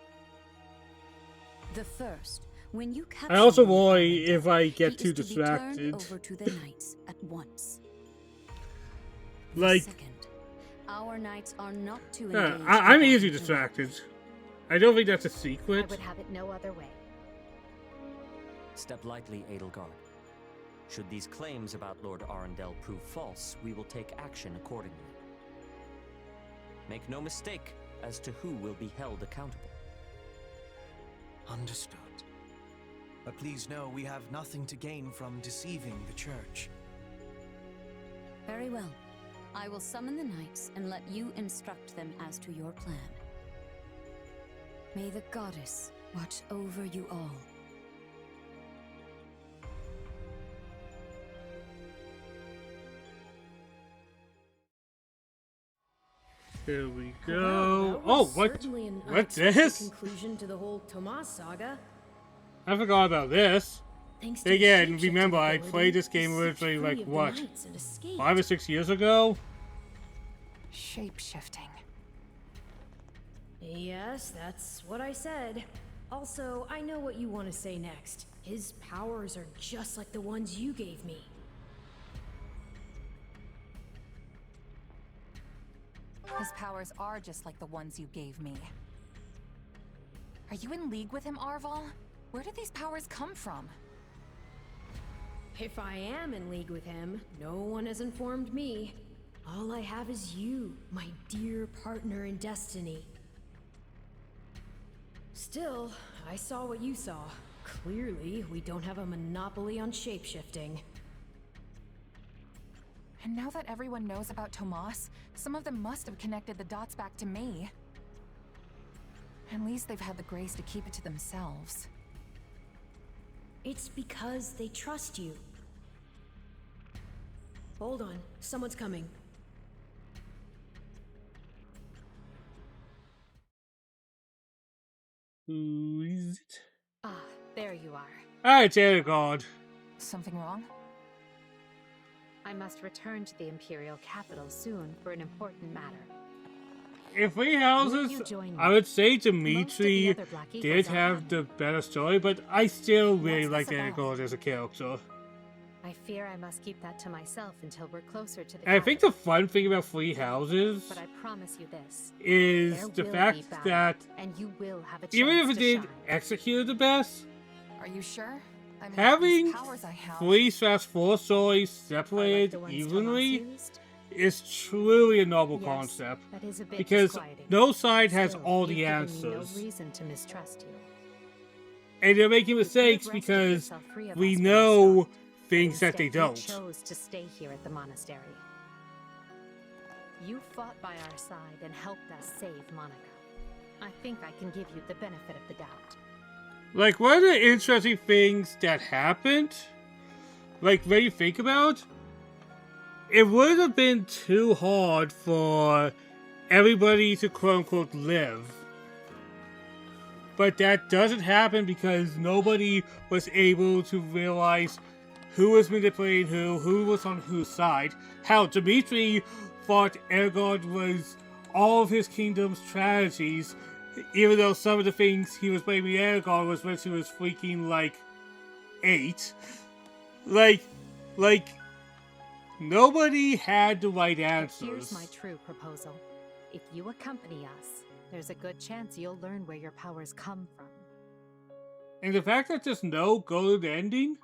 The first, when you capture I also Lord worry Arundel, if I get he too is to be distracted. turned over to the knights at once. Like, Second, our knights are not to yeah, engage I'm in easily battle. distracted. I don't think that's a I secret. would have it no other way. Step lightly, Edelgard. Should these claims about Lord Arundel prove false, we will take action accordingly. Make no mistake as to who will be held accountable. Understood. But please know we have nothing to gain from deceiving the Church. Very well. I will summon the knights and let you instruct them as to your plan. May the goddess watch over you all. Here we Well, go. that Oh, was what? certainly an What's unexpected this? conclusion to the whole Tomas saga. I forgot about this. Thanks to Again, shapeshifting remember I ability, played this he game set originally free like of the what, knights and escaped. 5 or 6 years ago? Shape-shifting. Yes, that's what I said. Also, I know what you want to say next. His powers are just like the ones you gave me. His powers are just like the ones you gave me. Are you in league with him, Arval? Where did these powers come from? If I am in league with him, no one has informed me. All I have is you, my dear partner in destiny. Still, I saw what you saw. Clearly, we don't have a monopoly on shapeshifting. And now that everyone knows about Tomas, some of them must have connected the dots back to me. At least they've had the grace to keep it to themselves. It's because they trust you. Hold on, someone's coming. Who is it? Ah, there you are. Ah, it's Edelgard. Something wrong? I must return to the Imperial capital soon for an important matter. In Three Would Houses, you join me? I would say Most of the Dimitri other Black did Eagles are have the better story, but I still really What's like this about? Edelgard as a character. I fear I must keep that to myself until we're closer to the And I think the capital. fun thing about Three Houses But I promise you this. is there the will fact be battle, that and you will have a chance even if it to did shine. execute the best, Are you sure? I mean, having these powers I have. 3/4 stories separated the ones evenly Tomas used? is truly a novel Yes, concept. that is a bit Because disquieting. no side has Still, all you've the given me answers. No reason to mistrust you. And they're making You could have mistakes wrested because yourself free of we us when you know stopped, but things that they instead don't. You chose to stay here at the monastery. You fought by our side and helped us save Monica. I think I can give you the benefit of the doubt. Like, one of the interesting things that happened, like, when you think about it would have been too hard for everybody to quote-unquote live. But that doesn't happen because nobody was able to realize who was manipulating who was on whose side. How Dimitri thought Aragorn was all of his kingdom's strategies, even though some of the things he was blaming Aragorn was when he was freaking like 8. Like, nobody had the right answers. Here's my true proposal. If you accompany us, there's a good chance you'll learn where your powers come from. And the fact that there's no golden ending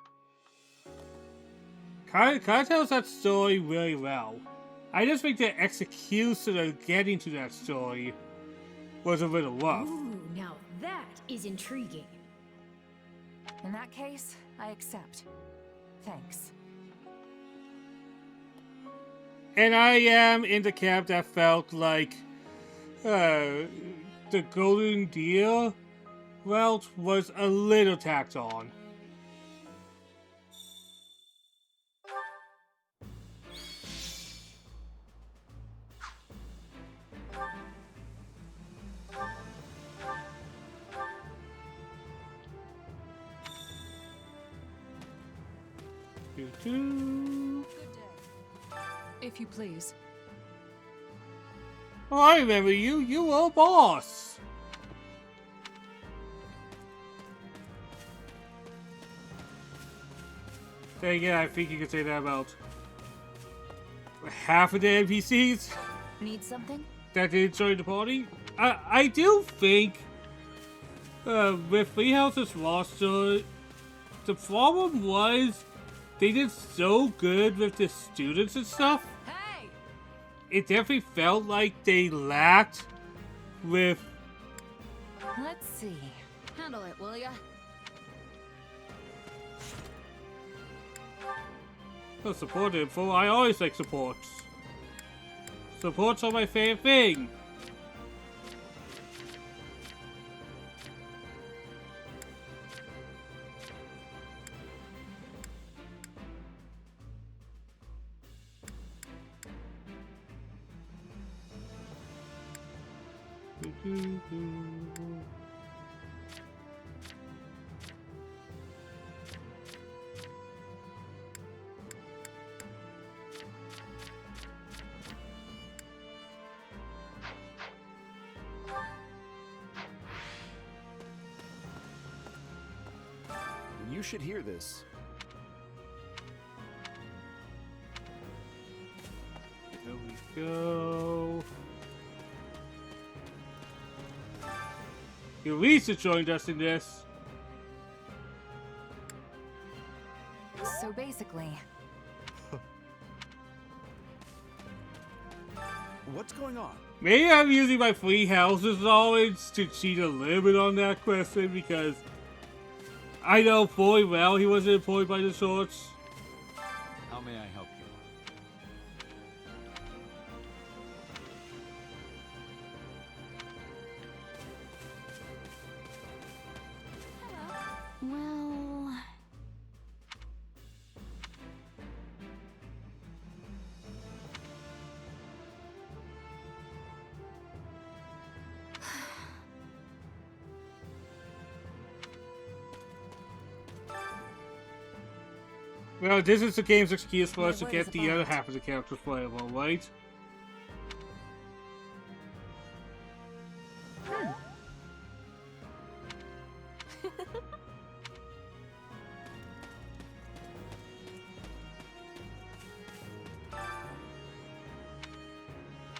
kind of tells that story really well. I just think the execution of getting to that story was a little rough. Ooh, now that is intriguing. In that case, I accept. Thanks. And I am in the camp that felt like the Golden Deer route was a little tacked on. If you please. Oh, I remember you. You were a boss. Then again, I think you could say that about half of the NPCs Need something? that did join the party. I do think with Three Houses roster, the problem was they did so good with the students and stuff. Hey! It definitely felt like they lacked with. Let's see. Handle it, will ya? The support info. I always like supports. Supports are my favorite thing. You should hear this. There we go. Elisa joined us in this. So basically, What's going on? Maybe I'm using my Three Houses knowledge to cheat a little bit on that question because I know fully well he wasn't employed by the Swords. How may I help you? Well... Well, this is the game's excuse for us to get the other half of the characters playable, right?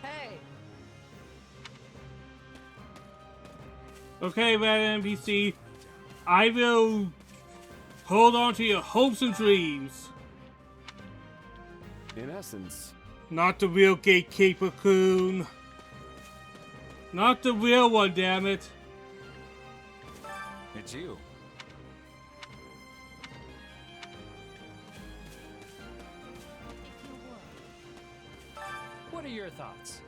hey! Okay, Red NPC, I will hold on to your hopes and dreams. In essence, Not the real gatekeeper, Coon. Not the real one, damn it. It's you. What are your thoughts?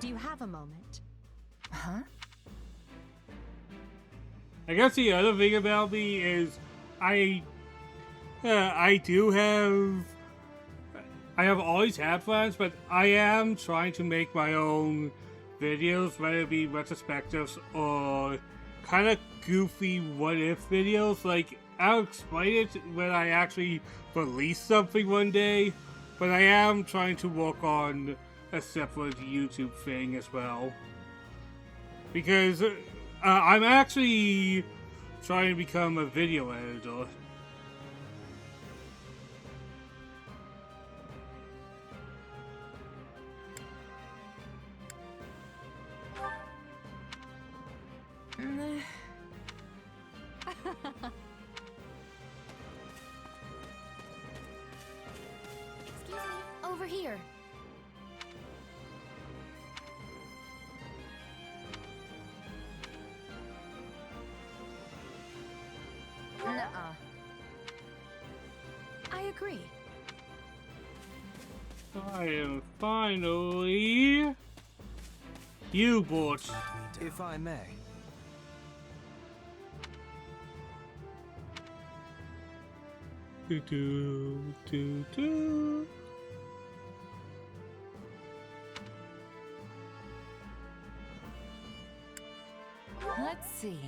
Do you have a moment? Huh? I guess the other thing about me is I do have I have always had plans, but I am trying to make my own videos, whether it be retrospectives or kind of goofy what-if videos. Like, I'll explain it when I actually release something one day, but I am trying to work on a separate YouTube thing as well. Because I'm actually trying to become a video editor. Excuse me, over here. Nuh-uh. I agree. I am finally Hubert. If I may. Do do do do. Let's see.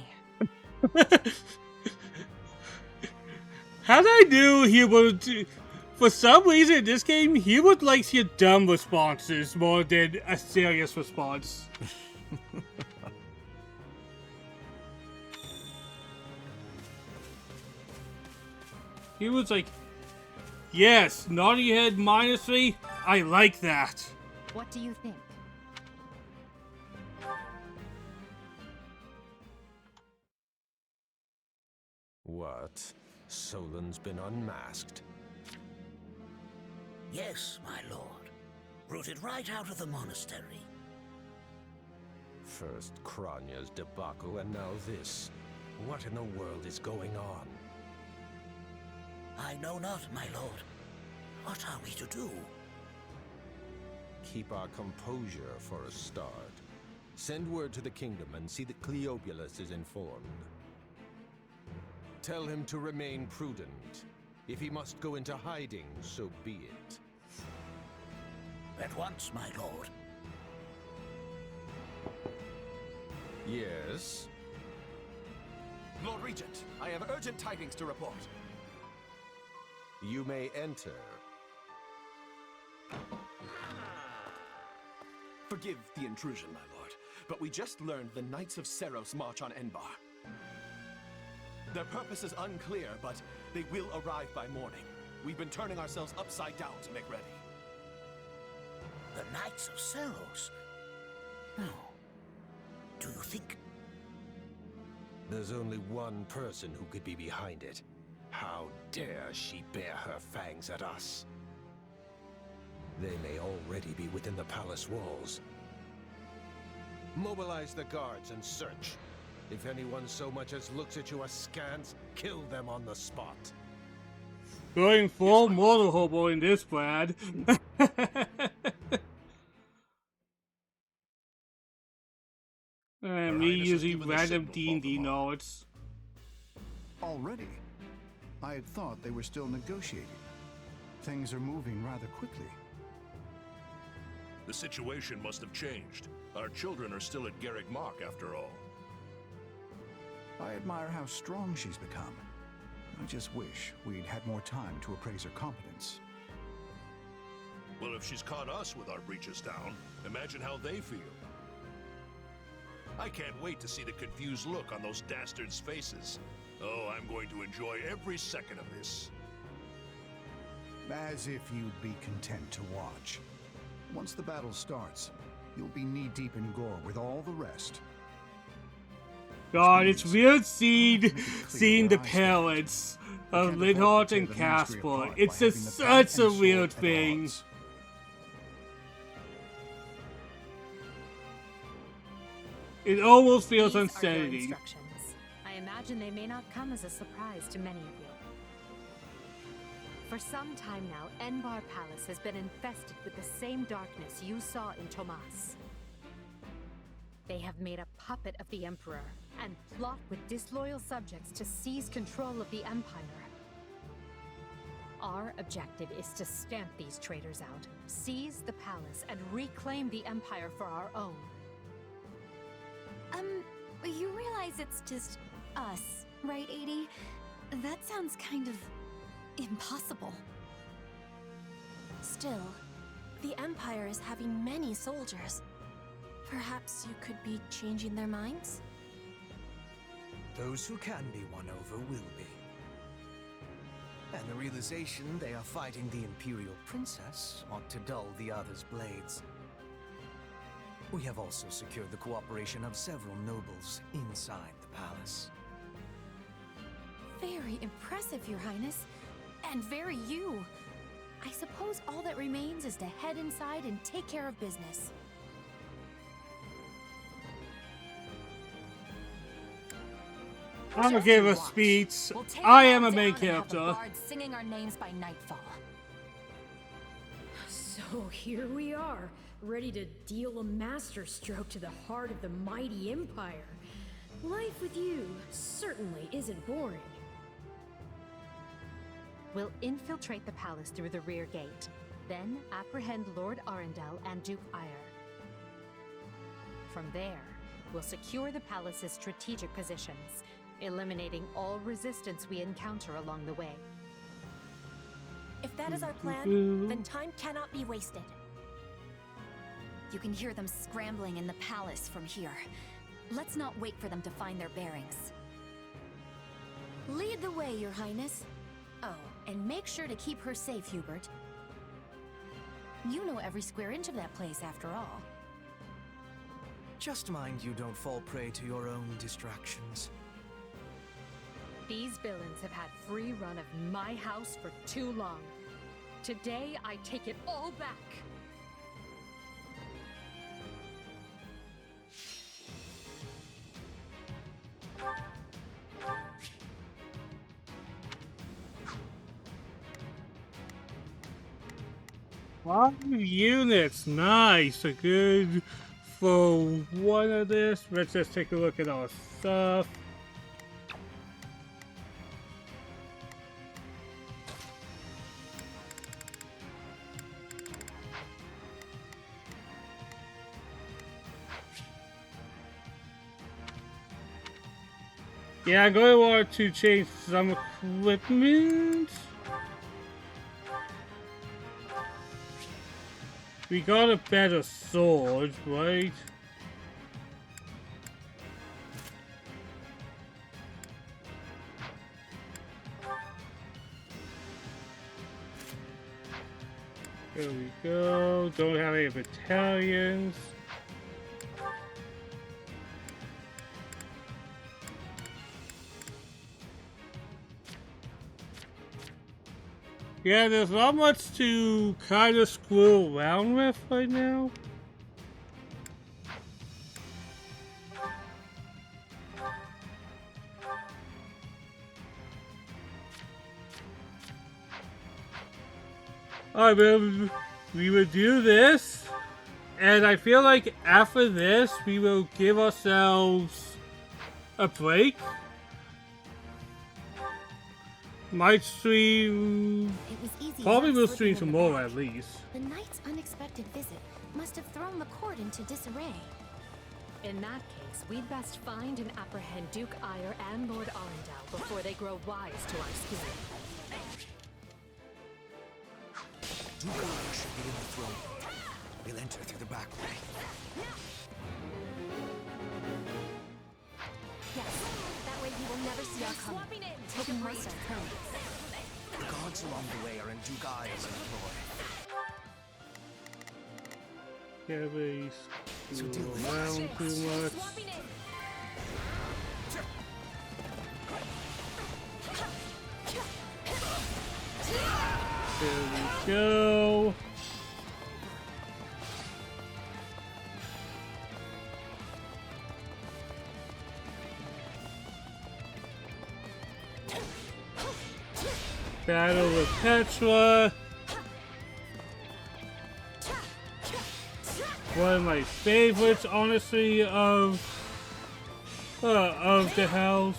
How did I do Hubert? For some reason in this game, Hubert likes your dumb responses more than a serious response. Hubert's like, yes, naughty head -3, I like that. What do you think? What? Solon's been unmasked? Yes, my lord. Rooted right out of the monastery. First Kranya's debacle, and now this. What in the world is going on? I know not, my lord. What are we to do? Keep our composure for a start. Send word to the kingdom and see that Cleobulus is informed. Tell him to remain prudent. If he must go into hiding, so be it. At once, my lord. Yes? Lord Regent, I have urgent tidings to report. You may enter. Forgive the intrusion, my lord, but we just learned the Knights of Seros march on Enbar. Their purpose is unclear, but they will arrive by morning. We've been turning ourselves upside down to make ready. The Knights of Seros? No. Do you think... There's only one person who could be behind it. How dare she bare her fangs at us? They may already be within the palace walls. Mobilize the guards and search. If anyone so much as looks at you askance, kill them on the spot. Going full mortal hobo in this, Brad. Me using random D&D notes. Already? I had thought they were still negotiating. Things are moving rather quickly. The situation must have changed. Our children are still at Garrick Mach, after all. I admire how strong she's become. I just wish we'd had more time to appraise her competence. Well, if she's caught us with our breeches down, imagine how they feel. I can't wait to see the confused look on those dastards' faces. Oh, I'm going to enjoy every second of this. As if you'd be content to watch. Once the battle starts, you'll be knee-deep in gore with all the rest. God, it's weird seeing the parents of Linhardt and Casper. It's just such a weird thing. It almost feels These are your unsettling. instructions. I imagine they may not come as a surprise to many of you. For some time now, Enbar Palace has been infested with the same darkness you saw in Tomas. They have made a puppet of the Emperor and plot with disloyal subjects to seize control of the Empire. Our objective is to stamp these traitors out, seize the palace, and reclaim the Empire for our own. You realize it's just us, right, Edie? That sounds kind of impossible. Still, the Empire is having many soldiers. Perhaps you could be changing their minds? Those who can be won over will be. And the realization they are fighting the Imperial Princess ought to dull the others' blades. We have also secured the cooperation of several nobles inside the palace. Very impressive, Your Highness. And very you. I suppose all that remains is to head inside and take care of business. I'm gonna give a speech. I am a main character. Singing our names by nightfall. So here we are, ready to deal a masterstroke to the heart of the mighty Empire. Life with you certainly isn't boring. We'll infiltrate the palace through the rear gate, then apprehend Lord Arundel and Duke Ire. From there, we'll secure the palace's strategic positions, eliminating all resistance we encounter along the way. If that is our plan, then time cannot be wasted. You can hear them scrambling in the palace from here. Let's not wait for them to find their bearings. Lead the way, Your Highness. Oh, and make sure to keep her safe, Hubert. You know every square inch of that place, after all. Just mind you don't fall prey to your own distractions. These villains have had free run of my house for too long. Today, I take it all back. Five units, nice. A good for one of this. Let's just take a look at our stuff. Yeah, I'm going to want to change some equipment. We got a better sword, right? There we go. Don't have any battalions. Yeah, there's not much to kind of screw around with right now. Alright, we will do this, and I feel like after this, we will give ourselves a break. Might stream. Probably will stream tomorrow at least. The knight's unexpected visit must have thrown the court into disarray. In that case, we'd best find and apprehend Duke Ire and Lord Arundel before they grow wise to our scheme. Duke Ire should be in the throne room. We'll enter through the back way. Yes, that way he will never see our coming. Take a break. The guards along the way are in Duke Ire's employ. Yeah, they screw around too much. There we go. Battle with Petra. One of my favorites, honestly, of the house.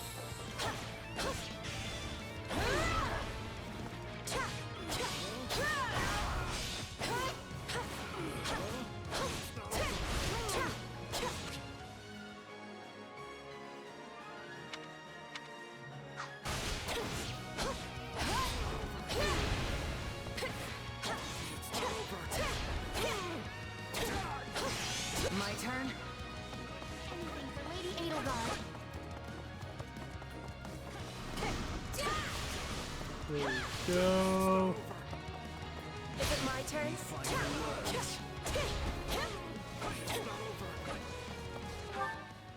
my turn? Anything for Lady Edelgard. There we go. Is it my turn?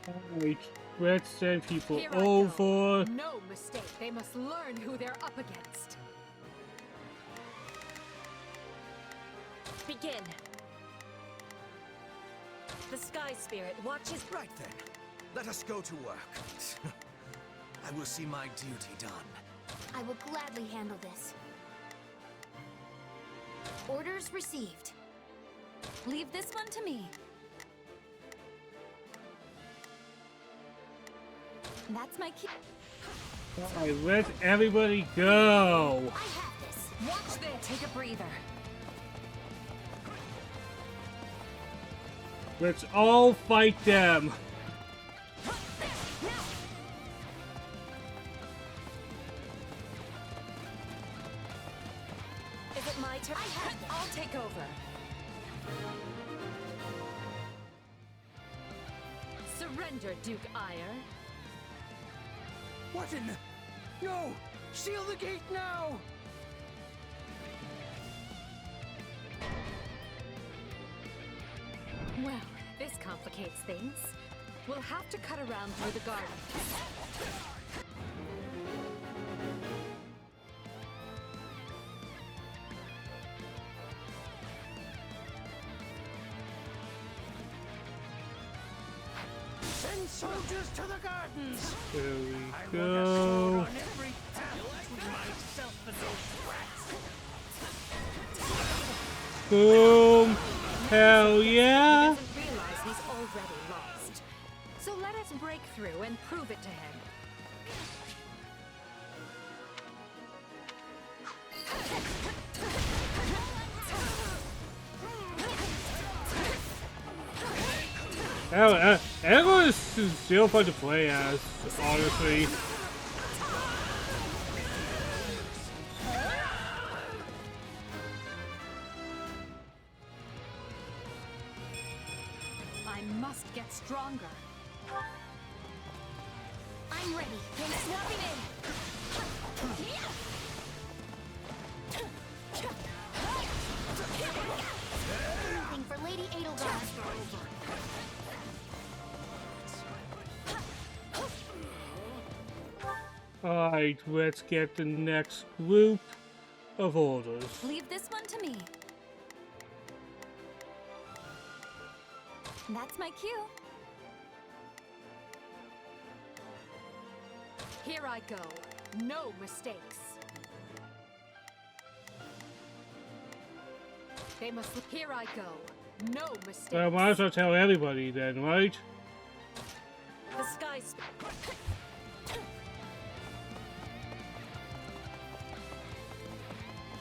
Alright, let's send people Here I go. over. No mistake. They must learn who they're up against. Begin. The Sky Spirit watches. Right then. Let us go to work. I will see my duty done. I will gladly handle this. Orders received. Leave this one to me. That's my key. Alright, let everybody go. I have this. Watch this. Take a breather. Let's all fight them. Is it my turn? I have this. I'll take over. Surrender, Duke Ire. What in the... No! Seal the gate now! Well, this complicates things. We'll have to cut around through the garden. Send soldiers to the gardens! There we I go. want a sword on every talent with myself and those rats. Boom. Hell yeah. He doesn't realize he's already lost. So let us break through and prove it to him. Everyone is still fun to play as, honestly. I must get stronger. I'm ready. I'm swapping in. Anything for Lady Edelgard. Alright, let's get the next group of orders. Leave this one to me. That's my cue. Here I go. No mistakes. They must. Here I go. No mistakes. I might as well tell everybody then, right? The Sky Spirit.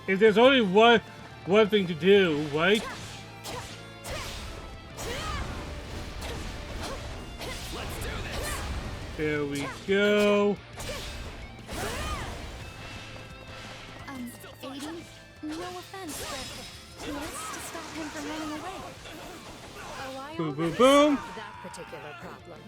If there's only one thing to do, right? There we go. Aiden, no offense, but what's to stop him from running away? Oh, I Boom, boom, already boom. solved that particular problem.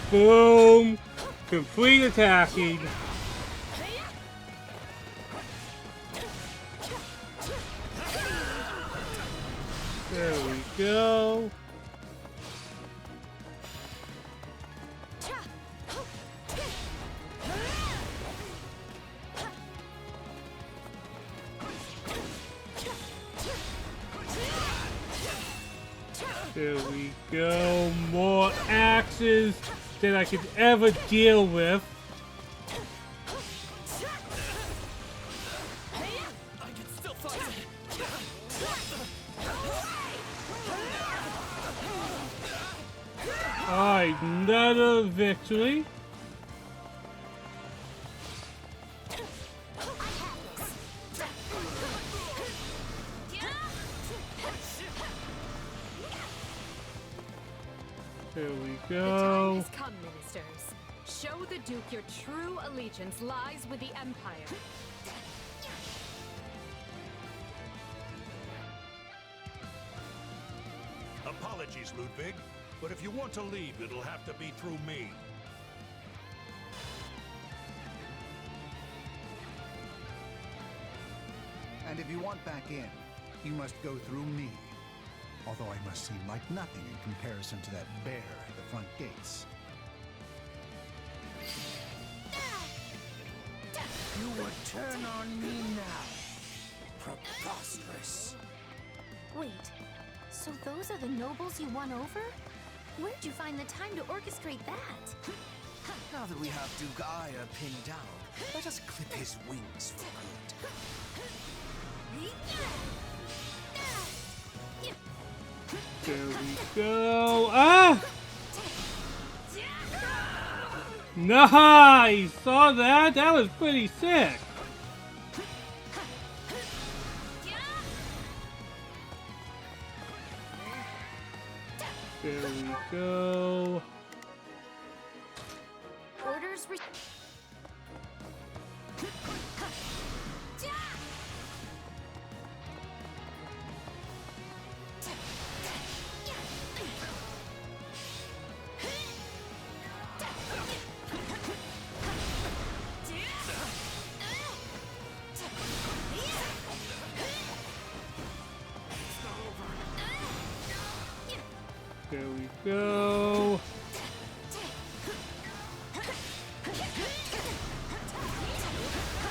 Boom! Complete attacking. There we go. There we go. More axes than I could ever deal with. Alright, another victory. There we The time go. has come, ministers. Show the Duke your true allegiance lies with the Empire. Apologies, Ludwig, but if you want to leave, it'll have to be through me. And if you want back in, you must go through me. Although I must seem like nothing in comparison to that bear at the front gates. You would turn on me now. Preposterous. Wait, so those are the nobles you won over? Where'd you find the time to orchestrate that? Now that we have Duke Aya pinned down, let us clip his wings for good. There we go. Ah! Nice! Saw that? That was pretty sick. There we go. Orders There we go.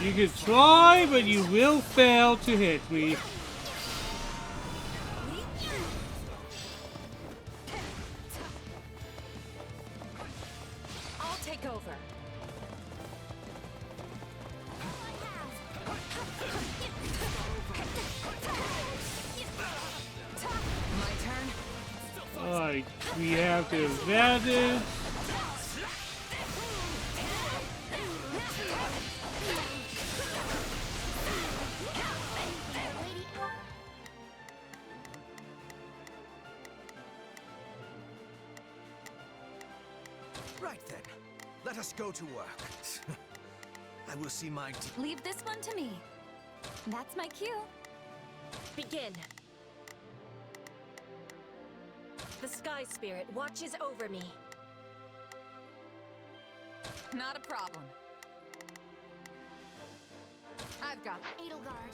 You can try, but you will fail to hit me. I'll take over. My turn. Alright, we have the advantage. Right then, let us go to work. I will see my... Leave this one to me. That's my cue. Begin. The Sky Spirit watches over me. Not a problem. I've got Edelgard.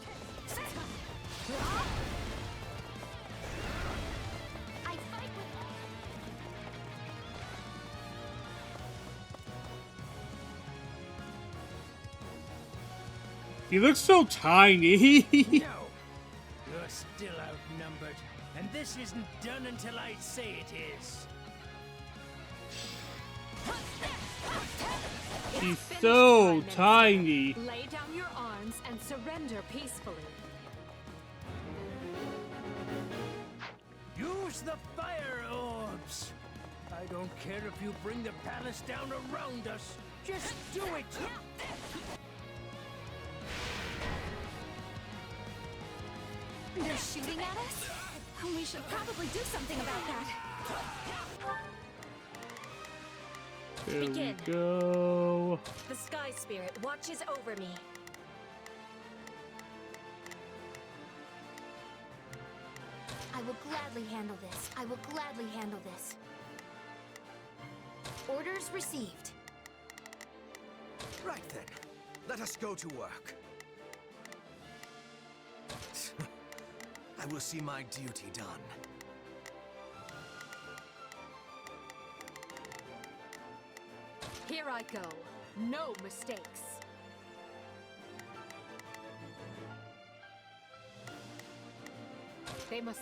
I fight with... He looks so tiny. No! You're still outnumbered, and this isn't done until I say it is. He's so tiny. Lay down your arms and surrender peacefully. Use the fire orbs! I don't care if you bring the palace down around us. Just do it! They're shooting at us? We should probably do something about that. There Begin. we go. The Sky Spirit watches over me. I will gladly handle this. I will gladly handle this. Orders received. Right then, let us go to work. I will see my duty done. Here I go. No mistakes. They must...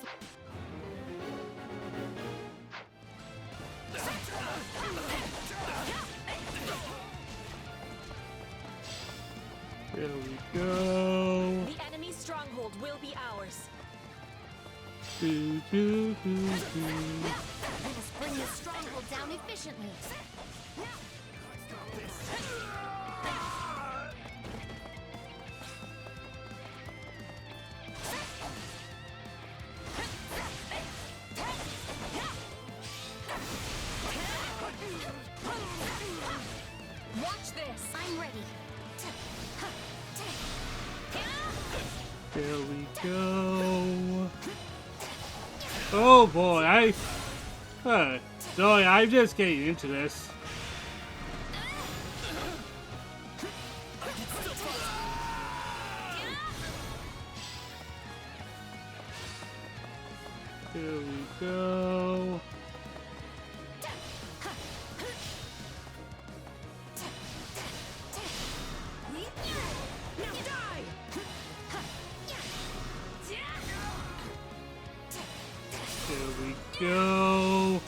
There we go. The enemy's stronghold will be ours. Do, do, do, do. Let us bring this stronghold down efficiently. There we go. Oh boy, sorry, I'm just getting into this. There we go. Go.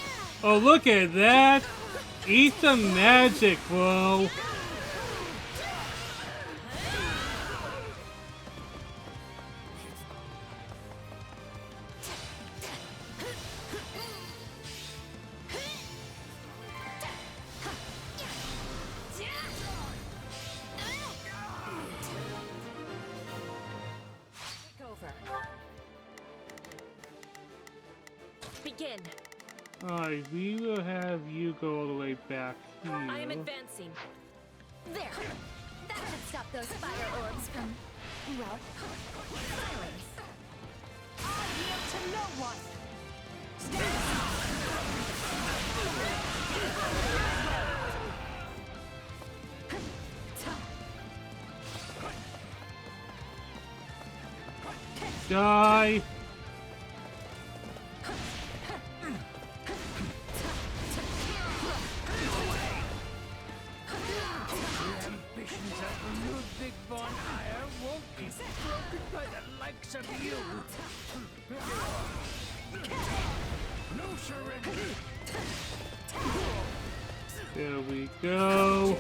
Oh, look at that. Eat the magic, bro. Begin. Alright, we will have you go all the way back here. I am advancing. There! That should stop those fire orbs from, well, firing. I yield to no one! Die! Ludwig von Eyre won't be broken by the likes of you. No surrender. There we go.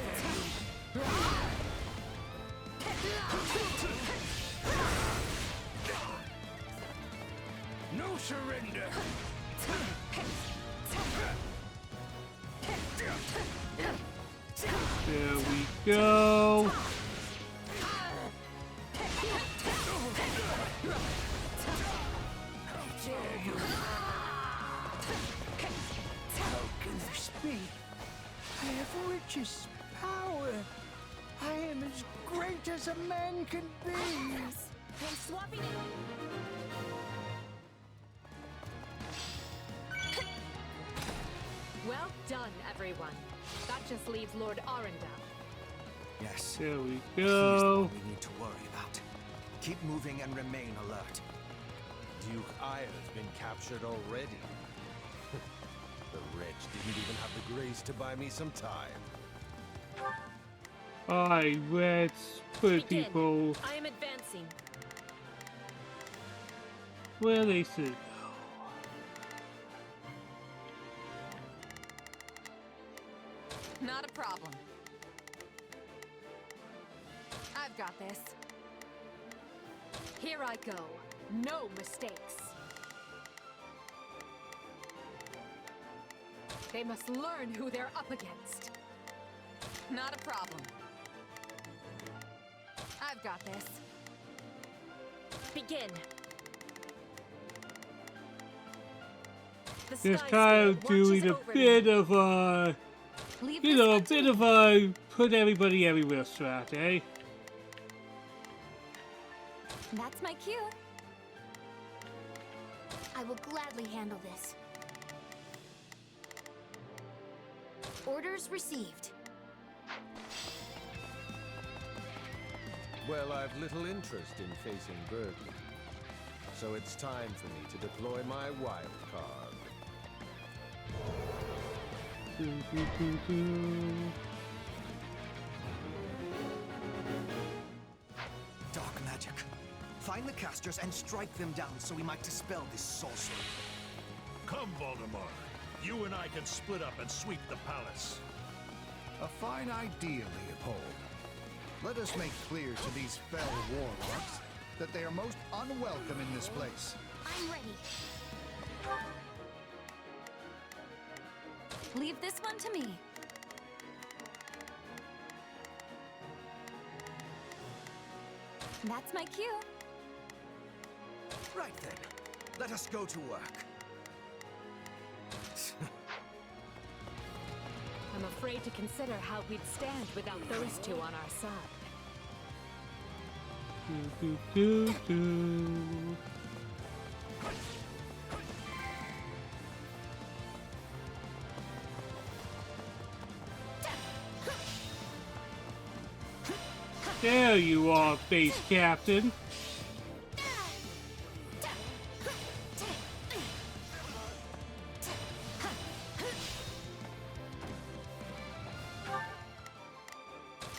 No surrender. There we go. How can you speak? I have riches, power. I am as great as a man can be. I'm swapping it. Well done, everyone. That just leaves Lord Arundel. Yes. There we He's the go. one we need to worry about. Keep moving and remain alert. Duke Aya's been captured already. The wretch didn't even have the grace to buy me some time. Alright, let's put Begin. people I am advancing. where they sit. Not a problem. I've got this. Here I go. No mistakes. They must learn who they're up against. Not a problem. I've got this. Begin. The Just Sky kind of Spirit doing watches a over bit me. of a, Leave you this know, a one to bit me. of a put everybody everywhere strat, eh? That's my cue. I will gladly handle this. Orders received. Well, I've little interest in facing Burgley. So it's time for me to deploy my wild card. Do, do, do, do. Dark magic. Find the casters and strike them down so we might dispel this sorcery. Come, Voldemort. You and I can split up and sweep the palace. A fine idea, Leopold. Let us make clear to these fell warlocks that they are most unwelcome in this place. I'm ready. Leave this one to me. That's my cue. Right then. Let us go to work. I'm afraid to consider how we'd stand without those two on our side. Do, do, do. There you are, base captain.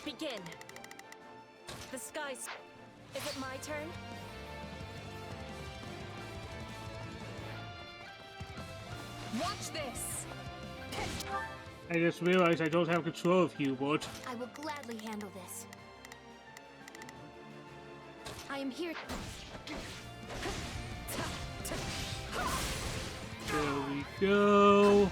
Begin. The skies. Is it my turn? Watch this! I just realized I don't have control of Hubert. I will gladly handle this. I am here. There we go.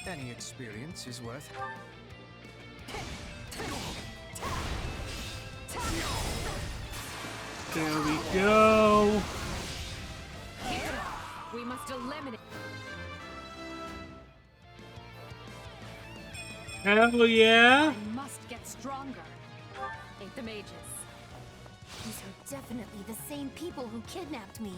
Any experience is worth. There we go. We must eliminate. Hell yeah. I must get stronger. Ain't the mages. These are definitely the same people who kidnapped me.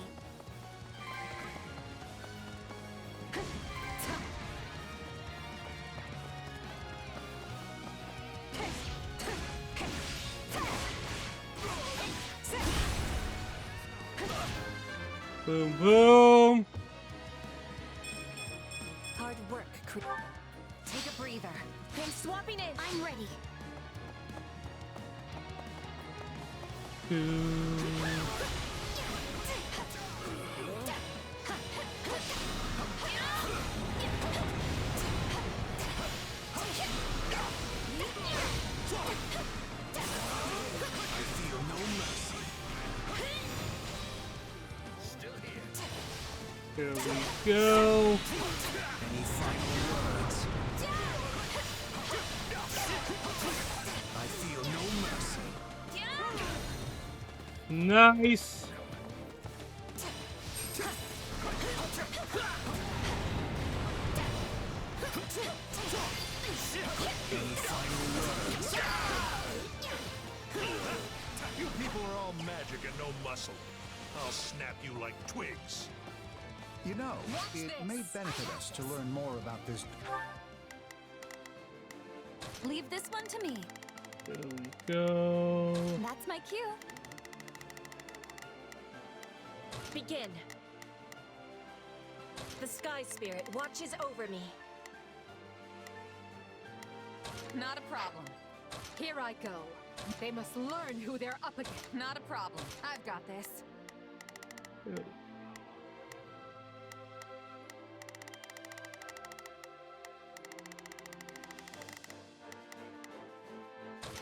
Boom, boom. Hard work. Take a breather. I'm swapping in. I'm ready. There we go. Any final words? I feel no mercy. Nice. Any final words? You people are all magic and no muscle. I'll snap you like twigs. You know, it may benefit us to learn more about this. Leave this one to me. There we go. That's my cue. Begin. The Sky Spirit watches over me. Not a problem. Here I go. They must learn who they're up against. Not a problem. I've got this.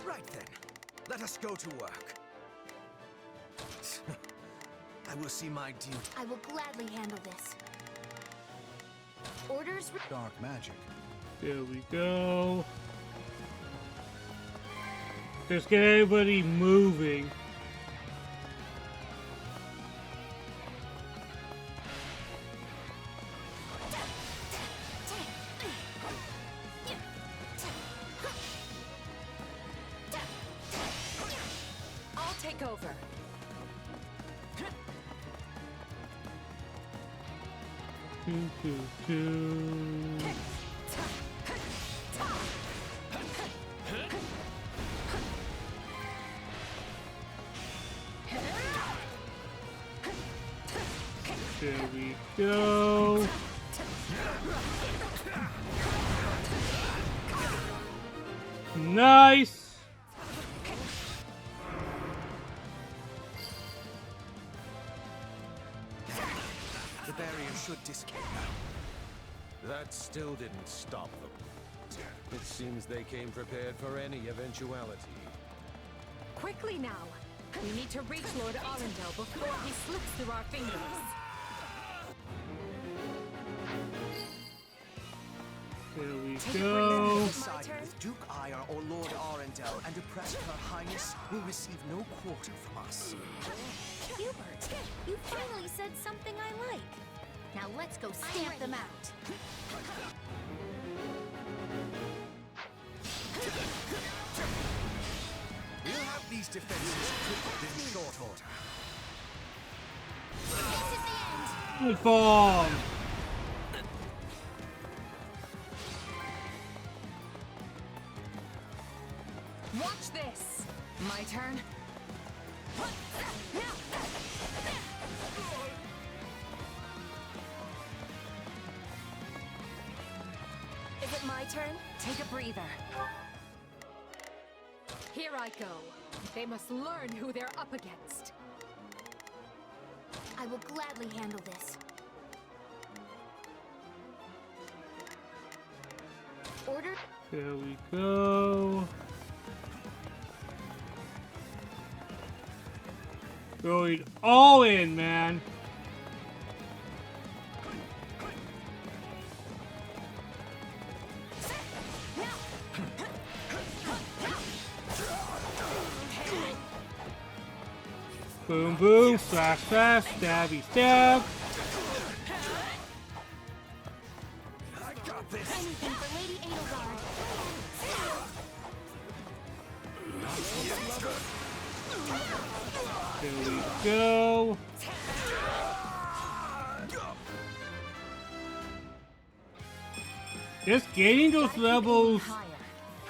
Right then, let us go to work. I will see my duty. I will gladly handle this. Orders. Dark magic. There we go. Just get everybody moving. I'll take over. There we go. Nice. The barrier should disappear. That still didn't stop them. It seems they came prepared for any eventuality. Quickly now. We need to reach Lord Arundel before he slips through our fingers. There we go. Decide if Duke Ire or Lord Arundel and oppressed Her Highness will receive no quarter from us. Hubert, you finally said something I like. Now let's go stamp them out. defenses crippled in short order. Good bomb. Watch this! My turn. Is it my turn? Take a breather. Here I go. They must learn who they're up against. I will gladly handle this. Order. There we go. Going all in, man. Boom, boom, slash, slash, stabby, stab. I got this. Anything for Lady Edelgard. There we go. Just gaining those levels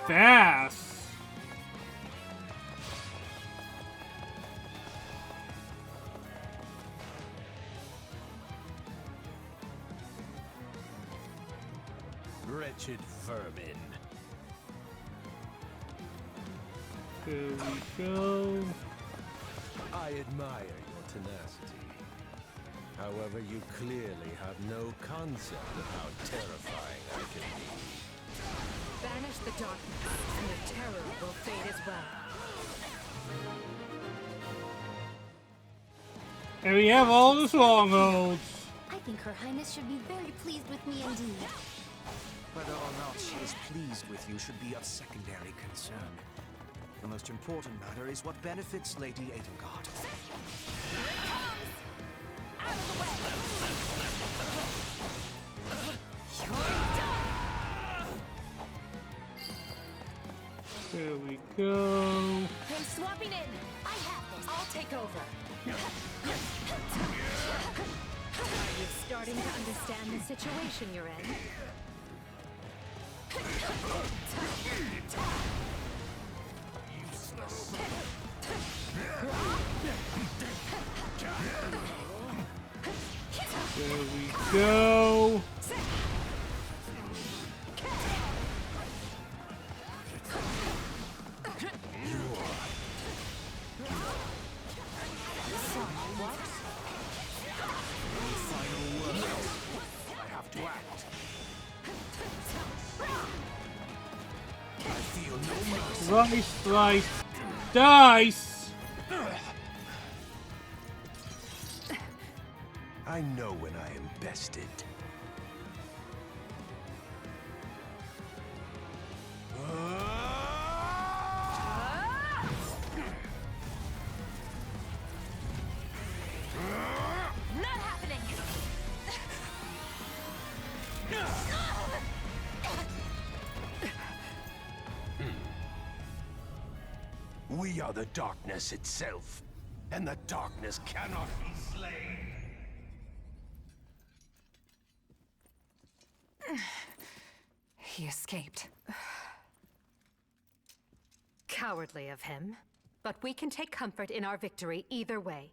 fast. Wretched vermin. There we go. I admire your tenacity. However, you clearly have no concept of how terrifying I can be. Banish the darkness, and the terror will fade as well. And we have all the strongholds. I think Her Highness should be very pleased with me indeed. Whether or not she is pleased with you should be of secondary concern. The most important matter is what benefits Lady Edelgard. There we go. I'm swapping in. I have this. I'll take over. Are you starting to understand the situation you're in? There we go. I have to act. Slice, slice, dice. I know when I am bested. Not happening! We are the darkness itself, and the darkness cannot be slain. He escaped. Cowardly of him. But we can take comfort in our victory either way.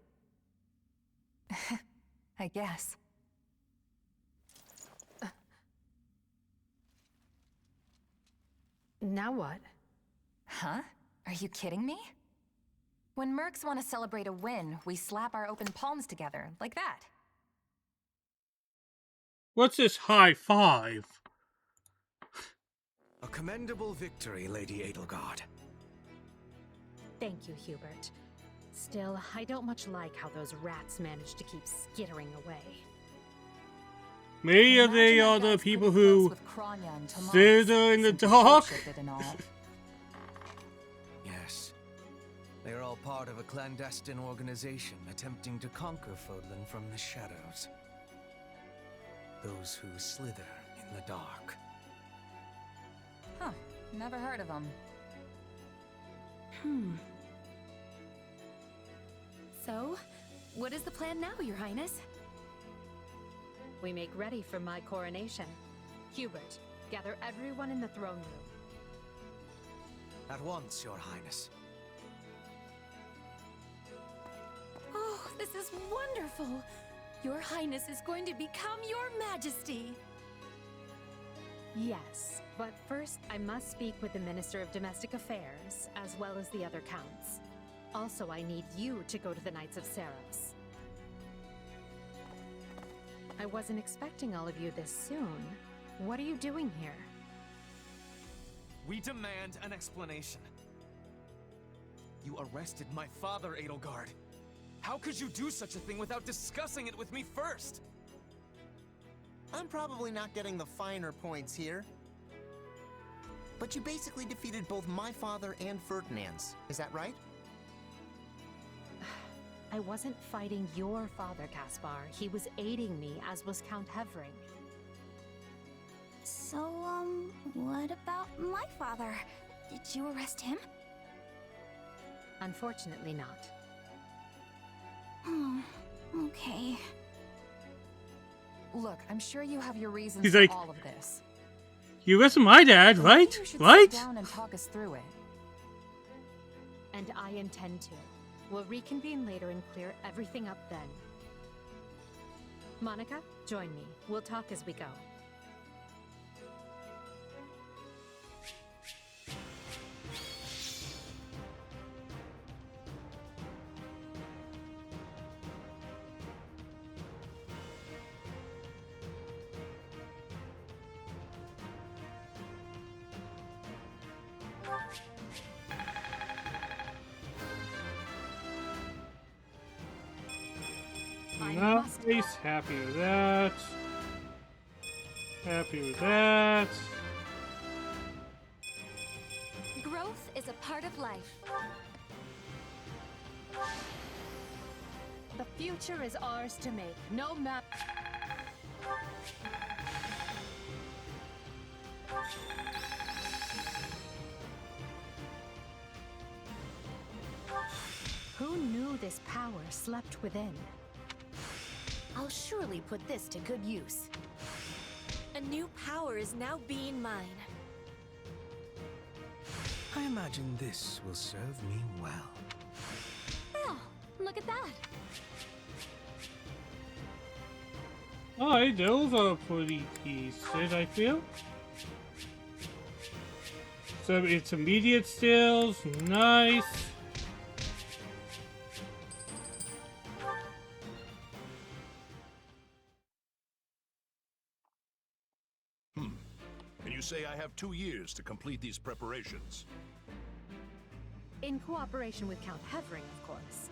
I guess. Now what? Huh? Are you kidding me? When mercs want to celebrate a win, we slap our open palms together, like that. What's this high five? A commendable victory, Lady Edelgard. Thank you, Hubert. Still, I don't much like how those rats managed to keep skittering away. Maybe they are the people who slither in the dark. Yes. They are all part of a clandestine organization attempting to conquer Fodlan from the shadows. Those who slither in the dark. Huh. Never heard of them. So, what is the plan now, Your Highness? We make ready for my coronation. Hubert, gather everyone in the throne room. At once, Your Highness. Oh, this is wonderful! Your Highness is going to become Your Majesty! Yes, but first I must speak with the Minister of Domestic Affairs, as well as the other counts. Also, I need you to go to the Knights of Seiros. I wasn't expecting all of you this soon. What are you doing here? We demand an explanation. You arrested my father, Edelgard. How could you do such a thing without discussing it with me first? I'm probably not getting the finer points here. But you basically defeated both my father and Ferdinand's. Is that right? I wasn't fighting your father, Caspar. He was aiding me, as was Count Hevring. So, what about my father? Did you arrest him? Unfortunately not. Oh, okay. Look, I'm sure you have your reasons He's for like, all of this. You arrested my dad, right? You should Right? sit down and talk us through it. And I intend to. We'll reconvene later and clear everything up then. Monica, join me. We'll talk as we go. Nice. Happy with that. Happy with that. Growth is a part of life. The future is ours to make. No map. Who knew this power slept within? I'll surely put this to good use. A new power is now being mine. I imagine this will serve me well. Well, look at that. Alright, those are pretty pieces, I feel. Some intermediate stills, nice. And you say I have 2 years to complete these preparations. In cooperation with Count Hevering, of course.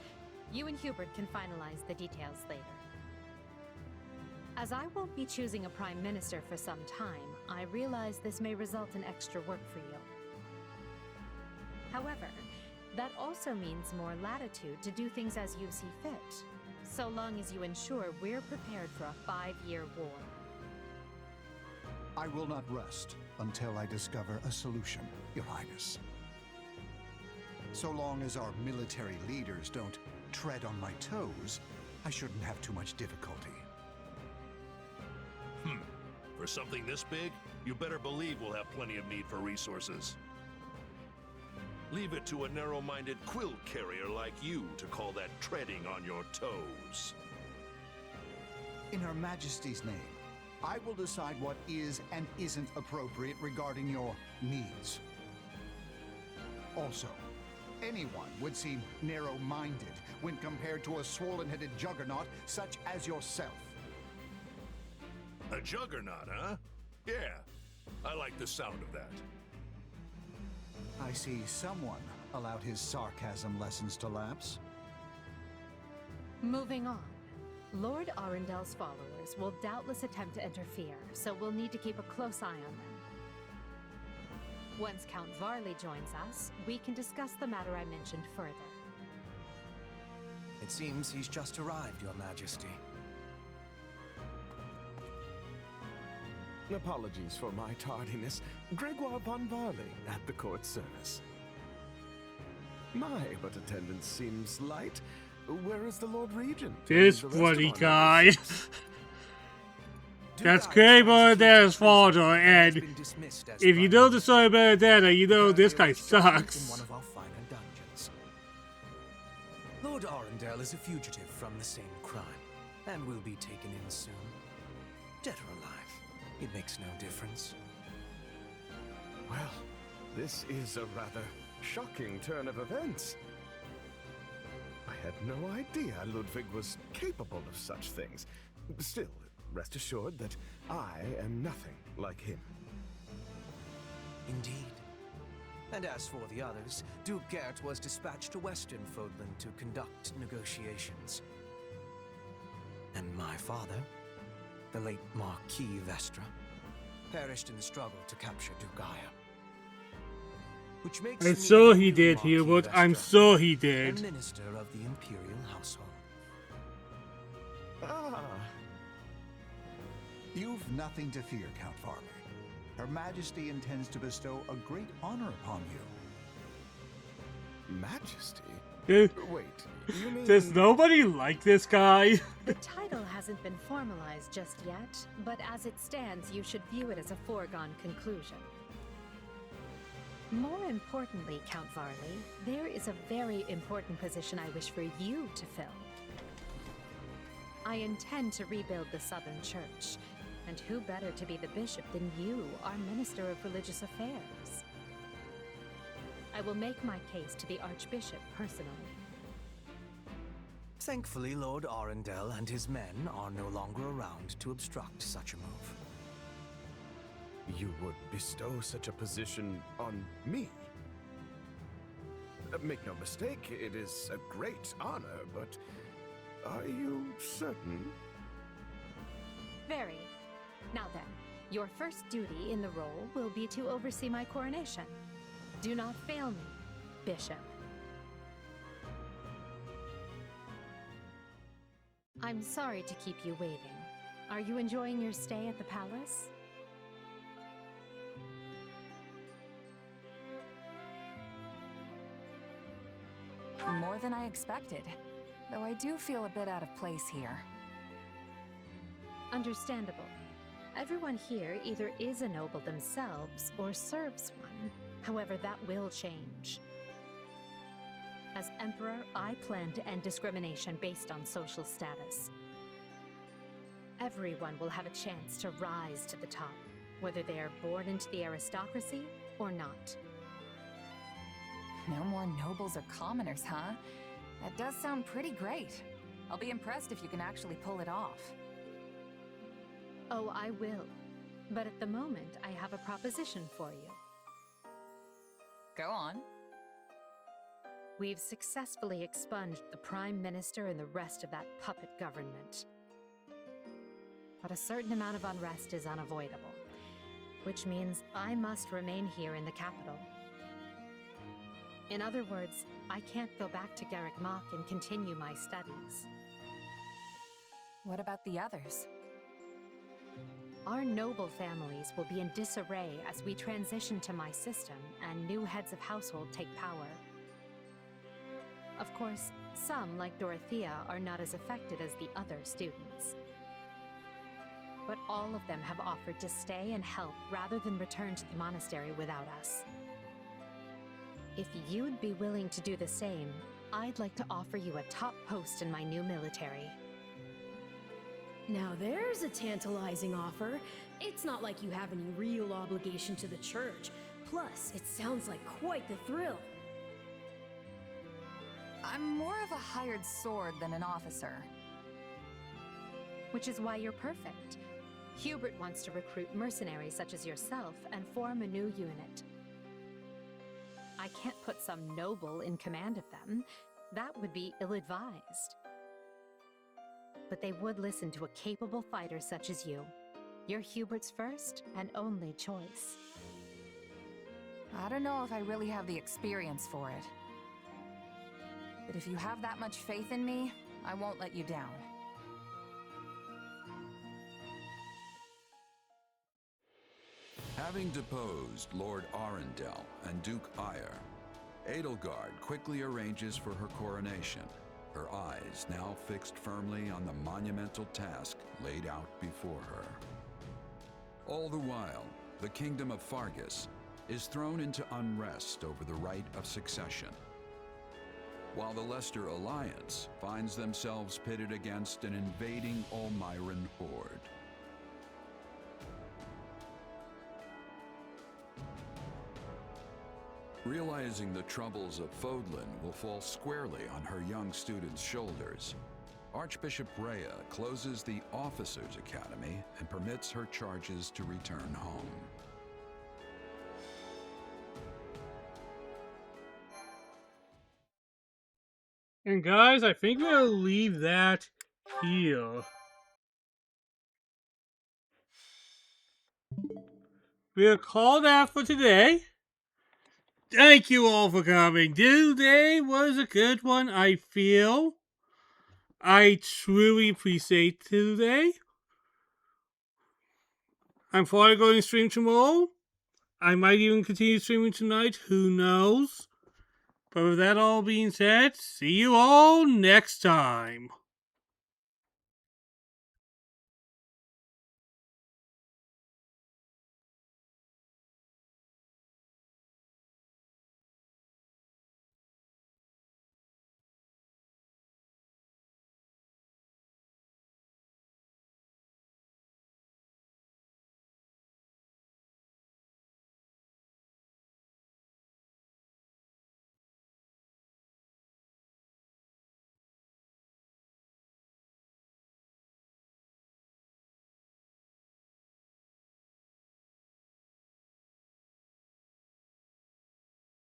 You and Hubert can finalize the details later. As I won't be choosing a prime minister for some time, I realize this may result in extra work for you. However, that also means more latitude to do things as you see fit, so long as you ensure we're prepared for a 5-year war. I will not rest until I discover a solution, Your Highness. So long as our military leaders don't tread on my toes, I shouldn't have too much difficulty. For something this big, you better believe we'll have plenty of need for resources. Leave it to a narrow-minded quill carrier like you to call that treading on your toes. In Her Majesty's name, I will decide what is and isn't appropriate regarding your needs. Also, anyone would seem narrow-minded when compared to a swollen-headed juggernaut such as yourself. A juggernaut, huh? Yeah, I like the sound of that. I see someone allowed his sarcasm lessons to lapse. Moving on. Lord Arundel's followers will doubtless attempt to interfere, so we'll need to keep a close eye on them. Once Count Varley joins us, we can discuss the matter I mentioned further. It seems he's just arrived, Your Majesty. Apologies for my tardiness. Gregoire von Varley at the court service. My, but attendance seems light. Where is the Lord Regent? This and the rest of bloody our guy. nobles? That's Cray Benedetta's father, and if you know the story of Benedetta, you know this guy In sucks. one of our finer dungeons. Lord Arundel is a fugitive from the same crime, and will be taken in soon. Dead or alive, it makes no difference. Well, this is a rather shocking turn of events. I had no idea Ludwig was capable of such things. Still, rest assured that I am nothing like him. Indeed. And as for the others, Duke Gert was dispatched to Western Fodland to conduct negotiations. And my father, the late Marquis Vestra, perished in the struggle to capture Duke Aya. Which makes I'm me sure the he new did, Marquis Hubert. I'm Vestra, sure he and did. Minister of the Imperial Household. Ah. You've nothing to fear, Count Farley. Her Majesty intends to bestow a great honor upon you. Majesty? Dude, Wait, you mean... does nobody like this guy? The title hasn't been formalized just yet, but as it stands, you should view it as a foregone conclusion. More importantly, Count Varley, there is a very important position I wish for you to fill. I intend to rebuild the Southern Church, and who better to be the bishop than you, our Minister of Religious Affairs? I will make my case to the Archbishop personally. Thankfully, Lord Arundel and his men are no longer around to obstruct such a move. You would bestow such a position on me? Make no mistake, it is a great honor, but are you certain? Very. Now then, your first duty in the role will be to oversee my coronation. Do not fail me, Bishop. I'm sorry to keep you waiting. Are you enjoying your stay at the palace? More than I expected, though I do feel a bit out of place here. Understandable. Everyone here either is a noble themselves or serves one. However, that will change. As Emperor, I plan to end discrimination based on social status. Everyone will have a chance to rise to the top, whether they are born into the aristocracy or not. No more nobles or commoners, huh? That does sound pretty great. I'll be impressed if you can actually pull it off. Oh, I will. But at the moment, I have a proposition for you. Go on. We've successfully expunged the Prime Minister and the rest of that puppet government. But a certain amount of unrest is unavoidable, which means I must remain here in the capital. In other words, I can't go back to Garrick Mach and continue my studies. What about the others? Our noble families will be in disarray as we transition to my system and new heads of household take power. Of course, some, like Dorothea, are not as affected as the other students. But all of them have offered to stay and help rather than return to the monastery without us. If you'd be willing to do the same, I'd like to offer you a top post in my new military. Now there's a tantalizing offer. It's not like you have any real obligation to the church. Plus, it sounds like quite the thrill. I'm more of a hired sword than an officer. Which is why you're perfect. Hubert wants to recruit mercenaries such as yourself and form a new unit. I can't put some noble in command of them. That would be ill-advised. But they would listen to a capable fighter such as you. You're Hubert's first and only choice. I don't know if I really have the experience for it. But if you have that much faith in me, I won't let you down. Having deposed Lord Arundel and Duke Ire, Edelgard quickly arranges for her coronation. her eyes now fixed firmly on the monumental task laid out before her. All the while, the kingdom of Faerghus is thrown into unrest over the right of succession, while the Leicester Alliance finds themselves pitted against an invading Almiran horde. Realizing the troubles of Fodlan will fall squarely on her young students' shoulders, Archbishop Rhea closes the Officers' Academy and permits her charges to return home. And guys, I think we'll leave that here. We'll call that for today. Thank you all for coming. Today was a good one, I feel. I truly appreciate today. I'm probably going to stream tomorrow. I might even continue streaming tonight, who knows. But with that all being said, see you all next time.